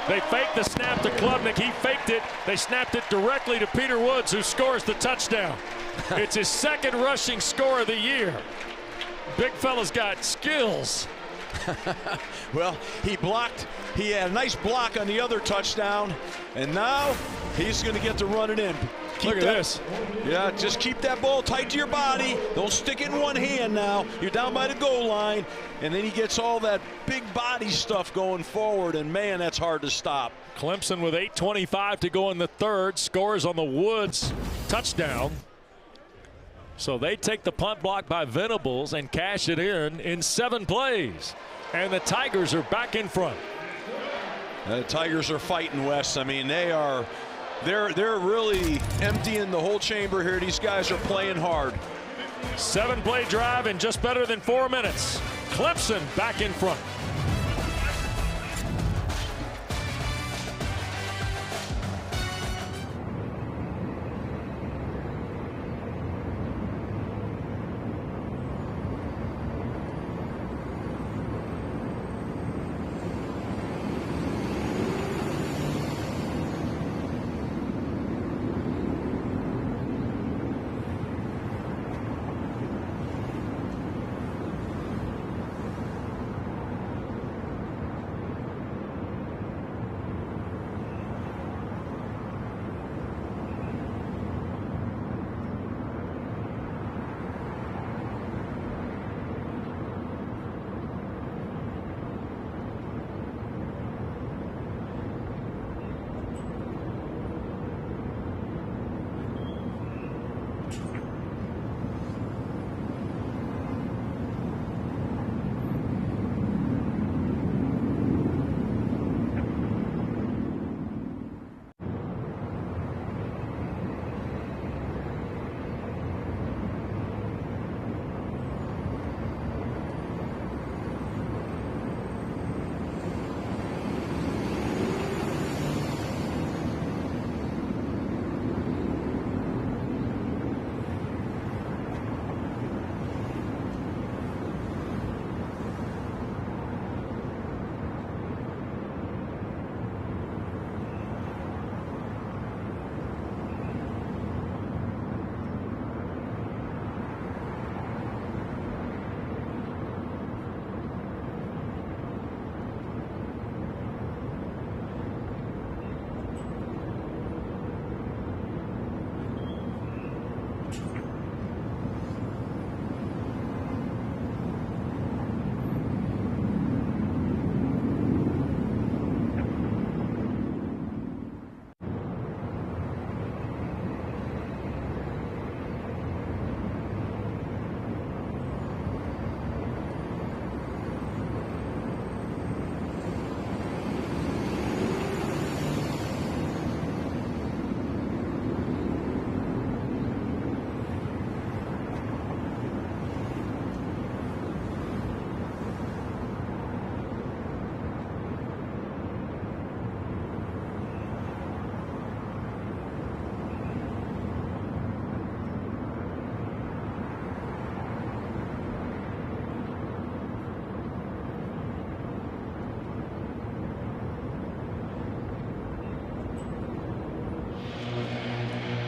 They faked the snap to Klubnik. He faked it. They snapped it directly to Peter Woods, who scores the touchdown. It's his second rushing score of the year. Big fella's got skills. Well, he blocked. He had a nice block on the other touchdown, and now he's going to get to run it in. Look at this. Yeah, just keep that ball tight to your body. Don't stick it in one hand now. You're down by the goal line, and then he gets all that big body stuff going forward, and man, that's hard to stop. Clemson with 8:25 to go in the third, scores on the Woods touchdown. So they take the punt block by Venables and cash it in 7 plays. And the Tigers are back in front. The Tigers are fighting, Wes. I mean, they're really emptying the whole chamber here. These guys are playing hard. 7-play drive in just better than 4 minutes. Clemson back in front.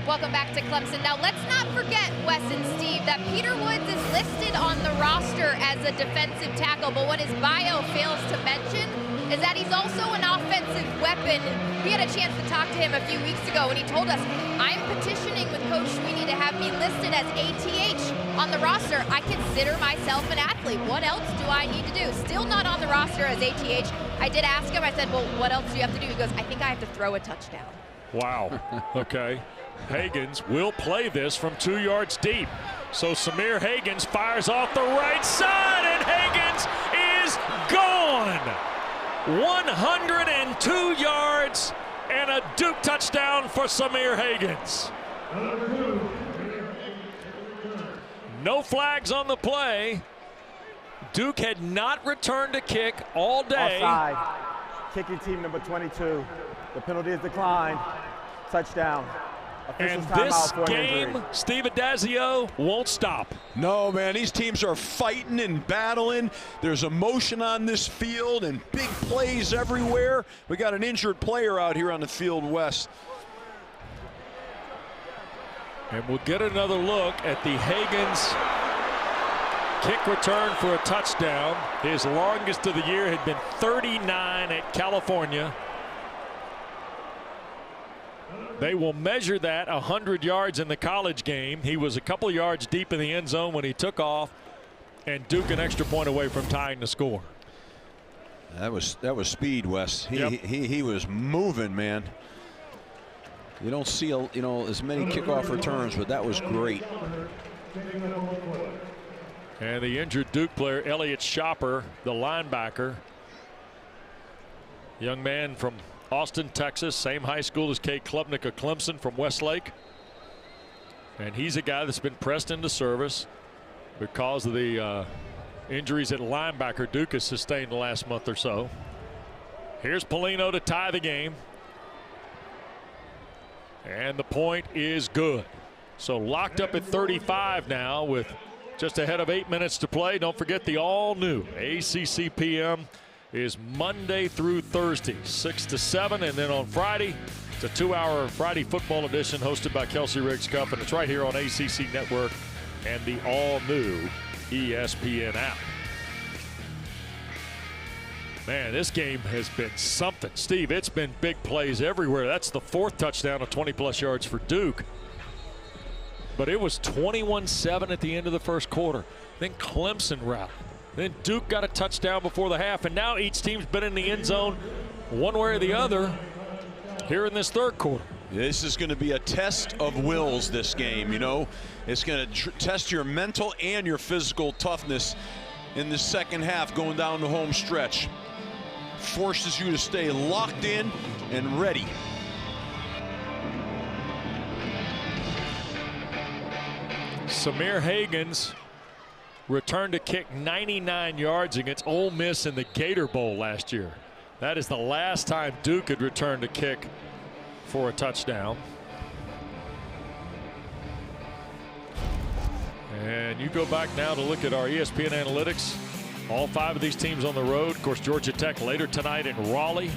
Welcome back to Clemson. Now, let's not forget, Wes and Steve, that Peter Woods is listed on the roster as a defensive tackle, but what his bio fails to mention is that he's also an offensive weapon. We had a chance to talk to him a few weeks ago, and he told us, I'm petitioning with Coach Sweeney to have me listed as ATH on the roster. I consider myself an athlete. What else do I need to do? Still not on the roster as ATH. I did ask him, I said, well, what else do you have to do? He goes, I think I have to throw a touchdown. Wow. Okay. Hagans will play this from 2 yards deep. So Samir Hagans fires off the right side, and Hagans is gone. 102 yards And a Duke touchdown for Samir Hagans. No flags on the play. Duke had not returned a kick all day. Offside. Kicking team number 22. The penalty is declined. Touchdown. And this game, Steve Adazio, won't stop. No, man, these teams are fighting and battling. There's emotion on this field and big plays everywhere. We got an injured player out here on the field, Wes. And we'll get another look at the Hagans kick return for a touchdown. His longest of the year had been 39 at California. They will measure that 100 yards in the college game. He was a couple yards deep in the end zone when he took off, and Duke an extra point away from tying the score. That was speed, Wes. He was moving, man. You don't see as many kickoff returns, but that was great. And the injured Duke player, Elliott Shopper, the linebacker, young man from Austin, Texas, same high school as Cade Klubnik of Clemson from Westlake. And he's a guy that's been pressed into service because of the injuries at linebacker Duke has sustained the last month or so. Here's Polino to tie the game. And the point is good. So locked up at 35 now with just ahead of 8 minutes to play. Don't forget the all-new ACC PM is Monday through Thursday, 6 to 7, and then on Friday, it's a 2-hour Friday football edition hosted by Kelsey Riggs Cup, and it's right here on ACC Network and the all-new ESPN app. Man, this game has been something. Steve, it's been big plays everywhere. That's the 4th touchdown of 20-plus yards for Duke. But it was 21-7 at the end of the first quarter. Then Clemson rallied. Then Duke got a touchdown before the half, and now each team's been in the end zone one way or the other here in this third quarter. This is going to be a test of wills, this game. It's going to test your mental and your physical toughness in the second half going down the home stretch. Forces you to stay locked in and ready. Samir Hagans returned to kick 99 yards against Ole Miss in the Gator Bowl last year. That is the last time Duke had returned to kick for a touchdown. And you go back now to look at our ESPN analytics. All 5 of these teams on the road. Of course, Georgia Tech later tonight in Raleigh.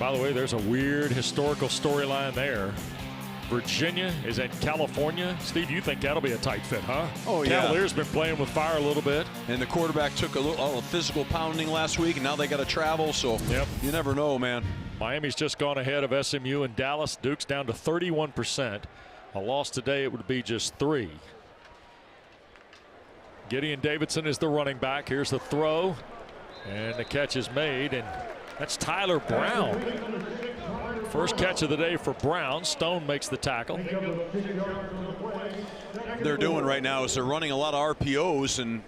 By the way, there's a weird historical storyline there. Virginia is in California. Steve, you think that'll be a tight fit, huh? Oh, yeah. Cavaliers been playing with fire a little bit. And the quarterback took a physical pounding last week, and now they got to travel, so you never know, man. Miami's just gone ahead of SMU and Dallas. Duke's down to 31%. A loss today, it would be just 3. Gideon Davidson is the running back. Here's the throw, and the catch is made, and that's Tyler Brown. First catch of the day for Brown. Stone makes the tackle. They're doing right now is they're running a lot of RPOs, and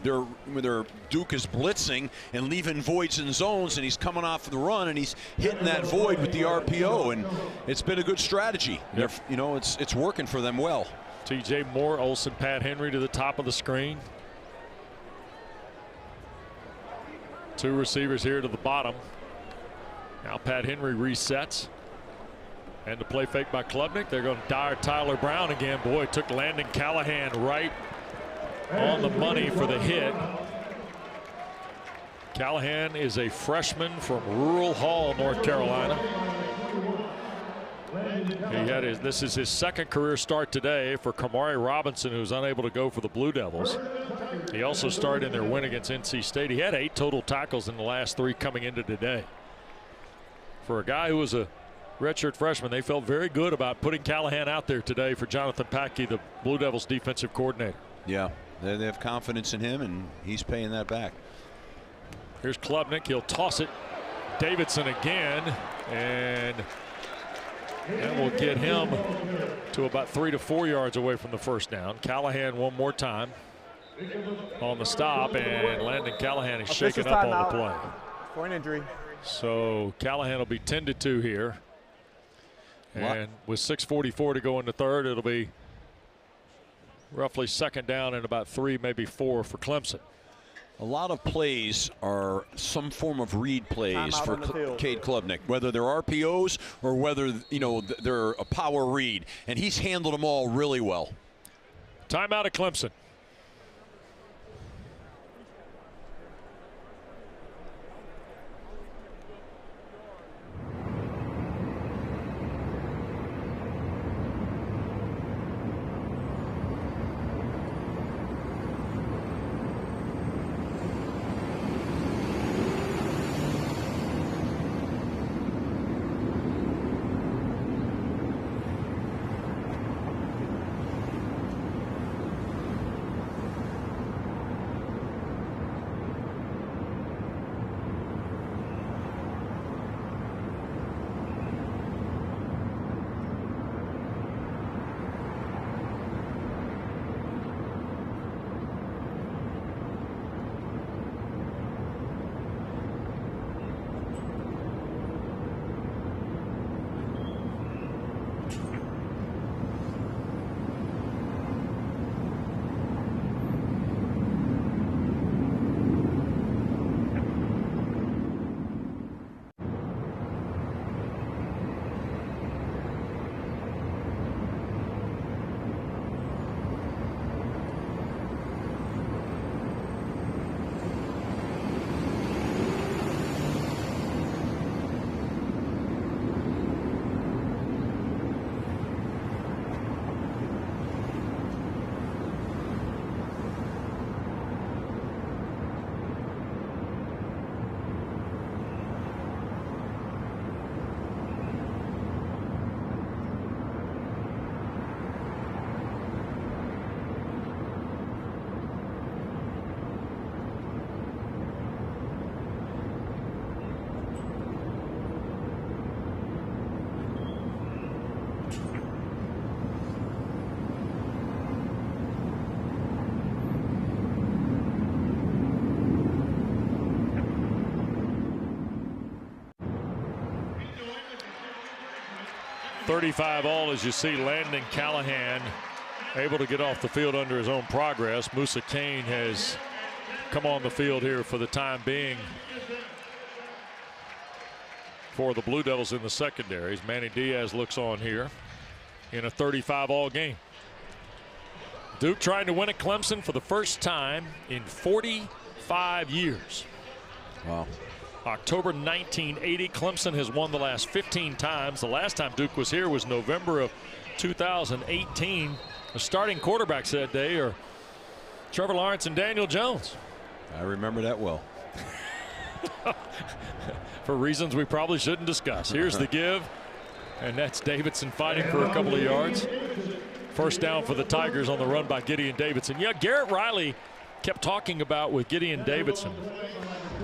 Duke is blitzing and leaving voids in zones, and he's coming off the run and he's hitting that void with the RPO, and it's been a good strategy. Yep. It's working for them well. TJ Moore, Olsen, Pat Henry to the top of the screen. 2 receivers here to the bottom. Now Pat Henry resets. And the play fake by Klubnik. They're going to dire Tyler Brown again. Boy, it took Landon Callahan right on the money for the hit. Callahan is a freshman from Rural Hall, North Carolina. This is his 2nd career start today for Kamari Robinson, who's unable to go for the Blue Devils. He also started in their win against NC State. He had 8 total tackles in the last 3 coming into today. For a guy who was a redshirt freshman, they felt very good about putting Callahan out there today for Jonathan Packey, the Blue Devils defensive coordinator. Yeah, they have confidence in him, and he's paying that back. Here's Klubnik. He'll toss it. Davidson again, and that will get him to about 3 to 4 yards away from the first down. Callahan one more time on the stop, and Landon Callahan is shaken up on the play. For an injury. So Callahan will be tended to here. And with 6:44 to go in the third, it'll be roughly second down and about 3, maybe 4 for Clemson. A lot of plays are some form of read plays for Cade Klubnik, whether they're RPOs or whether, you know, they're a power read, and he's handled them all really well. Timeout at Clemson. .35 all, as you see Landon Callahan able to get off the field under his own progress. Musa Kane has come on the field here for the time being for the Blue Devils in the secondaries. Manny Diaz looks on here in a 35 all game. Duke trying to win at Clemson for the first time in 45 years. Wow. October 1980. Clemson has won the last 15 times. The last time Duke was here was November of 2018. The starting quarterbacks that day are Trevor Lawrence and Daniel Jones. I remember that well. For reasons we probably shouldn't discuss. Here's the give, and that's Davidson fighting for a couple of yards. First down for the Tigers on the run by Gideon Davidson. Yeah, Garrett Riley kept talking about with Gideon Davidson,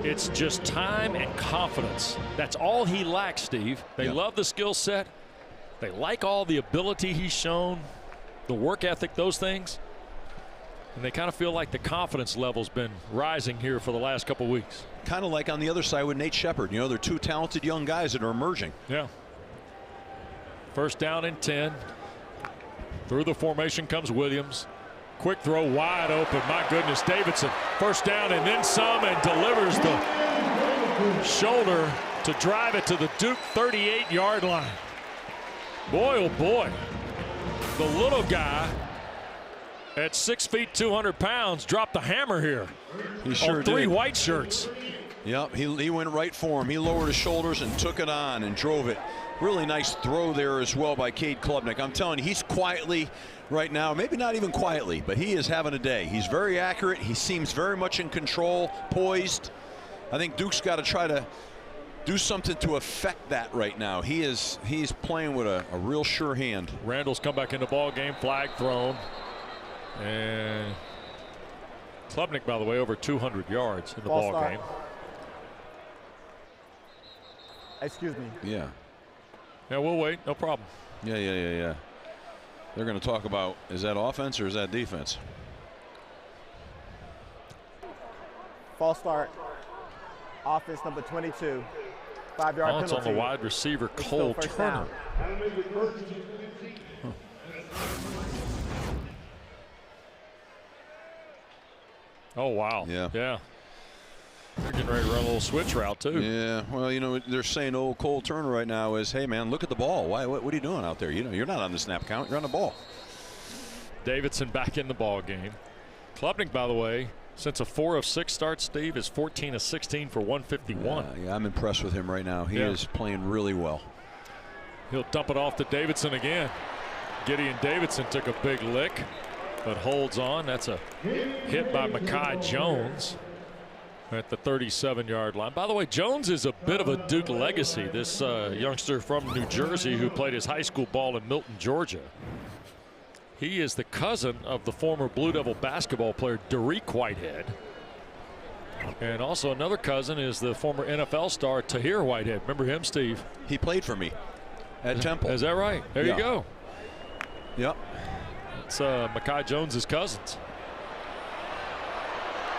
it's just time and confidence. That's all he lacks, Steve. They love the skill set. They like all the ability he's shown, the work ethic, those things. And they kind of feel like the confidence level's been rising here for the last couple weeks. Kind of like on the other side with Nate Shepard. You know, they're two talented young guys that are emerging. Yeah. First down and 10. Through the formation comes Williams. Quick throw wide open. My goodness, Davidson. First down and then some, and delivers the shoulder to drive it to the Duke 38-yard line. Boy, oh boy. The little guy at 6 feet 200 pounds dropped the hammer here. He sure on three did. white shirts. Yep, he went right for him. He lowered his shoulders and took it on and drove it. Really nice throw there as well by Cade Klubnik. I'm telling you, he's quietly right now, maybe not even quietly, but he is having a day. He's very accurate. He seems very much in control, poised. I think Duke's got to try to do something to affect that right now. He's playing with a real sure hand. Randall's come back in the ball game. Flag thrown. And Klubnik, by the way, over 200 yards in the ball game. Excuse me. Yeah. Yeah, we'll wait. No problem. Yeah. They're going to talk about, is that offense or is that defense? False start. Offense number 22. 5-yard Oh, it's penalty. on the wide receiver, It's Cole still first Turner. down. Oh, wow. Yeah. Yeah. They're getting ready to run a little switch route, too. Yeah, well, you know, they're saying, oh, Cole Turner right now is, hey, man, look at the ball. Why? What are you doing out there? You know, you're not on the snap count. You're on the ball. Davidson back in the ball game. Klubnik, by the way, since a 4 of 6 starts, Steve, is 14 of 16 for 151. Yeah, I'm impressed with him right now. He is playing really well. He'll dump it off to Davidson again. Gideon Davidson took a big lick, but holds on. That's a hit by Mekhi Jones at the 37-yard line. By the way, Jones is a bit of a Duke legacy. This youngster from New Jersey who played his high school ball in Milton, Georgia. He is the cousin of the former Blue Devil basketball player Derek Whitehead. And also another cousin is the former NFL star Tahir Whitehead. Remember him, Steve? He played for me at Temple. Is that right? There you go. Yep. It's Mekhi Jones's cousins.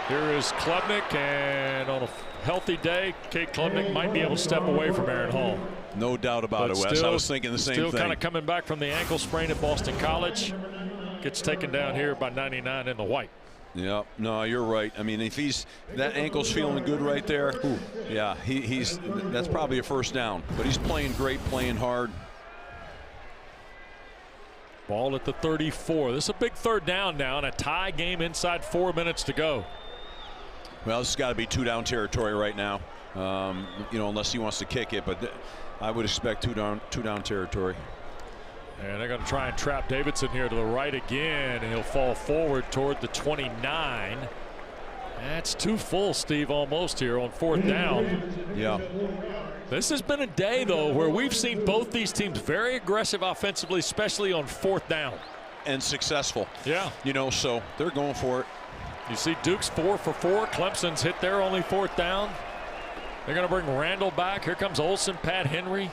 Here is Klubnik, and on a healthy day, Cade Klubnik might be able to step away from Aaron Hall. No doubt about it, Wes. I was thinking the same thing. Still kind of coming back from the ankle sprain at Boston College. Gets taken down here by 99 in the white. Yeah, no, you're right. I mean, if that ankle's feeling good right there, yeah, that's probably a first down. But he's playing great, playing hard. Ball at the 34. This is a big third down now, and a tie game inside 4 minutes to go. Well, this has got to be 2-down territory right now. You know, unless he wants to kick it, but I would expect two-down territory. And they're going to try and trap Davidson here to the right again, and he'll fall forward toward the 29. That's too full, Steve, almost here on 4th down. Yeah. This has been a day, though, where we've seen both these teams very aggressive offensively, especially on 4th down. And successful. Yeah. You know, so they're going for it. You see Duke's 4 for 4. Clemson's hit their only 4th down. They're going to bring Randall back. Here comes Olsen, Pat Henry.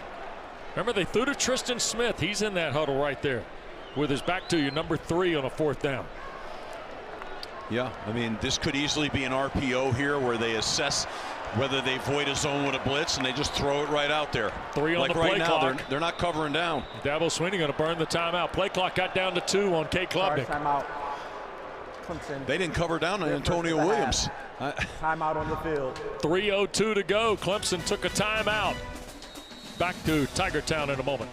Remember, they threw to Tristan Smith. He's in that huddle right there with his back to you, number 3 on a 4th down. Yeah, I mean, this could easily be an RPO here where they assess whether they void a zone with a blitz and they just throw it right out there. 3 on like the right play now, clock. they're not covering down. Dabo Swinney going to burn the timeout. Play clock got down to 2 on Cade Klubnik. Timeout. Clemson. They didn't cover down on Antonio Williams. Timeout on the field. 3:02 to go. Clemson took a timeout. Back to Tiger Town in a moment.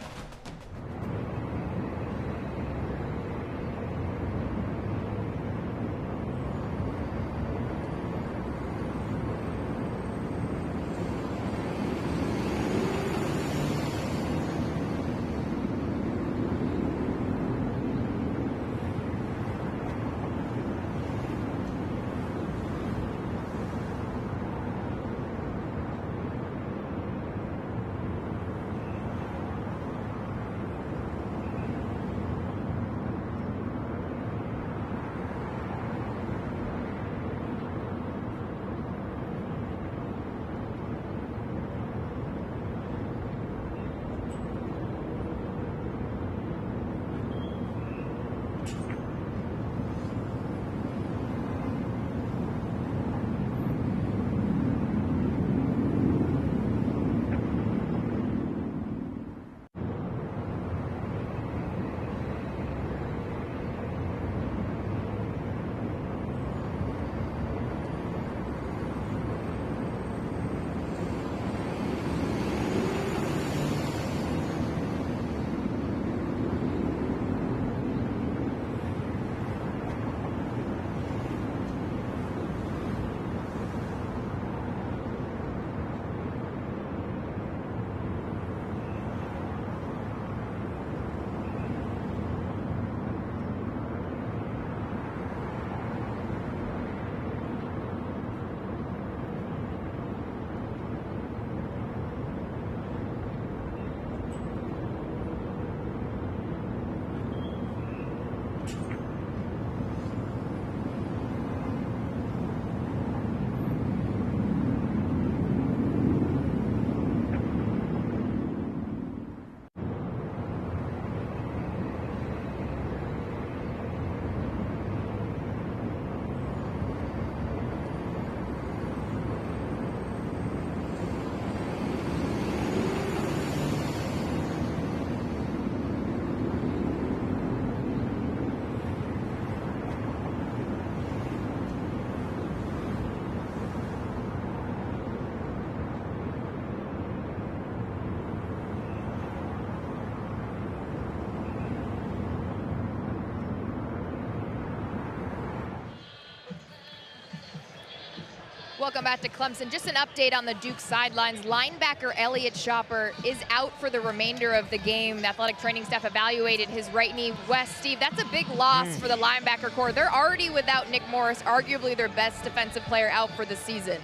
welcome back to Clemson. Just an update on the Duke sidelines. Linebacker Elliott Shopper is out for the remainder of the game. The athletic training staff evaluated his right knee. Wes, Steve, that's a big loss for the linebacker core. They're already without Nick Morris, arguably their best defensive player, out for the season.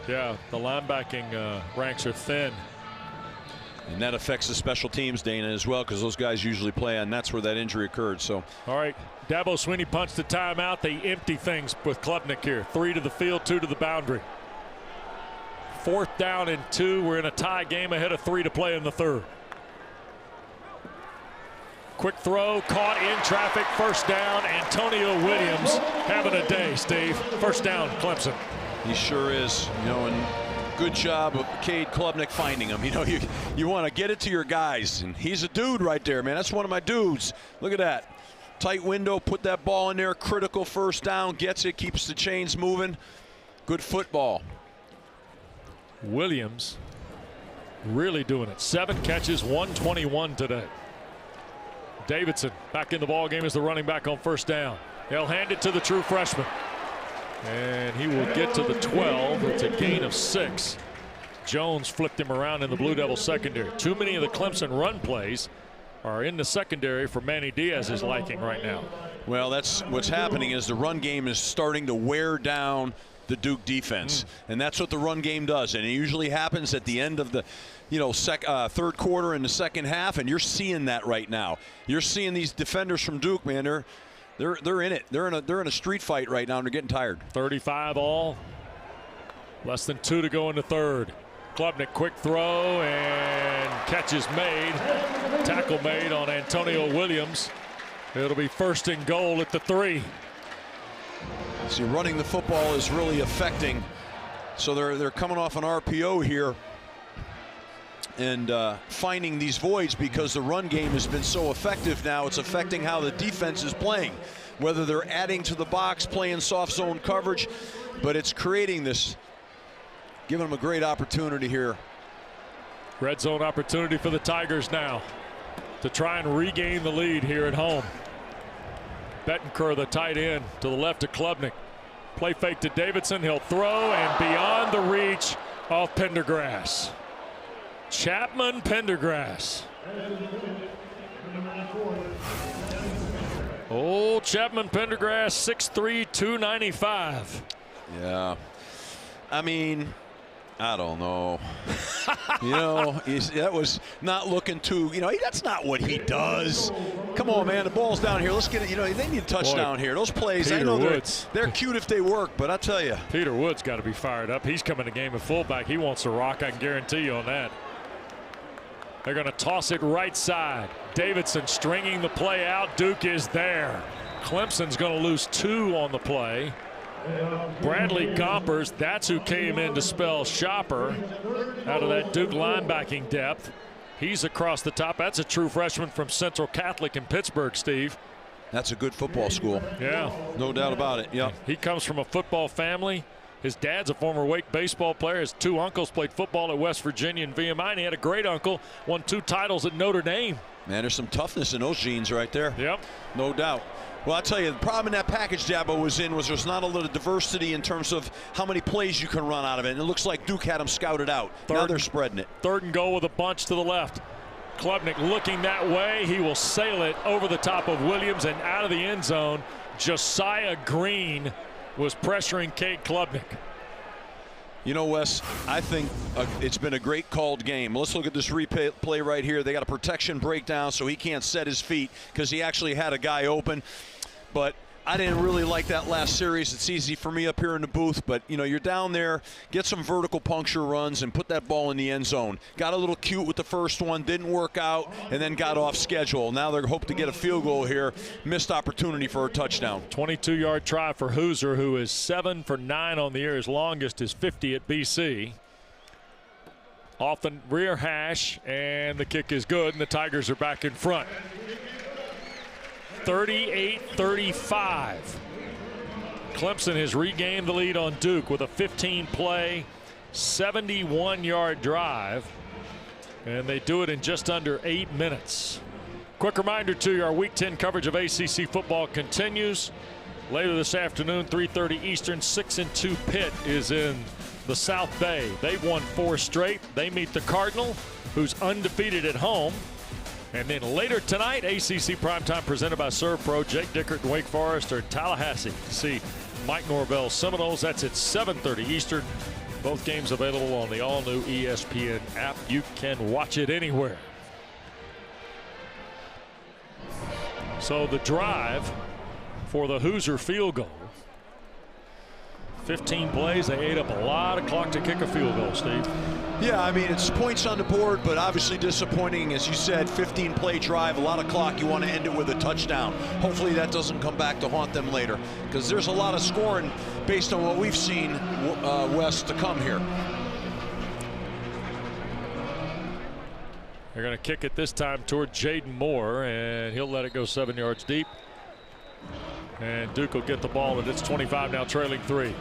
Yeah, the linebacking ranks are thin. And that affects the special teams, Dana, as well, because those guys usually play, and that's where that injury occurred. So, all right, Dabo Swinney punched the timeout. They empty things with Klubnik here. 3 to the field, 2 to the boundary. 4th down and 2. We're in a tie game ahead of 3 to play in the 3rd. Quick throw, caught in traffic, 1st down. Antonio Williams having a day, Steve. 1st down, Clemson. He sure is, and good job of Cade Klubnik finding him. You want to get it to your guys, and he's a dude right there, man. That's one of my dudes. Look at that. Tight window, put that ball in there, critical 1st down, gets it, keeps the chains moving. Good football. Williams really doing it. 7 catches, 121 today. Davidson back in the ball game as the running back on 1st down. They'll hand it to the true freshman. And he will get to the 12. It's a gain of 6. Jones flipped him around in the Blue Devil secondary. Too many of the Clemson run plays are in the secondary for Manny Diaz's liking right now. Well, that's what's happening is the run game is starting to wear down the Duke defense. And that's what the run game does. And it usually happens at the end of the 3rd quarter in the 2nd half. And you're seeing that right now. You're seeing these defenders from Duke, man. They're in it. They're in a street fight right now, and they're getting tired. 35 all. Less than 2 to go in the 3rd. Klubnik, quick throw, and catch is made. Tackle made on Antonio Williams. It'll be 1st and goal at the 3. See, running the football is really affecting. So they're coming off an RPO here and finding these voids because the run game has been so effective now. It's affecting how the defense is playing, whether they're adding to the box, playing soft zone coverage, but it's creating this, giving them a great opportunity here. Red zone opportunity for the Tigers now to try and regain the lead here at home. Bettencourt, the tight end, to the left of Klubnik. Play fake to Davidson. He'll throw, and beyond the reach of Pendergrass. Chapman Pendergrass. Old Chapman Pendergrass, 6'3", 295. Yeah. I mean, I don't know. That was not looking too, that's not what he does. Come on, man, the ball's down here. Let's get it. They need a touchdown here. Those plays, Peter I know Woods. they're cute if they work, but I tell you. Peter Woods got to be fired up. He's coming to game at fullback. He wants to rock, I can guarantee you on that. They're going to toss it right side. Davidson stringing the play out. Duke is there. Clemson's going to lose 2 on the play. Bradley Gompers, that's who came in to spell Shopper out of that Duke linebacking depth. He's across the top. That's a true freshman from Central Catholic in Pittsburgh, Steve. That's a good football school. Yeah. No doubt about it. Yeah. He comes from a football family. His dad's a former Wake baseball player. His 2 uncles played football at West Virginia and VMI, and he had a great uncle, won 2 titles at Notre Dame. Man, there's some toughness in those genes right there. Yep. No doubt. Well, I'll tell you, the problem in that package Dabo was in was there's not a lot of diversity in terms of how many plays you can run out of it. And it looks like Duke had them scouted out. Now they're spreading it. 3rd and goal with a bunch to the left. Klubnik looking that way. He will sail it over the top of Williams and out of the end zone. Josiah Green was pressuring Cade Klubnik. Wes, I think it's been a great called game. Let's look at this replay right here. They got a protection breakdown, so he can't set his feet because he actually had a guy open. But I didn't really like that last series. It's easy for me up here in the booth, but you're down there, get some vertical puncture runs and put that ball in the end zone. Got a little cute with the first one, didn't work out, and then got off schedule. Now they're hoping to get a field goal here. Missed opportunity for a touchdown. 22-yard try for Hoosier, who is 7 for 9 on the year. His longest is 50 at BC. Off the rear hash, and the kick is good, and the Tigers are back in front. 38-35. Clemson has regained the lead on Duke with a 15-play, 71-yard drive, and they do it in just under 8 minutes. Quick reminder to you, our Week 10 coverage of ACC football continues. Later this afternoon, 3:30 Eastern, 6-2 Pitt is in the South Bay. They've won 4 straight. They meet the Cardinal, who's undefeated at home. And then later tonight, ACC Primetime presented by Serve Pro. Jake Dickert and Wake Forest are in Tallahassee to see Mike Norvell Seminoles. That's at 7:30 Eastern. Both games available on the all-new ESPN app. You can watch it anywhere. So the drive for the Hoosier field goal. 15 plays. They ate up a lot of clock to kick a field goal, Steve. Yeah, I mean, it's points on the board, but obviously disappointing. As you said, 15-play drive, a lot of clock. You want to end it with a touchdown. Hopefully that doesn't come back to haunt them later, because there's a lot of scoring based on what we've seen, West, to come here. They're going to kick it this time toward Jaden Moore, and he'll let it go 7 yards deep. And Duke will get the ball, and it's 25 now, trailing 3.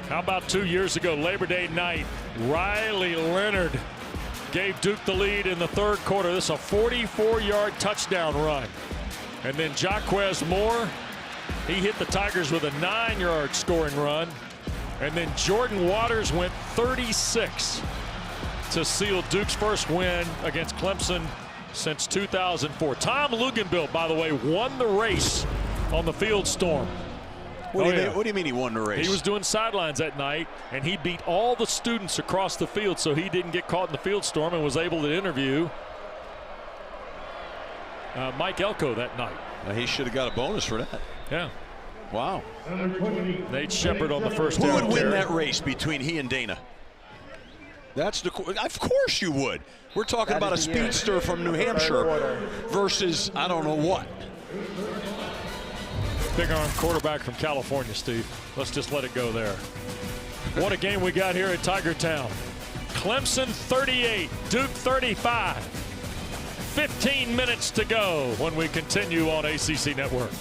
How about 2 years ago, Labor Day night, Riley Leonard gave Duke the lead in the 3rd quarter. This is a 44-yard touchdown run. And then Jaquez Moore, he hit the Tigers with a 9-yard scoring run. And then Jordan Waters went 36 to seal Duke's first win against Clemson since 2004. Tom Luganbill, by the way, won the race on the Field Storm. What do you mean he won the race? He was doing sidelines that night, and he beat all the students across the field, so he didn't get caught in the Field Storm and was able to interview Mike Elko that night. He should have got a bonus for that. Yeah. Wow. Nate Shepard on the first Who down would win carry. that race between he and Dana? That's the. Of course you would. We're talking about a speedster from New Hampshire versus I don't know what. Big arm quarterback from California, Steve. Let's just let it go there. What a game we got here at Tiger Town. Clemson 38, Duke 35. 15 minutes to go when we continue on ACC Network.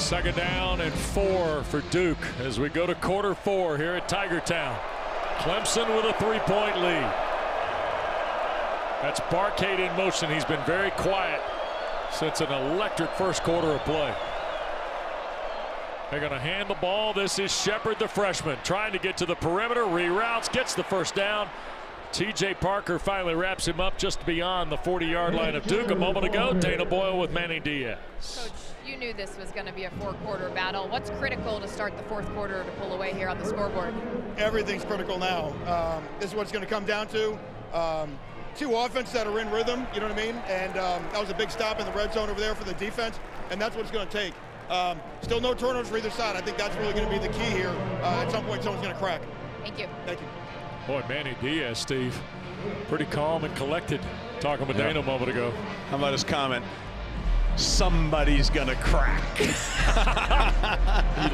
Second down and 4 for Duke as we go to quarter 4 here at Tiger Town. Clemson with a 3-point lead. That's Barcade in motion. He's been very quiet since an electric first quarter of play. They're going to hand the ball. This is Shepard, the freshman, trying to get to the perimeter, reroutes, gets the first down. T.J. Parker finally wraps him up just beyond the 40-yard line of Duke. A moment ago, Dana Boyle with Manny Diaz. Coach, you knew this was going to be a 4-quarter battle. What's critical to start the 4th quarter to pull away here on the scoreboard? Everything's critical now. This is what it's going to come down to. 2 offenses that are in rhythm, you know what I mean? And that was a big stop in the red zone over there for the defense, and that's what it's going to take. Still no turnovers for either side. I think that's really going to be the key here. At some point, someone's going to crack. Thank you. Thank you. Boy, Manny Diaz, Steve, pretty calm and collected. Talking with Dana a moment ago. How about his comment? Somebody's gonna crack. You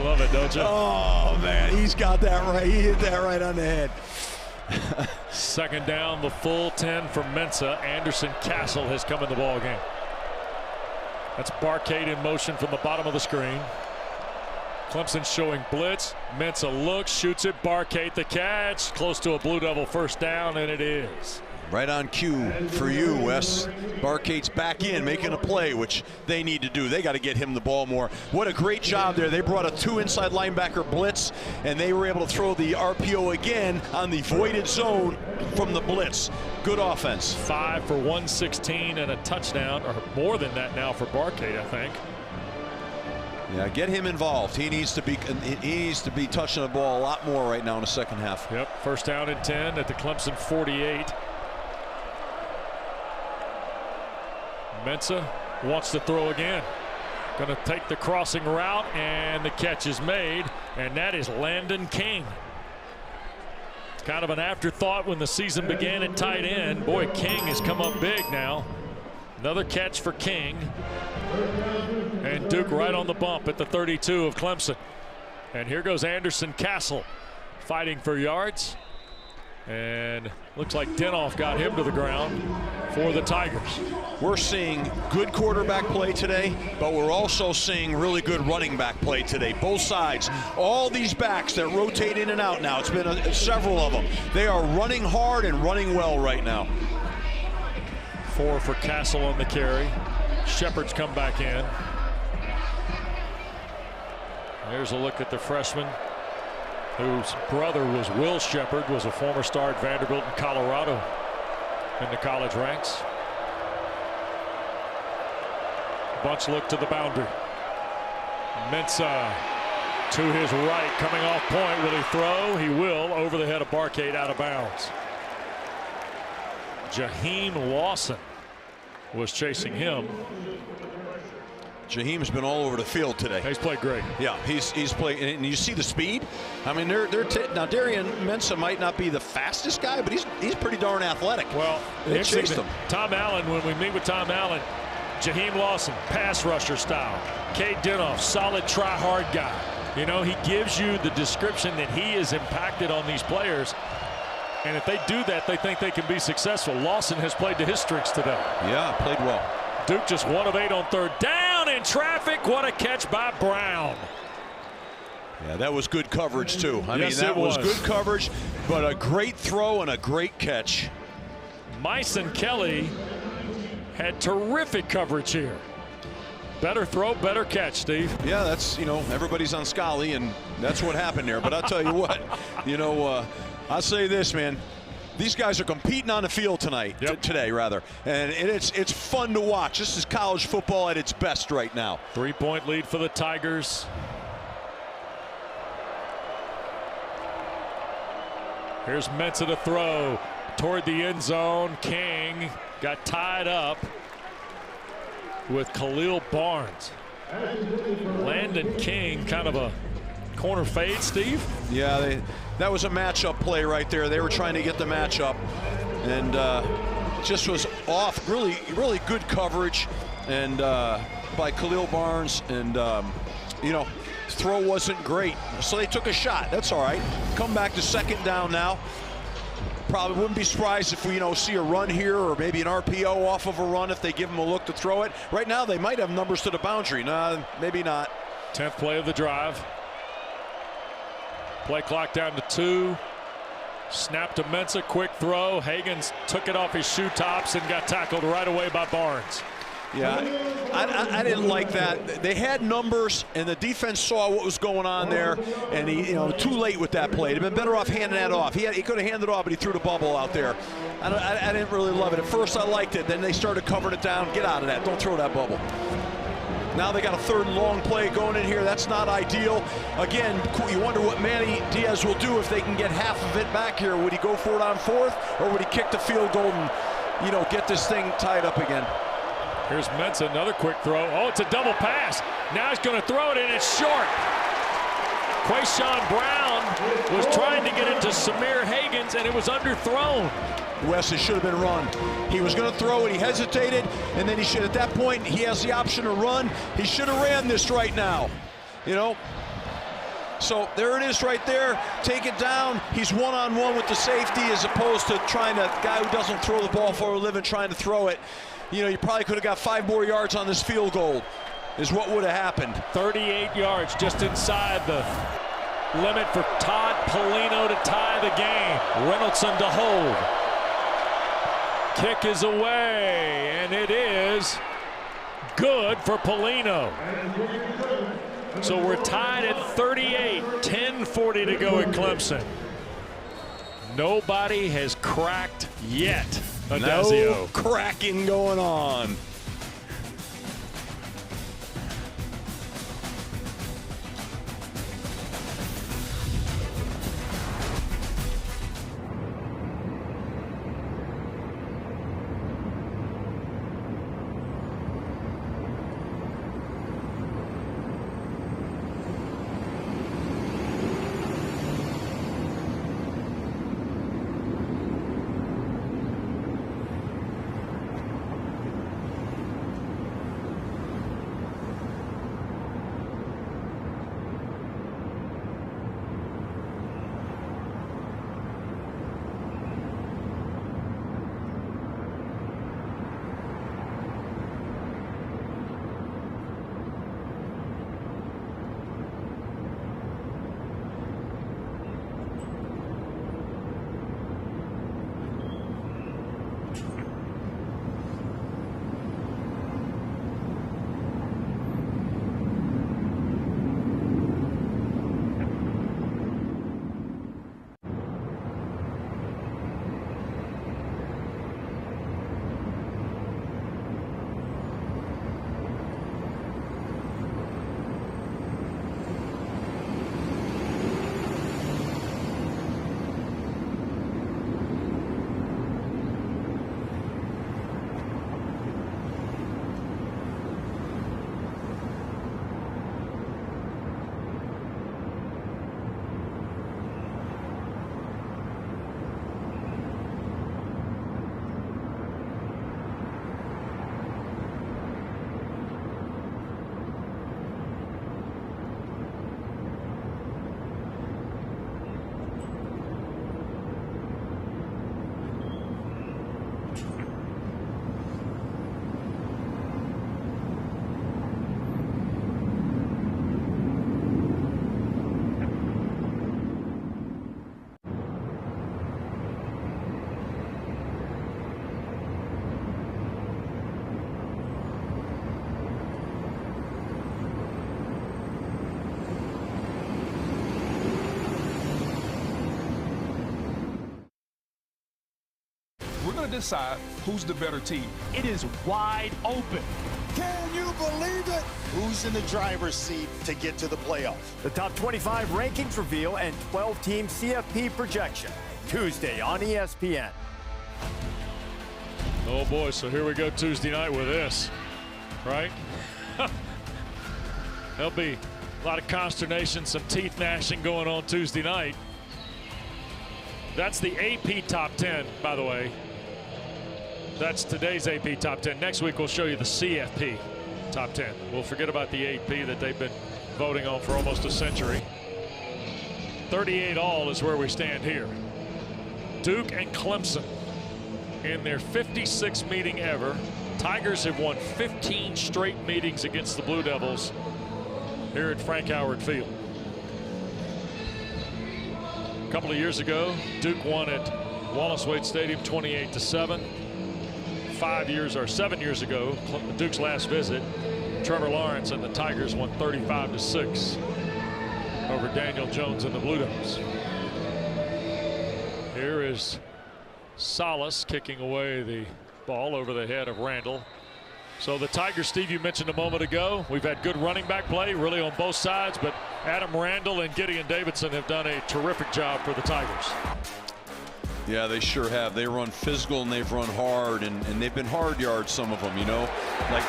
love it, don't you? Oh man, he's got that right. He hit that right on the head. Second down, the full 10 for Mensa. Anderson Castle has come in the ball game. That's Barcade in motion from the bottom of the screen. Clemson showing blitz. Mensa looks, shoots it. Barcade the catch. Close to a Blue Devil first down, and it is. Right on cue for you, Wes. Barcade's back in, making a play, which they need to do. They got to get him the ball more. What a great job there. They brought a 2 inside linebacker blitz, and they were able to throw the RPO again on the voided zone from the blitz. Good offense. 5 for 116 and a touchdown, or more than that now for Barcade, I think. Yeah, get him involved. He needs to be touching the ball a lot more right now in the second half. Yep, first down and 10 at the Clemson 48. Mensa wants to throw again. Going to take the crossing route, and the catch is made, and that is Landon King. It's kind of an afterthought when the season began at tight end. Boy, King has come up big now. Another catch for King. And Duke right on the bump at the 32 of Clemson. And here goes Anderson Castle fighting for yards. And looks like Dinoff got him to the ground for the Tigers. We're seeing good quarterback play today, but we're also seeing really good running back play today. Both sides, all these backs that rotate in and out now. It's been several of them. They are running hard and running well right now. 4 for Castle on the carry. Shepard's come back in. There's a look at the freshman, whose brother was Will Shepard, was a former star at Vanderbilt in Colorado in the college ranks. Bunch look to the boundary. Mensa to his right, coming off point. Will he throw? He will, over the head of Barcade, out of bounds. Jaheim Lawson was chasing him. Jaheim's been all over the field today. He's played great. Yeah, he's played, and you see the speed. I mean, now Darian Mensa might not be the fastest guy, but he's pretty darn athletic. Well, they chased him. Tom Allen, when we meet with Tom Allen, Jaheim Lawson, pass rusher style. Cade Dinoff, solid try-hard guy. You know, he gives you the description that he is impacted on these players. And if they do that, they think they can be successful. Lawson has played to his strengths today. Yeah, played well. Duke just 1 of 8 on third down in traffic. What a catch by Brown. Yeah, that was good coverage too. I Yes, mean, that was good was coverage, but a great throw and a great catch. Myson Kelly had terrific coverage here. Better throw, better catch, Steve. Yeah, that's, you know, everybody's on Scully, and that's what happened there. But I'll tell you what, you know, I'll say this, man. These guys are competing on the field tonight, today rather, and it's fun to watch. This is college football at its best right now. 3-point lead for the Tigers. Here's Mensa to throw toward the end zone. King got tied up with Khalil Barnes. Landon King, kind of a corner fade, Steve. Yeah, that was a matchup play right there. They were trying to get the matchup, and just was off. Really, really good coverage, and by Khalil Barnes, and you know, throw wasn't great, so they took a shot. That's all right. Come back to second down now. Probably wouldn't be surprised if we, you know, see a run here, or maybe an RPO off of a run if they give them a look to throw it. Right now, they might have numbers to the boundary. Nah, maybe not. 10th play of the drive. Play clock down to 2. Snap to Mensah, quick throw. Hagens took it off his shoe tops and got tackled right away by Barnes. Yeah, I didn't like that. They had numbers, and the defense saw what was going on there, and he, too late with that play. He'd been better off handing that off. He could have handed it off, but he threw the bubble out there. I didn't really love it. At first, I liked it. Then they started covering it down. Get out of that. Don't throw that bubble. Now they got a 3rd and long play going in here. That's not ideal. Again, you wonder what Manny Diaz will do if they can get half of it back here. Would he go for it on 4th, or would he kick the field goal and, get this thing tied up again? Here's Mensah, another quick throw. Oh, it's a double pass. Now he's going to throw it, and it's short. Quayshawn Brown was trying to get it to Samir Hagens, and it was underthrown. Wes, it should have been run. He was going to throw it. He hesitated, and then he should. At that point, he has the option to run. He should have ran this right now. So there it is right there. Take it down. He's one-on-one with the safety as opposed to trying to, guy who doesn't throw the ball for a living, trying to throw it. You probably could have got 5 more yards on this field goal is what would have happened. 38 yards just inside the limit for Todd Polino to tie the game. Reynoldson to hold. Kick is away, and it is good for Polino. So we're tied at 38, 10:40 to go at Clemson. Nobody has cracked yet. Adazio. No cracking going on. going to decide who's the better team. It is wide open. Can you believe it? Who's in the driver's seat to get to the playoffs? The top 25 rankings reveal and 12-team CFP projection. Tuesday on ESPN. Oh boy, so here we go Tuesday night with this, right? There'll be a lot of consternation, some teeth gnashing going on Tuesday night. That's the AP top 10, by the way. That's today's AP top 10. Next week we'll show you the CFP top 10. We'll forget about the AP that they've been voting on for almost a century. 38 all is where we stand here. Duke and Clemson in their 56th meeting ever. Tigers have won 15 straight meetings against the Blue Devils. here at Frank Howard Field. A couple of years ago, Duke won at Wallace Wade Stadium 28-7. 7 years ago, Duke's last visit, Trevor Lawrence and the Tigers won 35-6 over Daniel Jones and the Blue Devils. Here is Salas kicking away the ball over the head of Randall. So the Tigers, Steve, you mentioned a moment ago, we've had good running back play really on both sides, but Adam Randall and Gideon Davidson have done a terrific job for the Tigers. Yeah, they sure have. They run physical and they've run hard, and they've been hard yards, some of them, you know. Like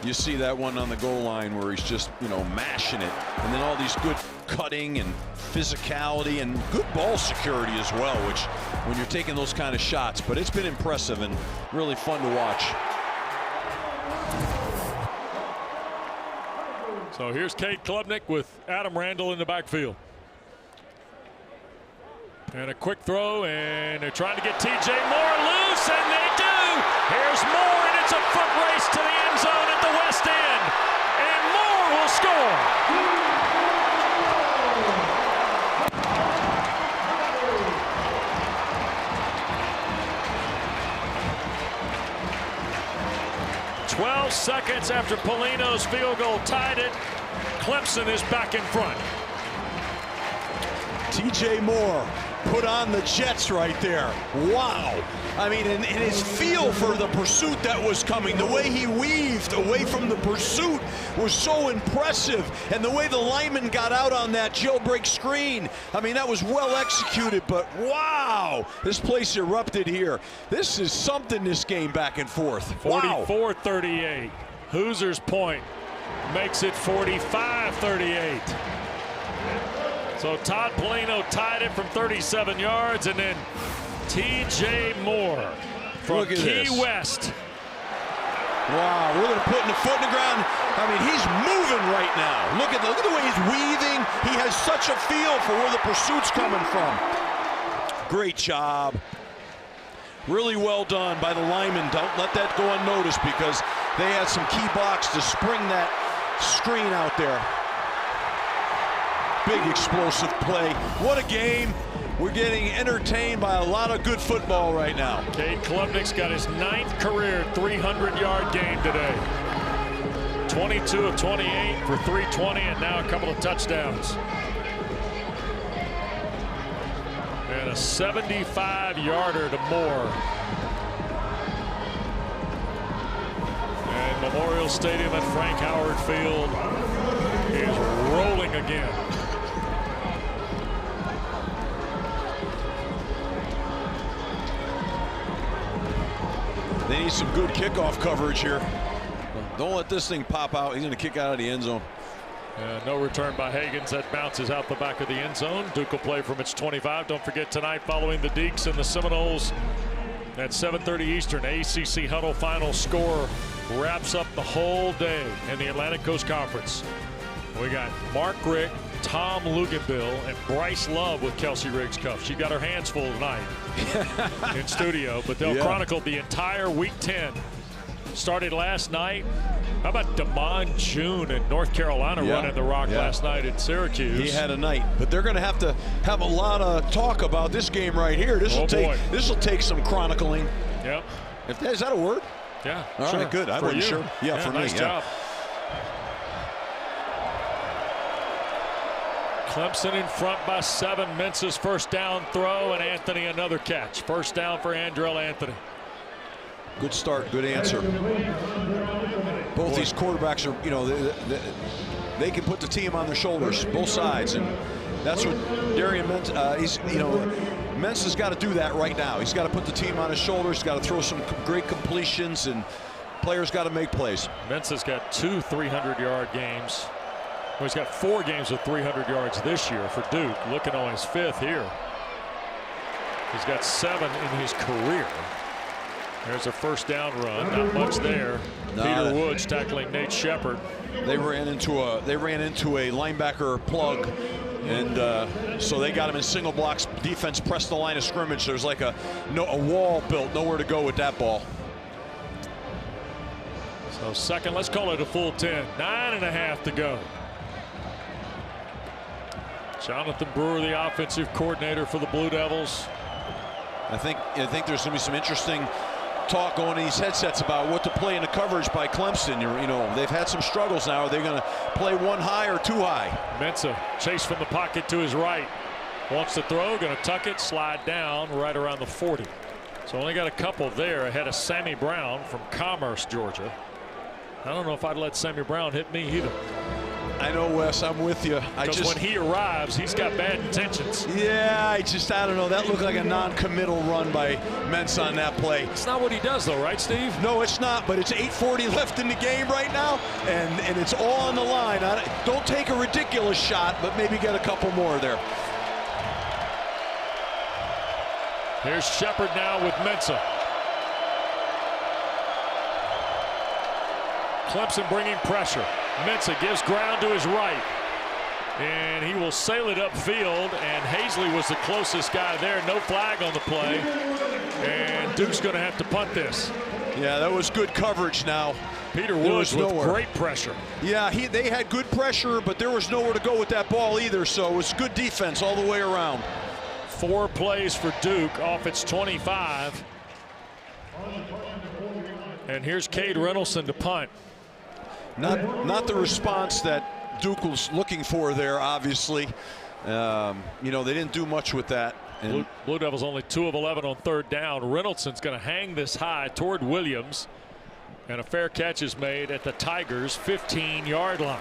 you see that one on the goal line where he's just, you know, mashing it. And then all these good cutting and physicality and good ball security as well, which when you're taking those kind of shots. But it's been impressive and really fun to watch. So here's Cade Klubnik with Adam Randall in the backfield. And a quick throw, and they're trying to get T.J. Moore loose, and they do! Here's Moore, and it's a foot race to the end zone at the west end. And Moore will score! "12 seconds after Polino's field goal tied it, Clemson is back in front." T.J. Moore put on the Jets right there. Wow. I mean, and his feel for the pursuit that was coming, the way he weaved away from the pursuit was so impressive. And the way the lineman got out on that jailbreak screen, I mean, that was well executed, but wow, this place erupted here. This is something, this game back and forth. 44-38. Hoosiers point makes it 45-38. So Todd Polino tied it from 37 yards, and then T.J. Moore from Key West. Wow, we're going to put the foot in the ground. I mean, he's moving right now. Look at the way he's weaving. He has such a feel for where the pursuit's coming from. Great job. Really well done by the linemen. Don't let that go unnoticed because they had some key blocks to spring that screen out there. Big explosive play. What a game. We're getting entertained by a lot of good football right now. Cade Klubnik's got his 9th career 300-yard game today. 22 of 28 for 320 and now a couple of touchdowns. And a 75-yarder to Moore. And Memorial Stadium at Frank Howard Field is rolling again. They need some good kickoff coverage here. Don't let this thing pop out. He's going to kick out of the end zone. No return by Higgins. That bounces out the back of the end zone. Duke will play from its 25. Don't forget tonight, following the Deacs and the Seminoles at 7:30 Eastern, ACC Huddle Final Score wraps up the whole day in the Atlantic Coast Conference. We got Mark Richt, Tom Luganbill, and Bryce Love with Kelsey Riggs cuffs. She got her hands full tonight in studio, but they'll chronicle the entire Week 10. Started last night. How about Damon June in North Carolina running the rock last night at Syracuse? He had a night, but they're going to have a lot of talk about this game right here. This will take some chronicling. Yep. Is that a word? Yeah. All right, good. I wasn't sure. Yeah, for nice me. Job. Clemson in front by 7. Mensa's first down throw, and Anthony another catch. First down for Andrell Anthony. Good start, good answer. Both these quarterbacks are, you know, they can put the team on their shoulders, both sides, and that's what Darian Mensa's got to do that right now. He's got to put the team on his shoulders. He's got to throw some great completions, and players got to make plays. Mensa's got 2 300-yard games. Well, he's got 4 games with 300 yards this year for Duke. Looking on his 5th here. He's got 7 in his career. There's a first down run. Not much there. Peter Woods tackling Nate Shepard. They ran into a linebacker plug, and so they got him in single blocks. Defense pressed the line of scrimmage. There's like a wall built, nowhere to go with that ball. So second, let's call it a full 10. 9.5 to go. Jonathan Brewer, the offensive coordinator for the Blue Devils. I think there's going to be some interesting talk going in these headsets about what to play in the coverage by Clemson. You know, they've had some struggles now. Are they going to play one high or two high? Mensah chase from the pocket to his right. Wants to throw, going to tuck it, slide down right around the 40. So only got a couple there ahead of Sammy Brown from Commerce, Georgia. I don't know if I'd let Sammy Brown hit me either. I know, Wes, I'm with you. Because when he arrives, he's got bad intentions. Yeah, I don't know. That looked like a non-committal run by Mensah on that play. It's not what he does, though, right, Steve? No, it's not, but it's 8:40 left in the game right now, and it's all on the line. Don't take a ridiculous shot, but maybe get a couple more there. Here's Shepard now with Mensah. Clemson bringing pressure. Mensah gives ground to his right. And he will sail it upfield, and Hazley was the closest guy there. No flag on the play. And Duke's going to have to punt this. Yeah, that was good coverage now. Peter Woods with great pressure. Yeah, they had good pressure, but there was nowhere to go with that ball either, so it was good defense all the way around. 4 plays for Duke off its 25. And here's Cade Reynolson to punt. Not the response that Duke was looking for there, obviously. You know, they didn't do much with that. And Blue Devils only 2 of 11 on 3rd down. Reynoldson's going to hang this high toward Williams. And a fair catch is made at the Tigers' 15-yard line.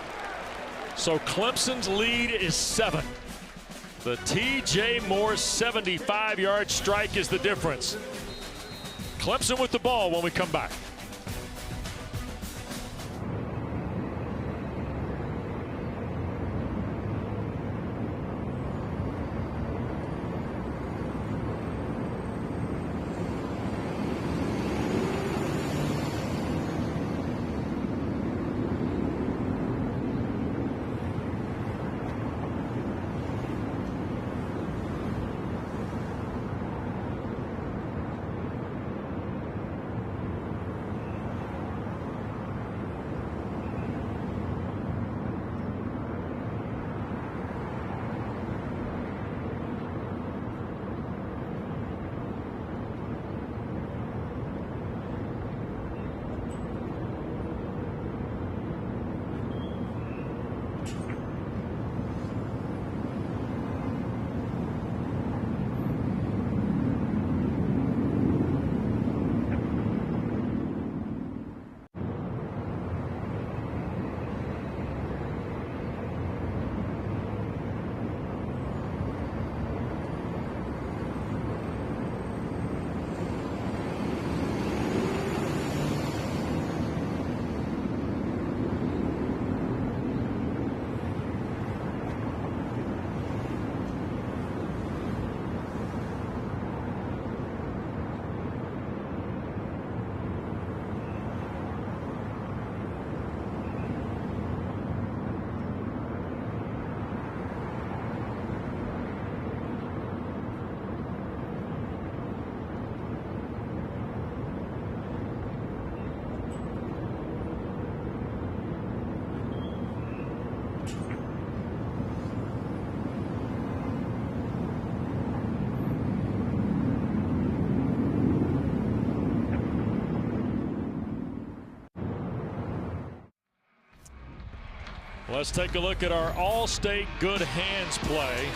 So Clemson's lead is 7. The T.J. Moore 75-yard strike is the difference. Clemson with the ball when we come back. Let's take a look at our all-state good hands play.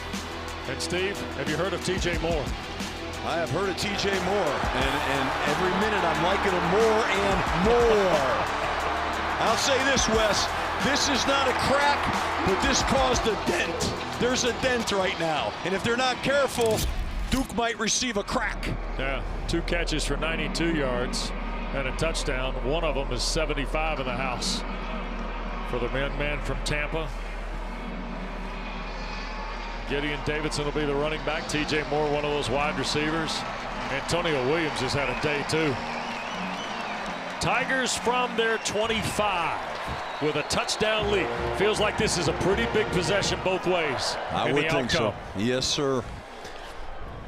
And Steve, have you heard of T.J. Moore? I have heard of T.J. Moore, and every minute I'm liking him more and more. I'll say this, Wes, this is not a crack, but this caused a dent. There's a dent right now, and if they're not careful, Duke might receive a crack. Yeah, 2 catches for 92 yards and a touchdown. One of them is 75 in the house for the man from Tampa. Gideon Davidson will be the running back. T.J. Moore, one of those wide receivers. Antonio Williams has had a day too. Tigers from their 25 with a touchdown lead. Feels like this is a pretty big possession both ways. I would think so. Yes, sir.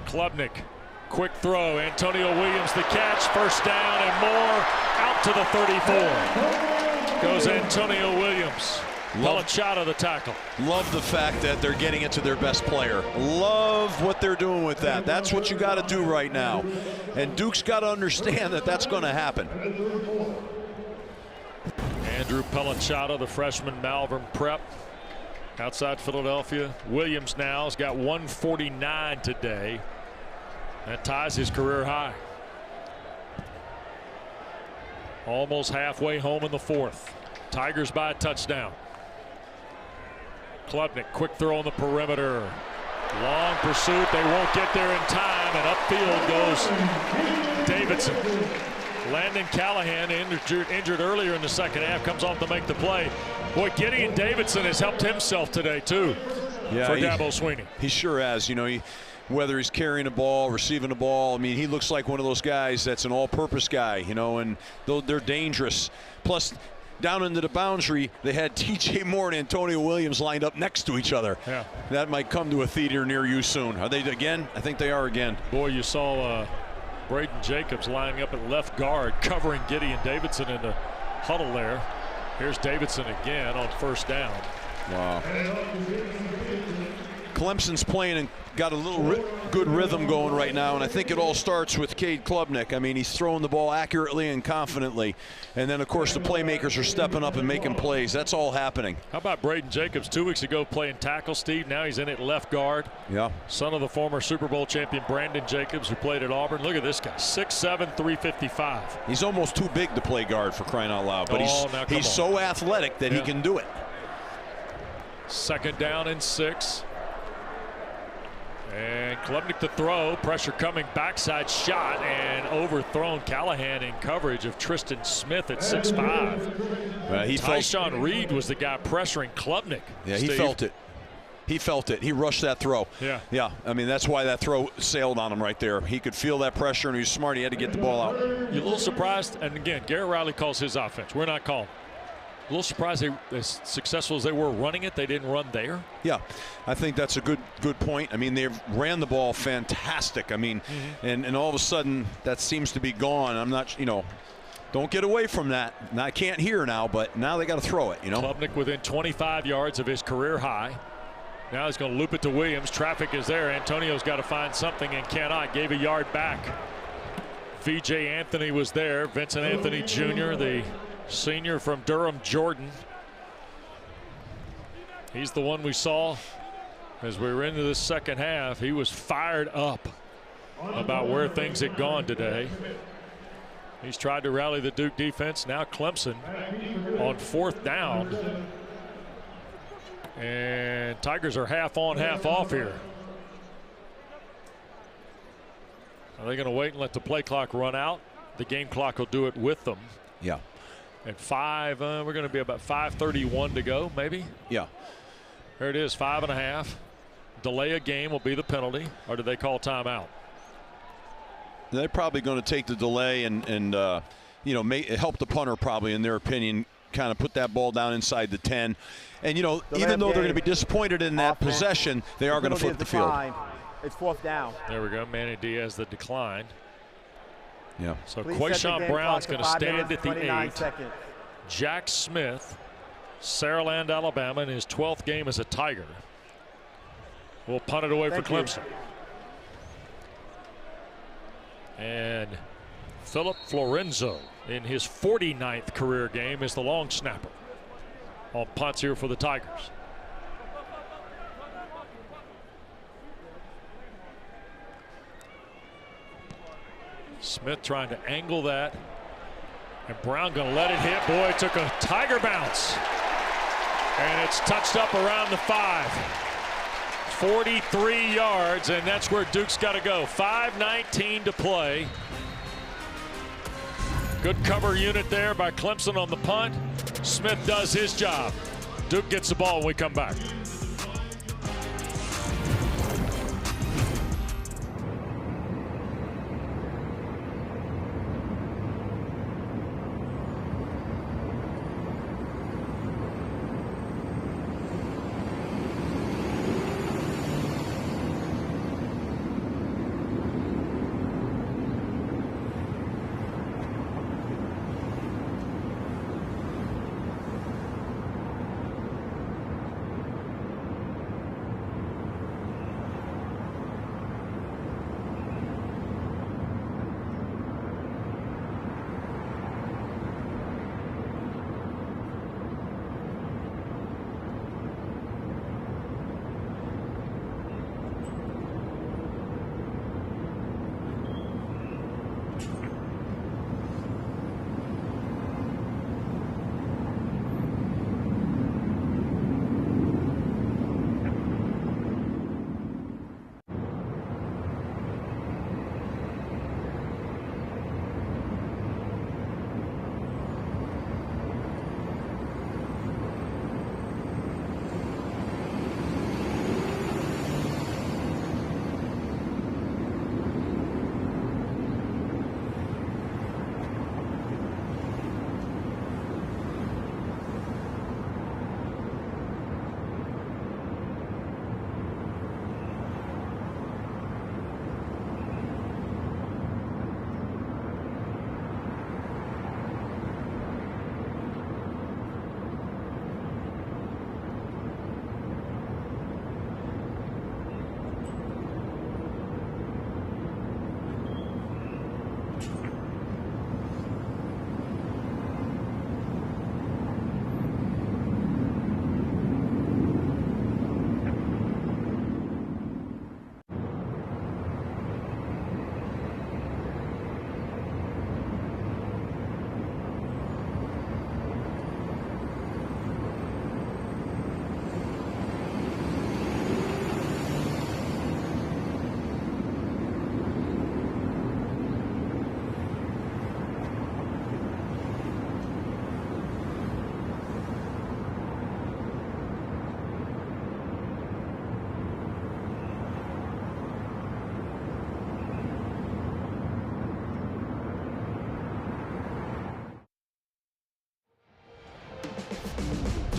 Klubnik, quick throw. Antonio Williams the catch. First down and Moore out to the 34. Goes Antonio Williams. Pellicciata the tackle. Love the fact that they're getting it to their best player. Love what they're doing with that. That's what you got to do right now. And Duke's got to understand that that's going to happen. Andrew Pellicciata, the freshman, Malvern Prep, outside Philadelphia. Williams now has got 149 today. That ties his career high. Almost halfway home in the fourth. Tigers by a touchdown. Klubnik, quick throw on the perimeter. Long pursuit. They won't get there in time, and upfield goes Davidson. Landon Callahan, injured earlier in the second half, comes off to make the play. Boy, Gideon Davidson has helped himself today, too, for Dabo Swinney. He sure has. You know, whether he's carrying the ball, receiving the ball, I mean, he looks like one of those guys that's an all-purpose guy, you know, and they're dangerous. Plus, down into the boundary, they had T.J. Moore and Antonio Williams lined up next to each other. Yeah. That might come to a theater near you soon. Are they again? I think they are again. Boy, you saw Braden Jacobs lining up at left guard, covering Gideon Davidson in the huddle there. Here's Davidson again on first down. Wow. Clemson's playing and got a little good rhythm going right now, and I think it all starts with Cade Klubnik. I mean, he's throwing the ball accurately and confidently, and then of course the playmakers are stepping up and making plays. That's all happening. How about Braden Jacobs 2 weeks ago playing tackle, Steve? Now he's in at left guard. Yeah. Son of the former Super Bowl champion Brandon Jacobs, who played at Auburn. Look at this guy, 6'7", 355. He's almost too big to play guard, for crying out loud, but he's so athletic that he can do it. Second down and 6. And Klubnik to throw, pressure coming, backside shot, and overthrown. Callahan in coverage of Tristan Smith at 6'5". Tyshawn Reed was the guy pressuring Klubnik. Yeah, Steve. He felt it. He felt it. He rushed that throw. Yeah. I mean, that's why that throw sailed on him right there. He could feel that pressure, and he was smart. He had to get the ball out. You're a little surprised, and again, Garrett Riley calls his offense. We're not calling. A little surprised as successful as they were running it, they didn't run there. Yeah, I think that's a good point. I mean, they ran the ball fantastic. I mean, and all of a sudden that seems to be gone. I'm not, don't get away from that. Now, I can't hear now, but now they got to throw it, Klubnik within 25 yards of his career high. Now he's going to loop it to Williams. Traffic is there. Antonio's got to find something and cannot. Gave a yard back. VJ Anthony was there. Vincent Anthony Jr., the senior from Durham, Jordan. He's the one we saw as we were into the second half. He was fired up about where things had gone today. He's tried to rally the Duke defense. Now Clemson on fourth down. And Tigers are half on, half off here. Are they going to wait and let the play clock run out? The game clock will do it with them. Yeah. At 5, we're going to be about 5:31 to go, maybe. Yeah. There it is, 5.5. Delay a game will be the penalty, or do they call timeout? They're probably going to take the delay and help the punter, probably, in their opinion, kind of put that ball down inside the 10. And, even though they're going to be disappointed in that possession, they are going to flip the field. It's fourth down. There we go. Manny Diaz, the decline. Yeah. So Quayshawn Brown's going to stand at the 8. Jack Smith, Saraland, Alabama, in his 12th game as a Tiger, will punt it away for Clemson. And Philip Florenzo, in his 49th career game, is the long snapper on punts here for the Tigers. Smith trying to angle that, and Brown going to let it hit. Boy, it took a Tiger bounce, and it's touched up around the 5. 43 yards, and that's where Duke's got to go. 5:19 to play. Good cover unit there by Clemson on the punt. Smith does his job. Duke gets the ball when we come back.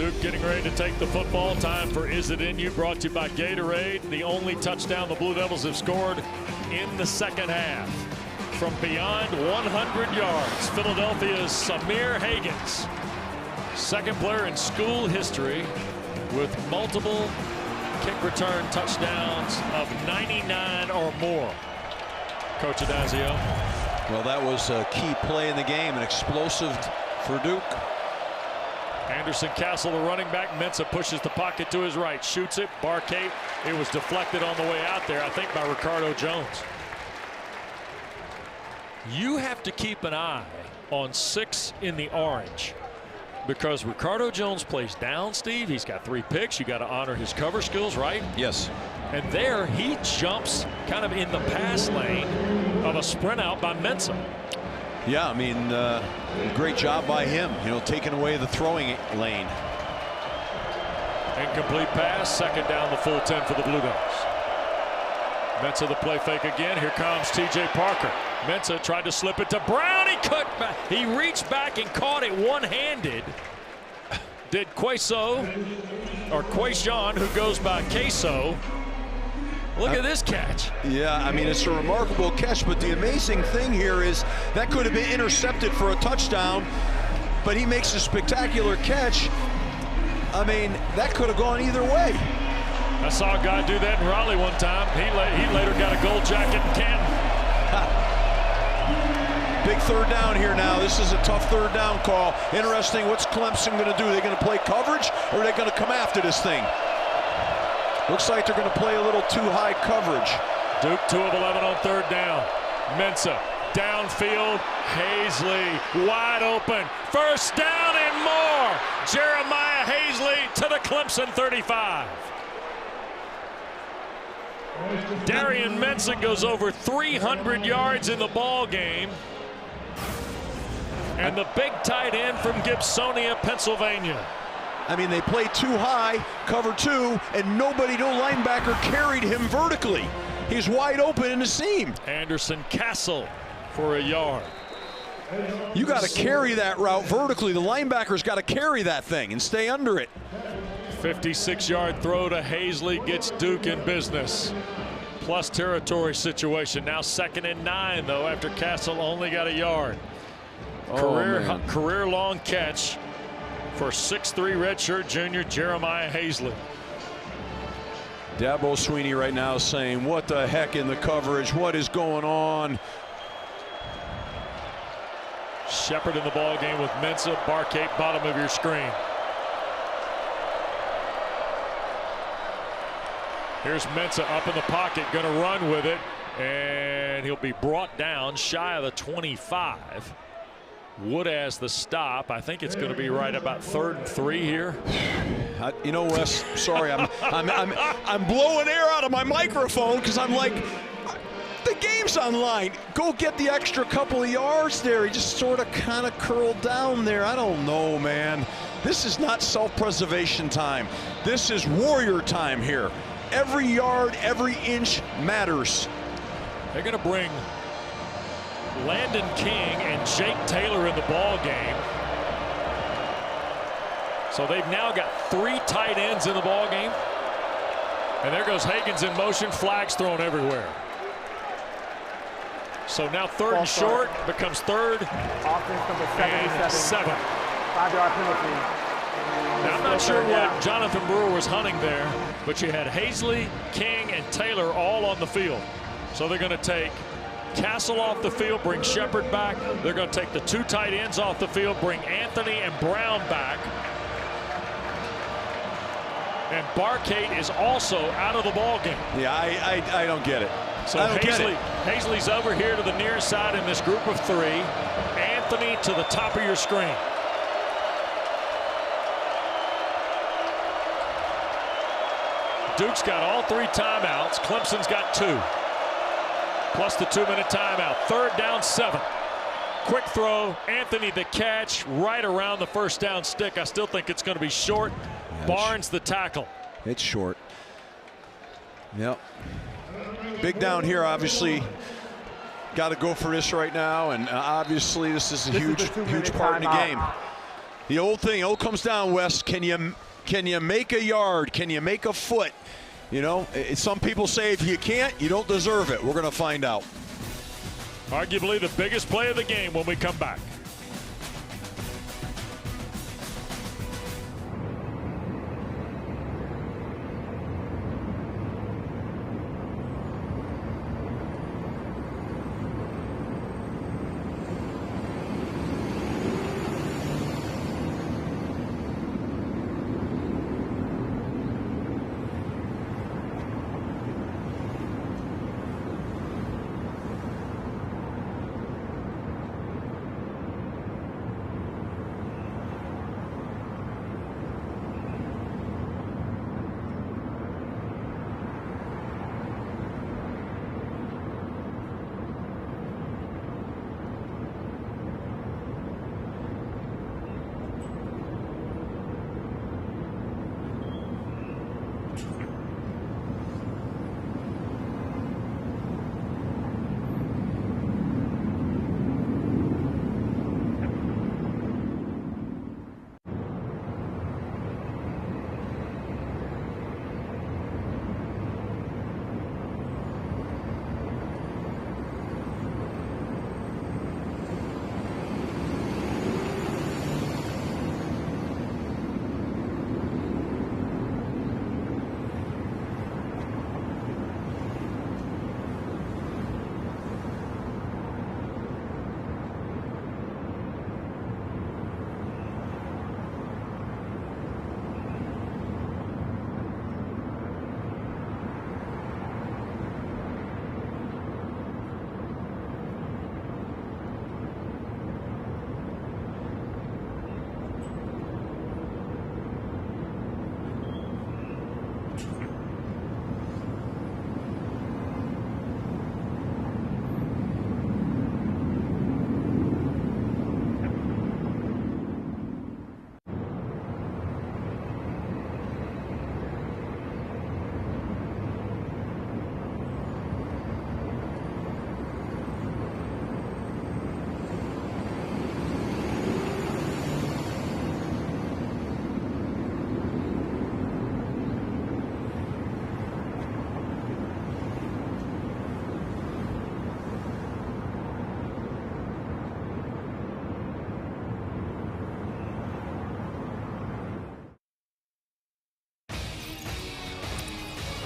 Duke getting ready to take the football. Time for Is It In You, brought to you by Gatorade. The only touchdown the Blue Devils have scored in the second half. From beyond 100 yards, Philadelphia's Samir Hagans, second player in school history with multiple kick return touchdowns of 99 or more. Coach Adazio. Well, that was a key play in the game, and explosive for Duke. Anderson Castle, the running back. Mensah pushes the pocket to his right, shoots it. Barkate, it was deflected on the way out there, I think, by Ricardo Jones. You have to keep an eye on 6 in the orange, because Ricardo Jones plays down, Steve. He's got 3 picks. You got to honor his cover skills, right? Yes. And there he jumps kind of in the pass lane of a sprint out by Mensah. Yeah, I mean, great job by him, you know, taking away the throwing lane. Incomplete pass, second down, the full 10 for the Blue Devils. Mensah the play fake again. Here comes T.J. Parker. Mensah tried to slip it to Brown. He couldn't. He reached back and caught it one-handed. Did Queso, or Quayshawn, who goes by Queso. Look at this catch. Yeah, I mean, it's a remarkable catch, but the amazing thing here is that could have been intercepted for a touchdown, but he makes a spectacular catch. I mean, that could have gone either way. I saw a guy do that in Raleigh one time. He later got a gold jacket in Canton. Big third down here now. This is a tough third down call. Interesting, what's Clemson going to do? Are they going to play coverage, or are they going to come after this thing? Looks like they're going to play a little too high coverage. Duke 2 of 11 on third down. Mensah downfield. Hazley wide open. First down and more. Jeremiah Hazley to the Clemson 35. Darian Mensah goes over 300 yards in the ball game. And the big tight end from Gibsonia, Pennsylvania. I mean, they played too high, cover 2, and no linebacker carried him vertically. He's wide open in the seam. Anderson Castle for a yard. You got to carry that route vertically. The linebacker's got to carry that thing and stay under it. 56-yard throw to Hazley gets Duke in business. Plus territory situation. Now 2nd and 9, though, after Castle only got a yard. Career long catch for 6'3" redshirt junior Jeremiah Hazley. Dabo Swinney right now saying, what the heck in the coverage? What is going on? Shepard in the ball game with Mensah. Barkate, bottom of your screen. Here's Mensah up in the pocket, going to run with it, and he'll be brought down shy of the 25. Wood has the stop. I think it's going to be right about 3rd and 3 here. You know, Wes, sorry, I'm blowing air out of my microphone because I'm like, the game's online. Go get the extra couple of yards there. He just sort of kind of curled down there. I don't know, man. This is not self-preservation time. This is warrior time here. Every yard, every inch matters. They're going to bring Landon King and Jake Taylor in the ball game. So they've now got 3 tight ends in the ball game. And there goes Hagans in motion. Flags thrown everywhere. So now 3rd and short becomes 3rd Offense number 7. 5-yard penalty. Now, I'm not sure what Jonathan Brewer was hunting there, but you had Hazley, King, and Taylor all on the field. So they're going to take Castle off the field, bring Shepard back. They're going to take the 2 tight ends off the field, bring Anthony and Brown back. And Barkate is also out of the ball game. Yeah, I don't get it. So Hazley's over here to the near side in this group of 3. Anthony to the top of your screen. Duke's got all 3 timeouts. Clemson's got 2. Plus the 2-minute timeout. 3rd down 7. Quick throw. Anthony the catch right around the first down stick. I still think it's going to be short. Barnes the tackle. It's short. Yep. Big down here, obviously. Got to go for this right now, and obviously this is a huge part in the game. The old thing, comes down, Wes. Can you make a yard? Can you make a foot? You know, some people say if you can't, you don't deserve it. We're going to find out. Arguably the biggest play of the game when we come back.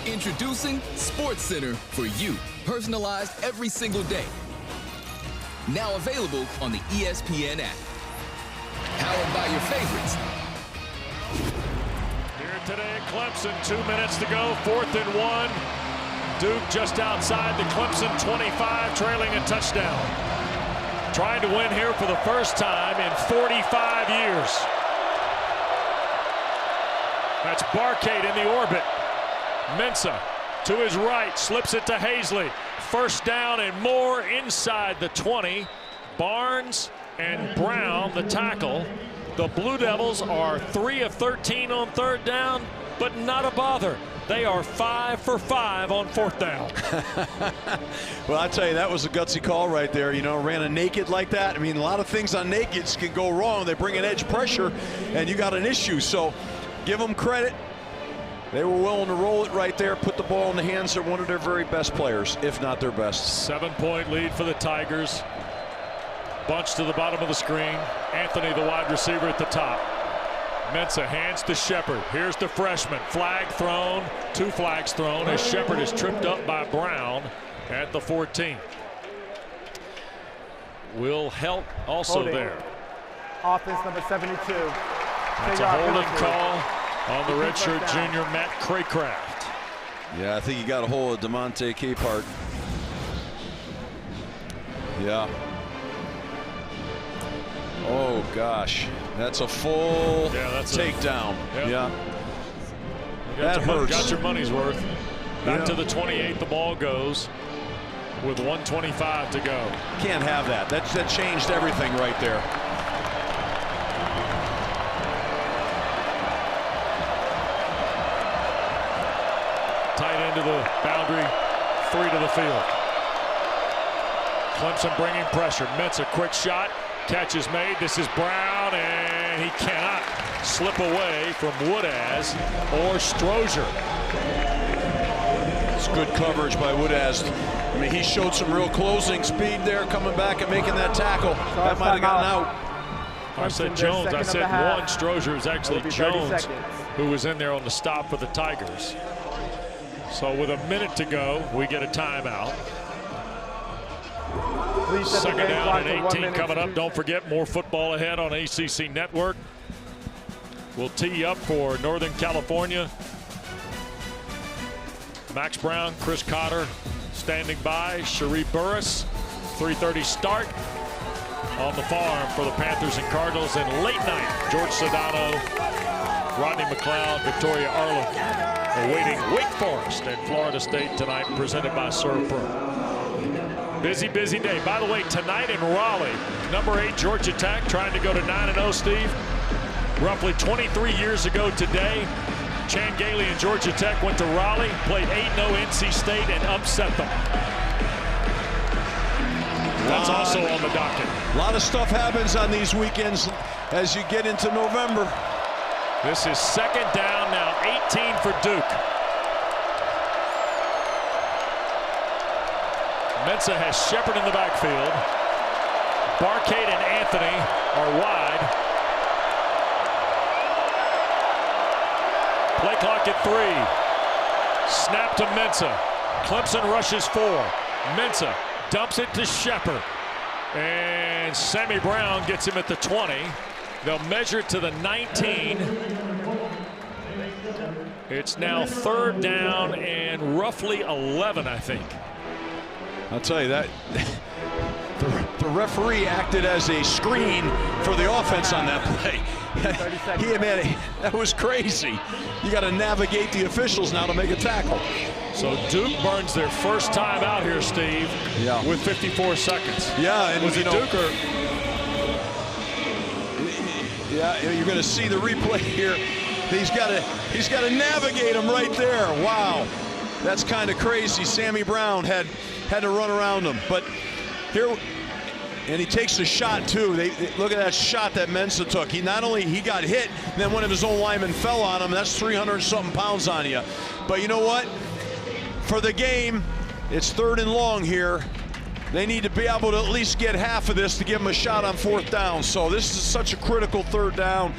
Introducing SportsCenter for you, personalized every single day. Now available on the ESPN app. Powered by your favorites. Here today at Clemson, 2 minutes to go, 4th and 1. Duke just outside the Clemson 25, trailing a touchdown. Trying to win here for the first time in 45 years. That's Barcade in the orbit. Mensah to his right, slips it to Hazley. First down and more inside the 20. Barnes and Brown, the tackle. The Blue Devils are 3 of 13 on 3rd down, but not a bother. They are 5 for 5 on 4th down. Well, I tell you, that was a gutsy call right there. You know, ran a naked like that. I mean, a lot of things on nakeds can go wrong. They bring an edge pressure, and you got an issue. So give them credit. They were willing to roll it right there, put the ball in the hands of one of their very best players, if not their best. 7-point lead for the Tigers. Bunch to the bottom of the screen. Anthony, the wide receiver, at the top. Mensah hands to Shepard. Here's the freshman. Flag thrown. 2 flags thrown as Shepard is tripped up by Brown at the 14. Will help also holding. There. Offense number 72. That's a holding call on the redshirt junior Matt Craycraft. Yeah, I think he got a hold of DeMonte Capehart. Yeah. Oh gosh, that's a full takedown. Yeah. That hurts. Got your money's worth. Back to the 28. The ball goes with 1:25 to go. Can't have that. That changed everything right there. Tight end to the boundary, 3 to the field. Clemson bringing pressure. Mensah, quick shot, Catch is made. This is Brown, and he cannot slip away from Woodaz or Strozier. It's good coverage by Woodaz. I mean, he showed some real closing speed there, coming back and making that tackle. That might have gotten out. I said Jones. I said one. Strozier was actually Jones who was in there on the stop for the Tigers. So with a minute to go, we get a timeout. Second down and 18 coming up. Don't forget, more football ahead on ACC Network. We'll tee you up for Northern California. Max Brown, Chris Cotter standing by. Sharif Burris, 3:30 start on the farm for the Panthers and Cardinals. And late night, George Sedano, Rodney McLeod, Victoria Arlen awaiting Wake Forest and Florida State tonight, presented by Serve Pro. Busy, busy day. By the way, tonight in Raleigh, number 8 Georgia Tech trying to go to 9-0, Steve. Roughly 23 years ago today, Chan Gailey and Georgia Tech went to Raleigh, played 8-0 NC State, and upset them. That's also on the docket. A lot of stuff happens on these weekends as you get into November. This is second down now, 18 for Duke. Mensah has Shepard in the backfield. Barcade and Anthony are wide. Play clock at 3. Snap to Mensah. Clemson rushes 4. Mensah dumps it to Shepard. And Sammy Brown gets him at the 20. They'll measure it to the 19. It's now third down and roughly 11, I think. I'll tell you that the referee acted as a screen for the offense on that play. That was crazy. You got to navigate the officials now to make a tackle. So Duke burns their first time out here, Steve, with 54 seconds. Yeah, and was it Duke or? Yeah, you're going to see the replay here. He's got to navigate him right there. Wow, that's kind of crazy. Sammy Brown had to run around him, but here, and he takes a shot too. Look at that shot that Mensah took. He got hit, then one of his own linemen fell on him. That's 300-something pounds on you. But you know what? For the game, it's third and long here. They need to be able to at least get half of this to give them a shot on fourth down. So this is such a critical third down.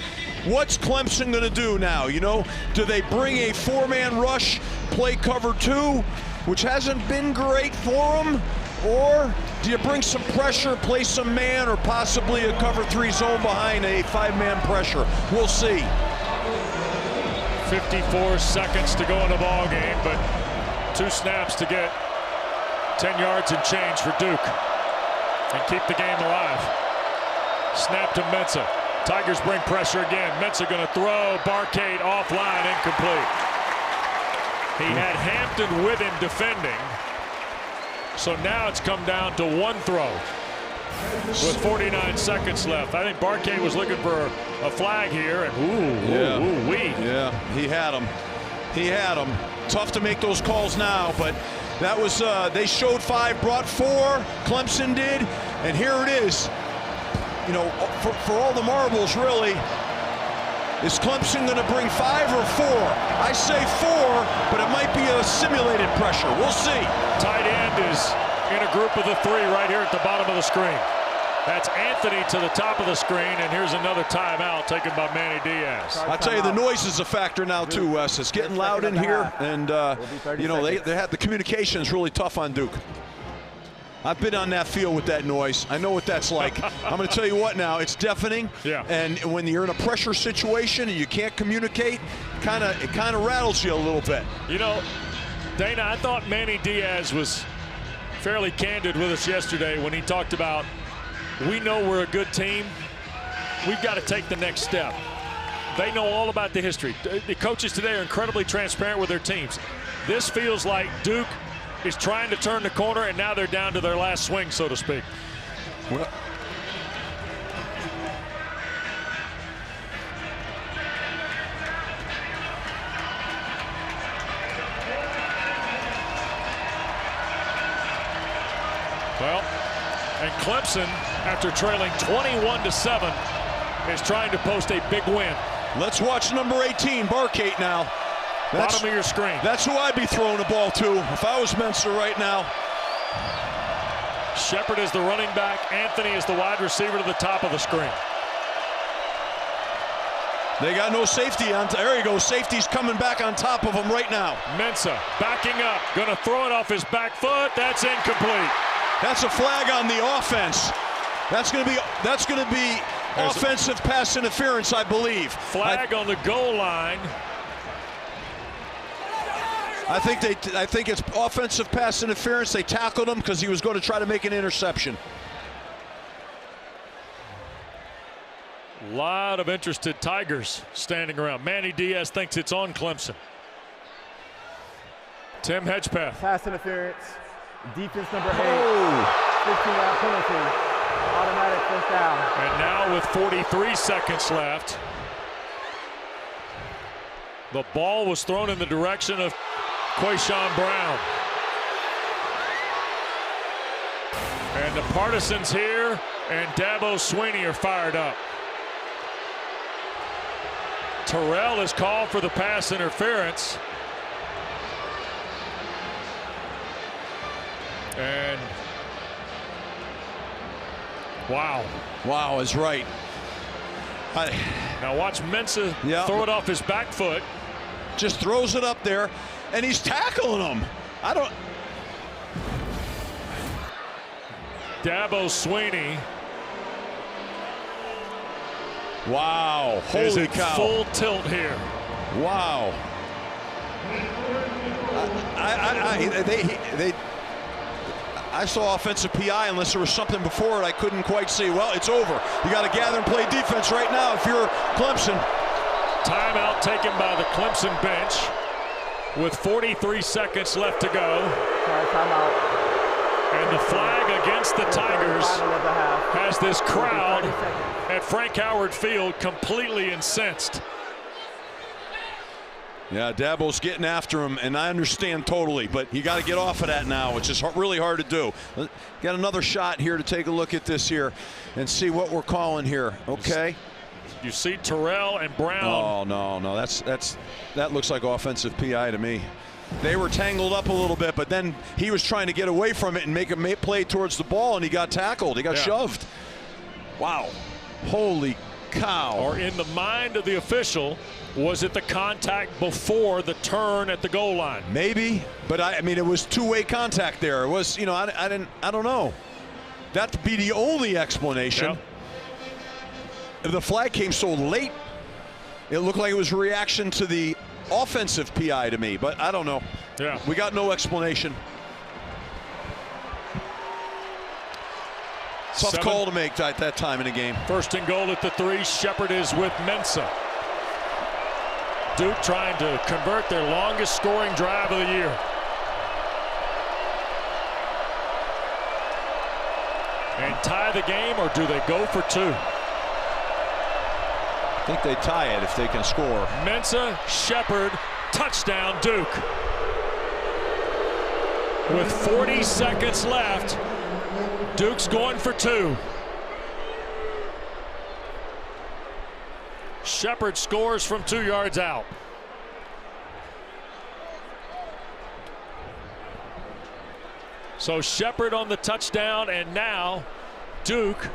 What's Clemson going to do now? You know, do they bring a 4-man rush, play cover 2, which hasn't been great for them? Or do you bring some pressure, play some man, or possibly a cover 3 zone behind a 5-man pressure? We'll see. 54 seconds to go in the ball game, but 2 snaps to get 10 yards and change for Duke and keep the game alive. Snap to Mensah. Tigers bring pressure again. Mensah going to throw. Barcade offline, incomplete. He had Hampton with him defending. So now it's come down to 1 throw with 49 seconds left. I think Barcade was looking for a flag here, and Yeah, he had him. He had him. Tough to make those calls now, but that was, they showed 5, brought 4, Clemson did, and here it is. You know, for all the marbles, really, is Clemson going to bring 5 or 4? I say 4, but it might be a simulated pressure. We'll see. Tight end is in a group of the 3 right here at the bottom of the screen. That's Anthony to the top of the screen, and here's another timeout taken by Manny Diaz. I'll tell you, the noise is a factor now too, Wes. It's getting loud in here, and you know, they had the communication is really tough on Duke. I've been on that field with that noise. I know what that's like. I'm going to tell you what now, it's deafening. Yeah. And when you're in a pressure situation and you can't communicate, it kind of rattles you a little bit. You know, Dana, I thought Manny Diaz was fairly candid with us yesterday when he talked about, we know we're a good team. We've got to take the next step. They know all about the history. The coaches today are incredibly transparent with their teams. This feels like Duke is trying to turn the corner, and now they're down to their last swing, so to speak. Well, and Clemson after trailing 21-7, is trying to post a big win. Let's watch number 18, Barkate now. Bottom of your screen. That's who I'd be throwing the ball to if I was Mensa right now. Shepard is the running back. Anthony is the wide receiver to the top of the screen. They got no safety on. There you go. Safety's coming back on top of him right now. Mensa backing up. Going to throw it off his back foot. That's incomplete. That's a flag on the offense. That's going to be offensive pass interference, I believe. Flag on the goal line. I think it's offensive pass interference. They tackled him because he was going to try to make an interception. A lot of interested Tigers standing around. Manny Diaz thinks it's on Clemson. Tim Hedgepeth. Pass interference. Defense number 8. 15-yard penalty. Automatic first down. And now with 43 seconds left, the ball was thrown in the direction of Quayshawn Brown. And the partisans here and Dabo Swinney are fired up. Terrell is called for the pass interference. And wow is right. Now watch Mensa throw it off his back foot. Just throws it up there, and he's tackling him. Dabo Swinney. Wow, holy cow. Full tilt here. Wow. I saw offensive PI unless there was something before it I couldn't quite see. Well, it's over. You got to gather and play defense right now if you're Clemson. Timeout taken by the Clemson bench with 43 seconds left to go. Timeout. And the flag against the Tigers has this crowd at Frank Howard Field completely incensed. Yeah, Dabo's getting after him, and I understand totally, but you got to get off of that now, which is really hard to do. Got another shot here to take a look at this here and see what we're calling here. Okay. You see Terrell and Brown. Oh no, that looks like offensive PI to me. They were tangled up a little bit, but then he was trying to get away from it and make a play towards the ball, and he got tackled. He got shoved. Wow. Holy cow. Or in the mind of the official, was it the contact before the turn at the goal line? Maybe, but I mean, it was two-way contact there. It was, I don't know. That'd be the only explanation. Yep. If the flag came so late, it looked like it was a reaction to the offensive PI to me, but I don't know. Yeah. We got no explanation. Tough call to make at that time in the game. First and goal at the 3. Shepard is with Mensa. Duke trying to convert their longest scoring drive of the year. And tie the game, or do they go for 2? I think they tie it if they can score. Mensa, Shepard, touchdown Duke. With 40 seconds left, Duke's going for 2. Shepard scores from 2 yards out. So Shepard on the touchdown, and now Duke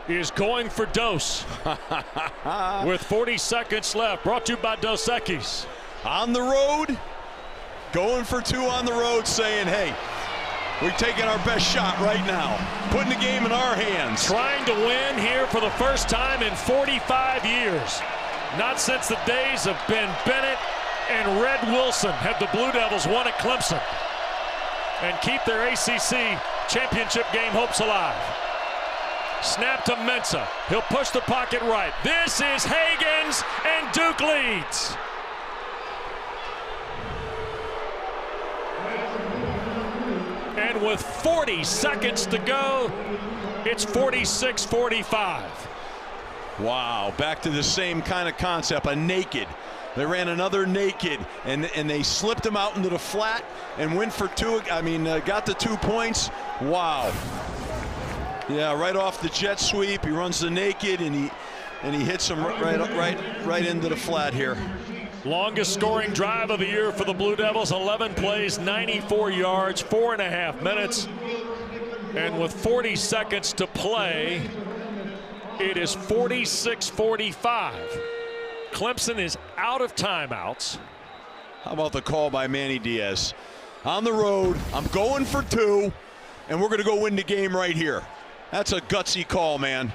is going for Dos with 40 seconds left. Brought to you by Dos Equis. On the road, going for 2 on the road, saying, hey, we're taking our best shot right now, putting the game in our hands. Trying to win here for the first time in 45 years. Not since the days of Ben Bennett and Red Wilson had the Blue Devils won at Clemson and keep their ACC championship game hopes alive. Snap to Mensa. He'll push the pocket right. This is Hagens, and Duke leads. And with 40 seconds to go, it's 46-45. Wow, back to the same kind of concept, a naked. They ran another naked, and they slipped him out into the flat and went for 2. I mean, got the 2 points. Wow. Yeah, right off the jet sweep. He runs the naked, and he hits him right into the flat here. Longest scoring drive of the year for the Blue Devils. 11 plays, 94 yards, 4.5 minutes. And with 40 seconds to play, it is 46-45. Clemson is out of timeouts. How about the call by Manny Diaz? On the road, I'm going for 2, and we're going to go win the game right here. That's a gutsy call, man.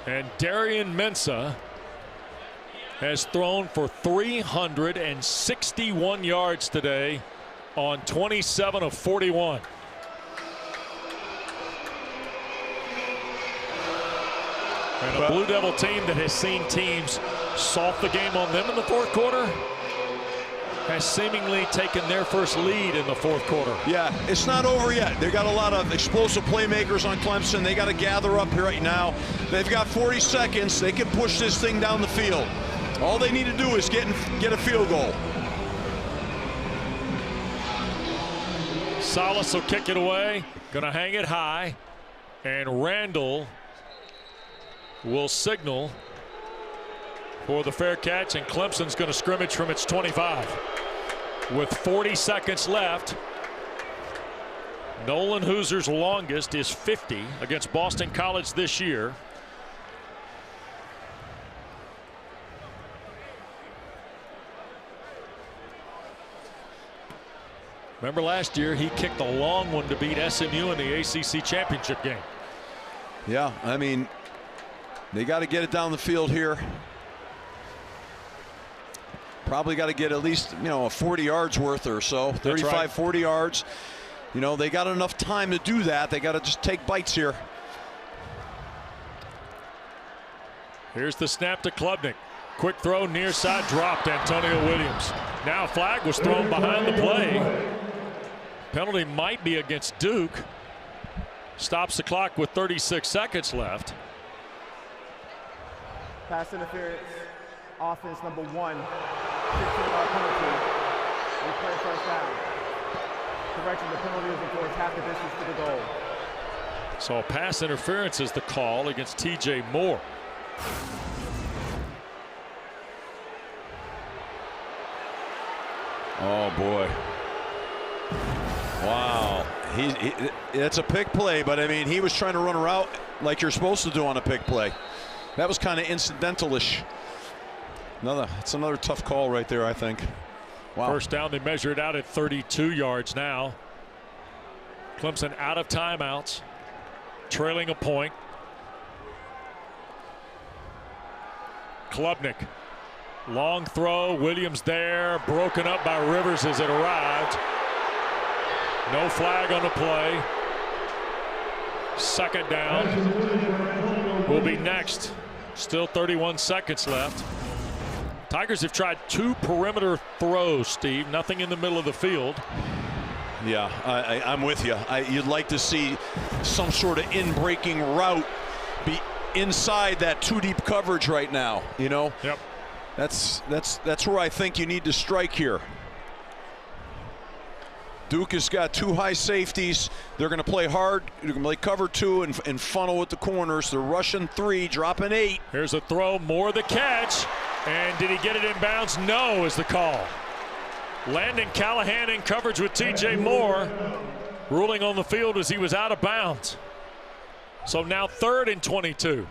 And Darian Mensah has thrown for 361 yards today on 27 of 41. And a Blue Devil team that has seen teams salt the game on them in the fourth quarter has seemingly taken their first lead in the fourth quarter. Yeah, it's not over yet. They've got a lot of explosive playmakers on Clemson. They got to gather up here right now. They've got 40 seconds. They can push this thing down the field. All they need to do is get a field goal. Salas will kick it away. Gonna hang it high. And Randall will signal for the fair catch, and Clemson's going to scrimmage from its 25. With 40 seconds left, Nolan Hoozer's longest is 50 against Boston College this year. Remember last year he kicked a long one to beat SMU in the ACC championship game. Yeah, I mean, they got to get it down the field here. Probably got to get at least, you know, a 40 yards worth or so. 35, right. 40 yards. You know, they got enough time to do that. They got to just take bites here. Here's the snap to Klubnik. Quick throw, near side, dropped Antonio Williams. Now a flag was thrown behind the play. Penalty might be against Duke. Stops the clock with 36 seconds left. Pass interference, offense number 1, 15-yard penalty. We play first down. Correction, the penalty is enforced half the distance to the goal. So pass interference is the call against TJ Moore. Oh boy. Wow. It's a pick play, but I mean, he was trying to run a route like you're supposed to do on a pick play. That was kind of incidental-ish. It's another tough call right there, I think. Wow. First down, they measure it out at 32 yards now. Clemson out of timeouts, trailing a point. Klubnik, long throw, Williams there, broken up by Rivers as it arrived. No flag on the play. Second down will be next. Still 31 seconds left. Tigers have tried 2 perimeter throws, Steve. Nothing in the middle of the field. Yeah, I'm with you. You'd like to see some sort of in-breaking route be inside that 2-deep coverage right now. You know. Yep. That's where I think you need to strike here. Duke has got 2 high safeties. They're going to play hard. They're going to play cover 2 and funnel with the corners. They're rushing 3, dropping 8. Here's a throw, Moore the catch. And did he get it in bounds? No is the call. Landon Callahan in coverage with TJ Moore. Ruling on the field as he was out of bounds. So now 3rd and 22.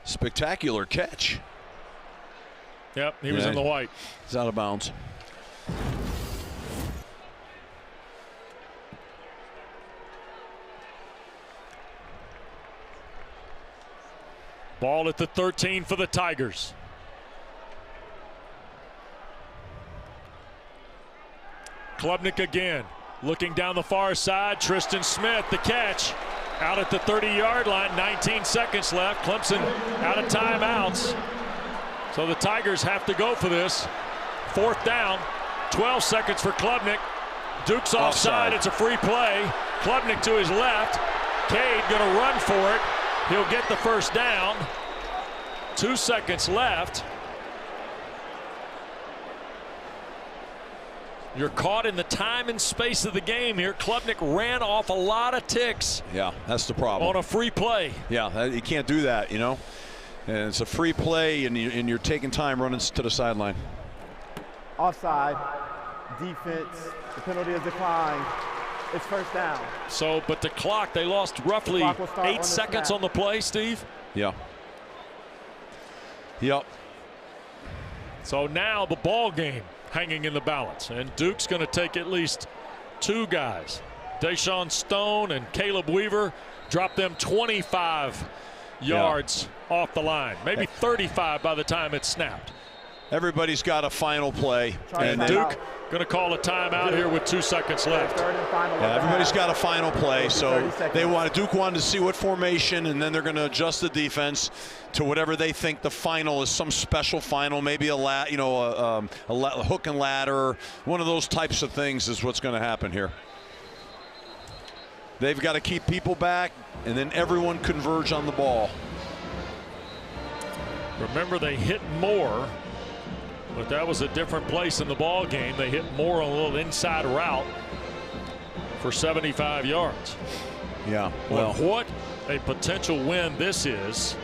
Spectacular catch. Yep, he was in the white. He's out of bounds. Ball at the 13 for the Tigers. Klubnik again, looking down the far side. Tristan Smith, the catch, out at the 30-yard line. 19 seconds left. Clemson out of timeouts. So the Tigers have to go for this. 4th down, 12 seconds for Klubnik. Duke's offside. It's a free play. Klubnik to his left. Cade going to run for it. He'll get the first down. 2 seconds left. You're caught in the time and space of the game here. Klubnik ran off a lot of ticks. Yeah, that's the problem. On a free play. Yeah, you can't do that, you know. And it's a free play, and you're taking time running to the sideline. Offside, defense, the penalty is declined. It's first down. So, but the clock, they lost roughly 8 seconds on the play, Steve. Yeah. Yep. So now the ball game hanging in the balance, and Duke's going to take at least 2 guys. Deshaun Stone and Caleb Weaver, drop them 25 yards off the line, maybe 35 by the time it's snapped. Everybody's got a final play, and Duke going to call a timeout here with 2 seconds left. Yeah, everybody's got a final play, so Duke wanted to see what formation, and then they're going to adjust the defense to whatever they think the final is, some special final, maybe a hook and ladder, one of those types of things is what's going to happen here. They've got to keep people back, and then everyone converge on the ball. Remember, they hit more, but that was a different place in the ball game. They hit more on a little inside route for 75 yards. Yeah, well, but what a potential win this is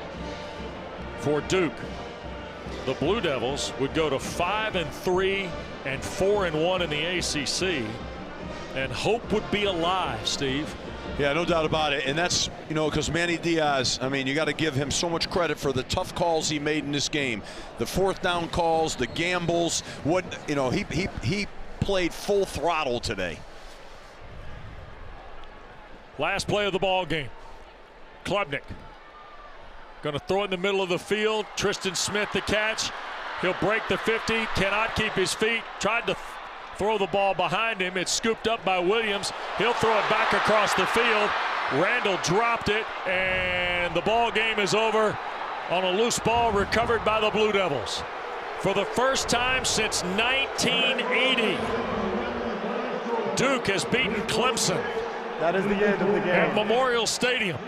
for Duke. The Blue Devils would go to 5-3 and 4-1 in the ACC, and hope would be alive, Steve. Yeah, no doubt about it. And that's, you know, because Manny Diaz, I mean, you got to give him so much credit for the tough calls he made in this game. The 4th down calls, the gambles, he played full throttle today. Last play of the ball game. Klubnik going to throw it in the middle of the field. Tristan Smith the catch. He'll break the 50, cannot keep his feet. Tried to throw the ball behind him. It's scooped up by Williams. He'll throw it back across the field. Randall dropped it, and the ball game is over on a loose ball recovered by the Blue Devils. For the first time since 1980, Duke has beaten Clemson. That is the end of the game. At Memorial Stadium.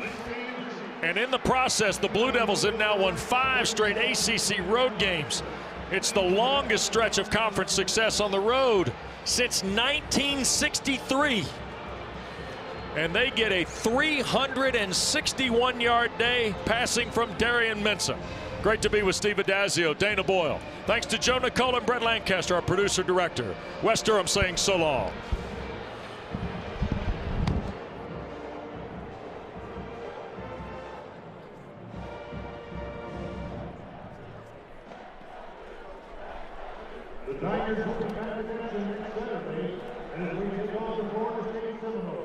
And in the process, the Blue Devils have now won 5 straight ACC road games. It's the longest stretch of conference success on the road since 1963. And they get a 361-yard day passing from Darian Mensah. Great to be with Steve Addazio, Dana Boyle. Thanks to Joe Nicole and Brett Lancaster, our producer-director. Wes Durham saying so long. The Tigers will be back at Clemson next Saturday as we take on the Florida State Seminoles.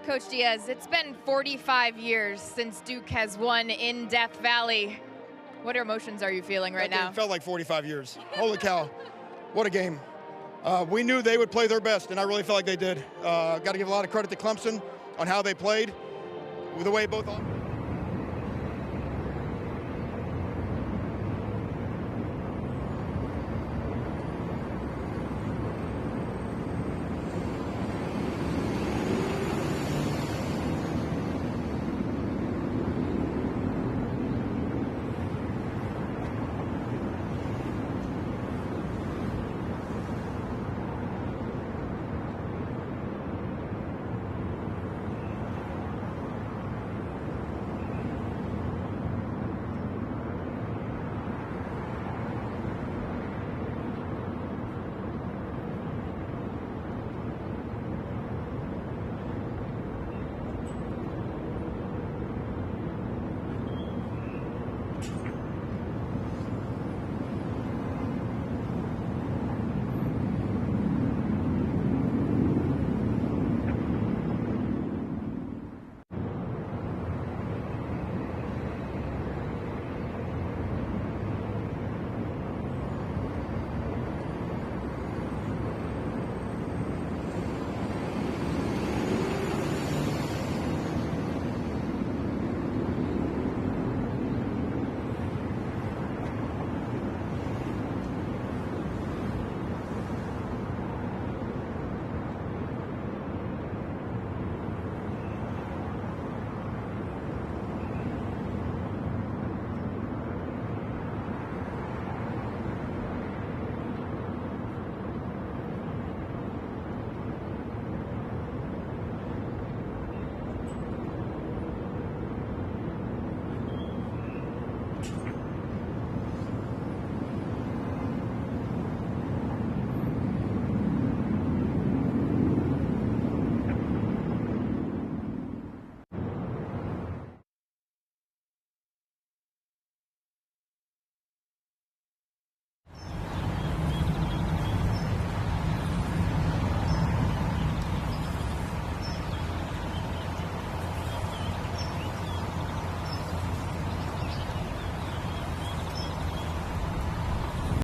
Coach Diaz, it's been 45 years since Duke has won in Death Valley. What emotions are you feeling right now? It felt like 45 years. Holy cow, what a game. We knew they would play their best, and I really felt like they did. Got to give a lot of credit to Clemson on how they played, the way both on.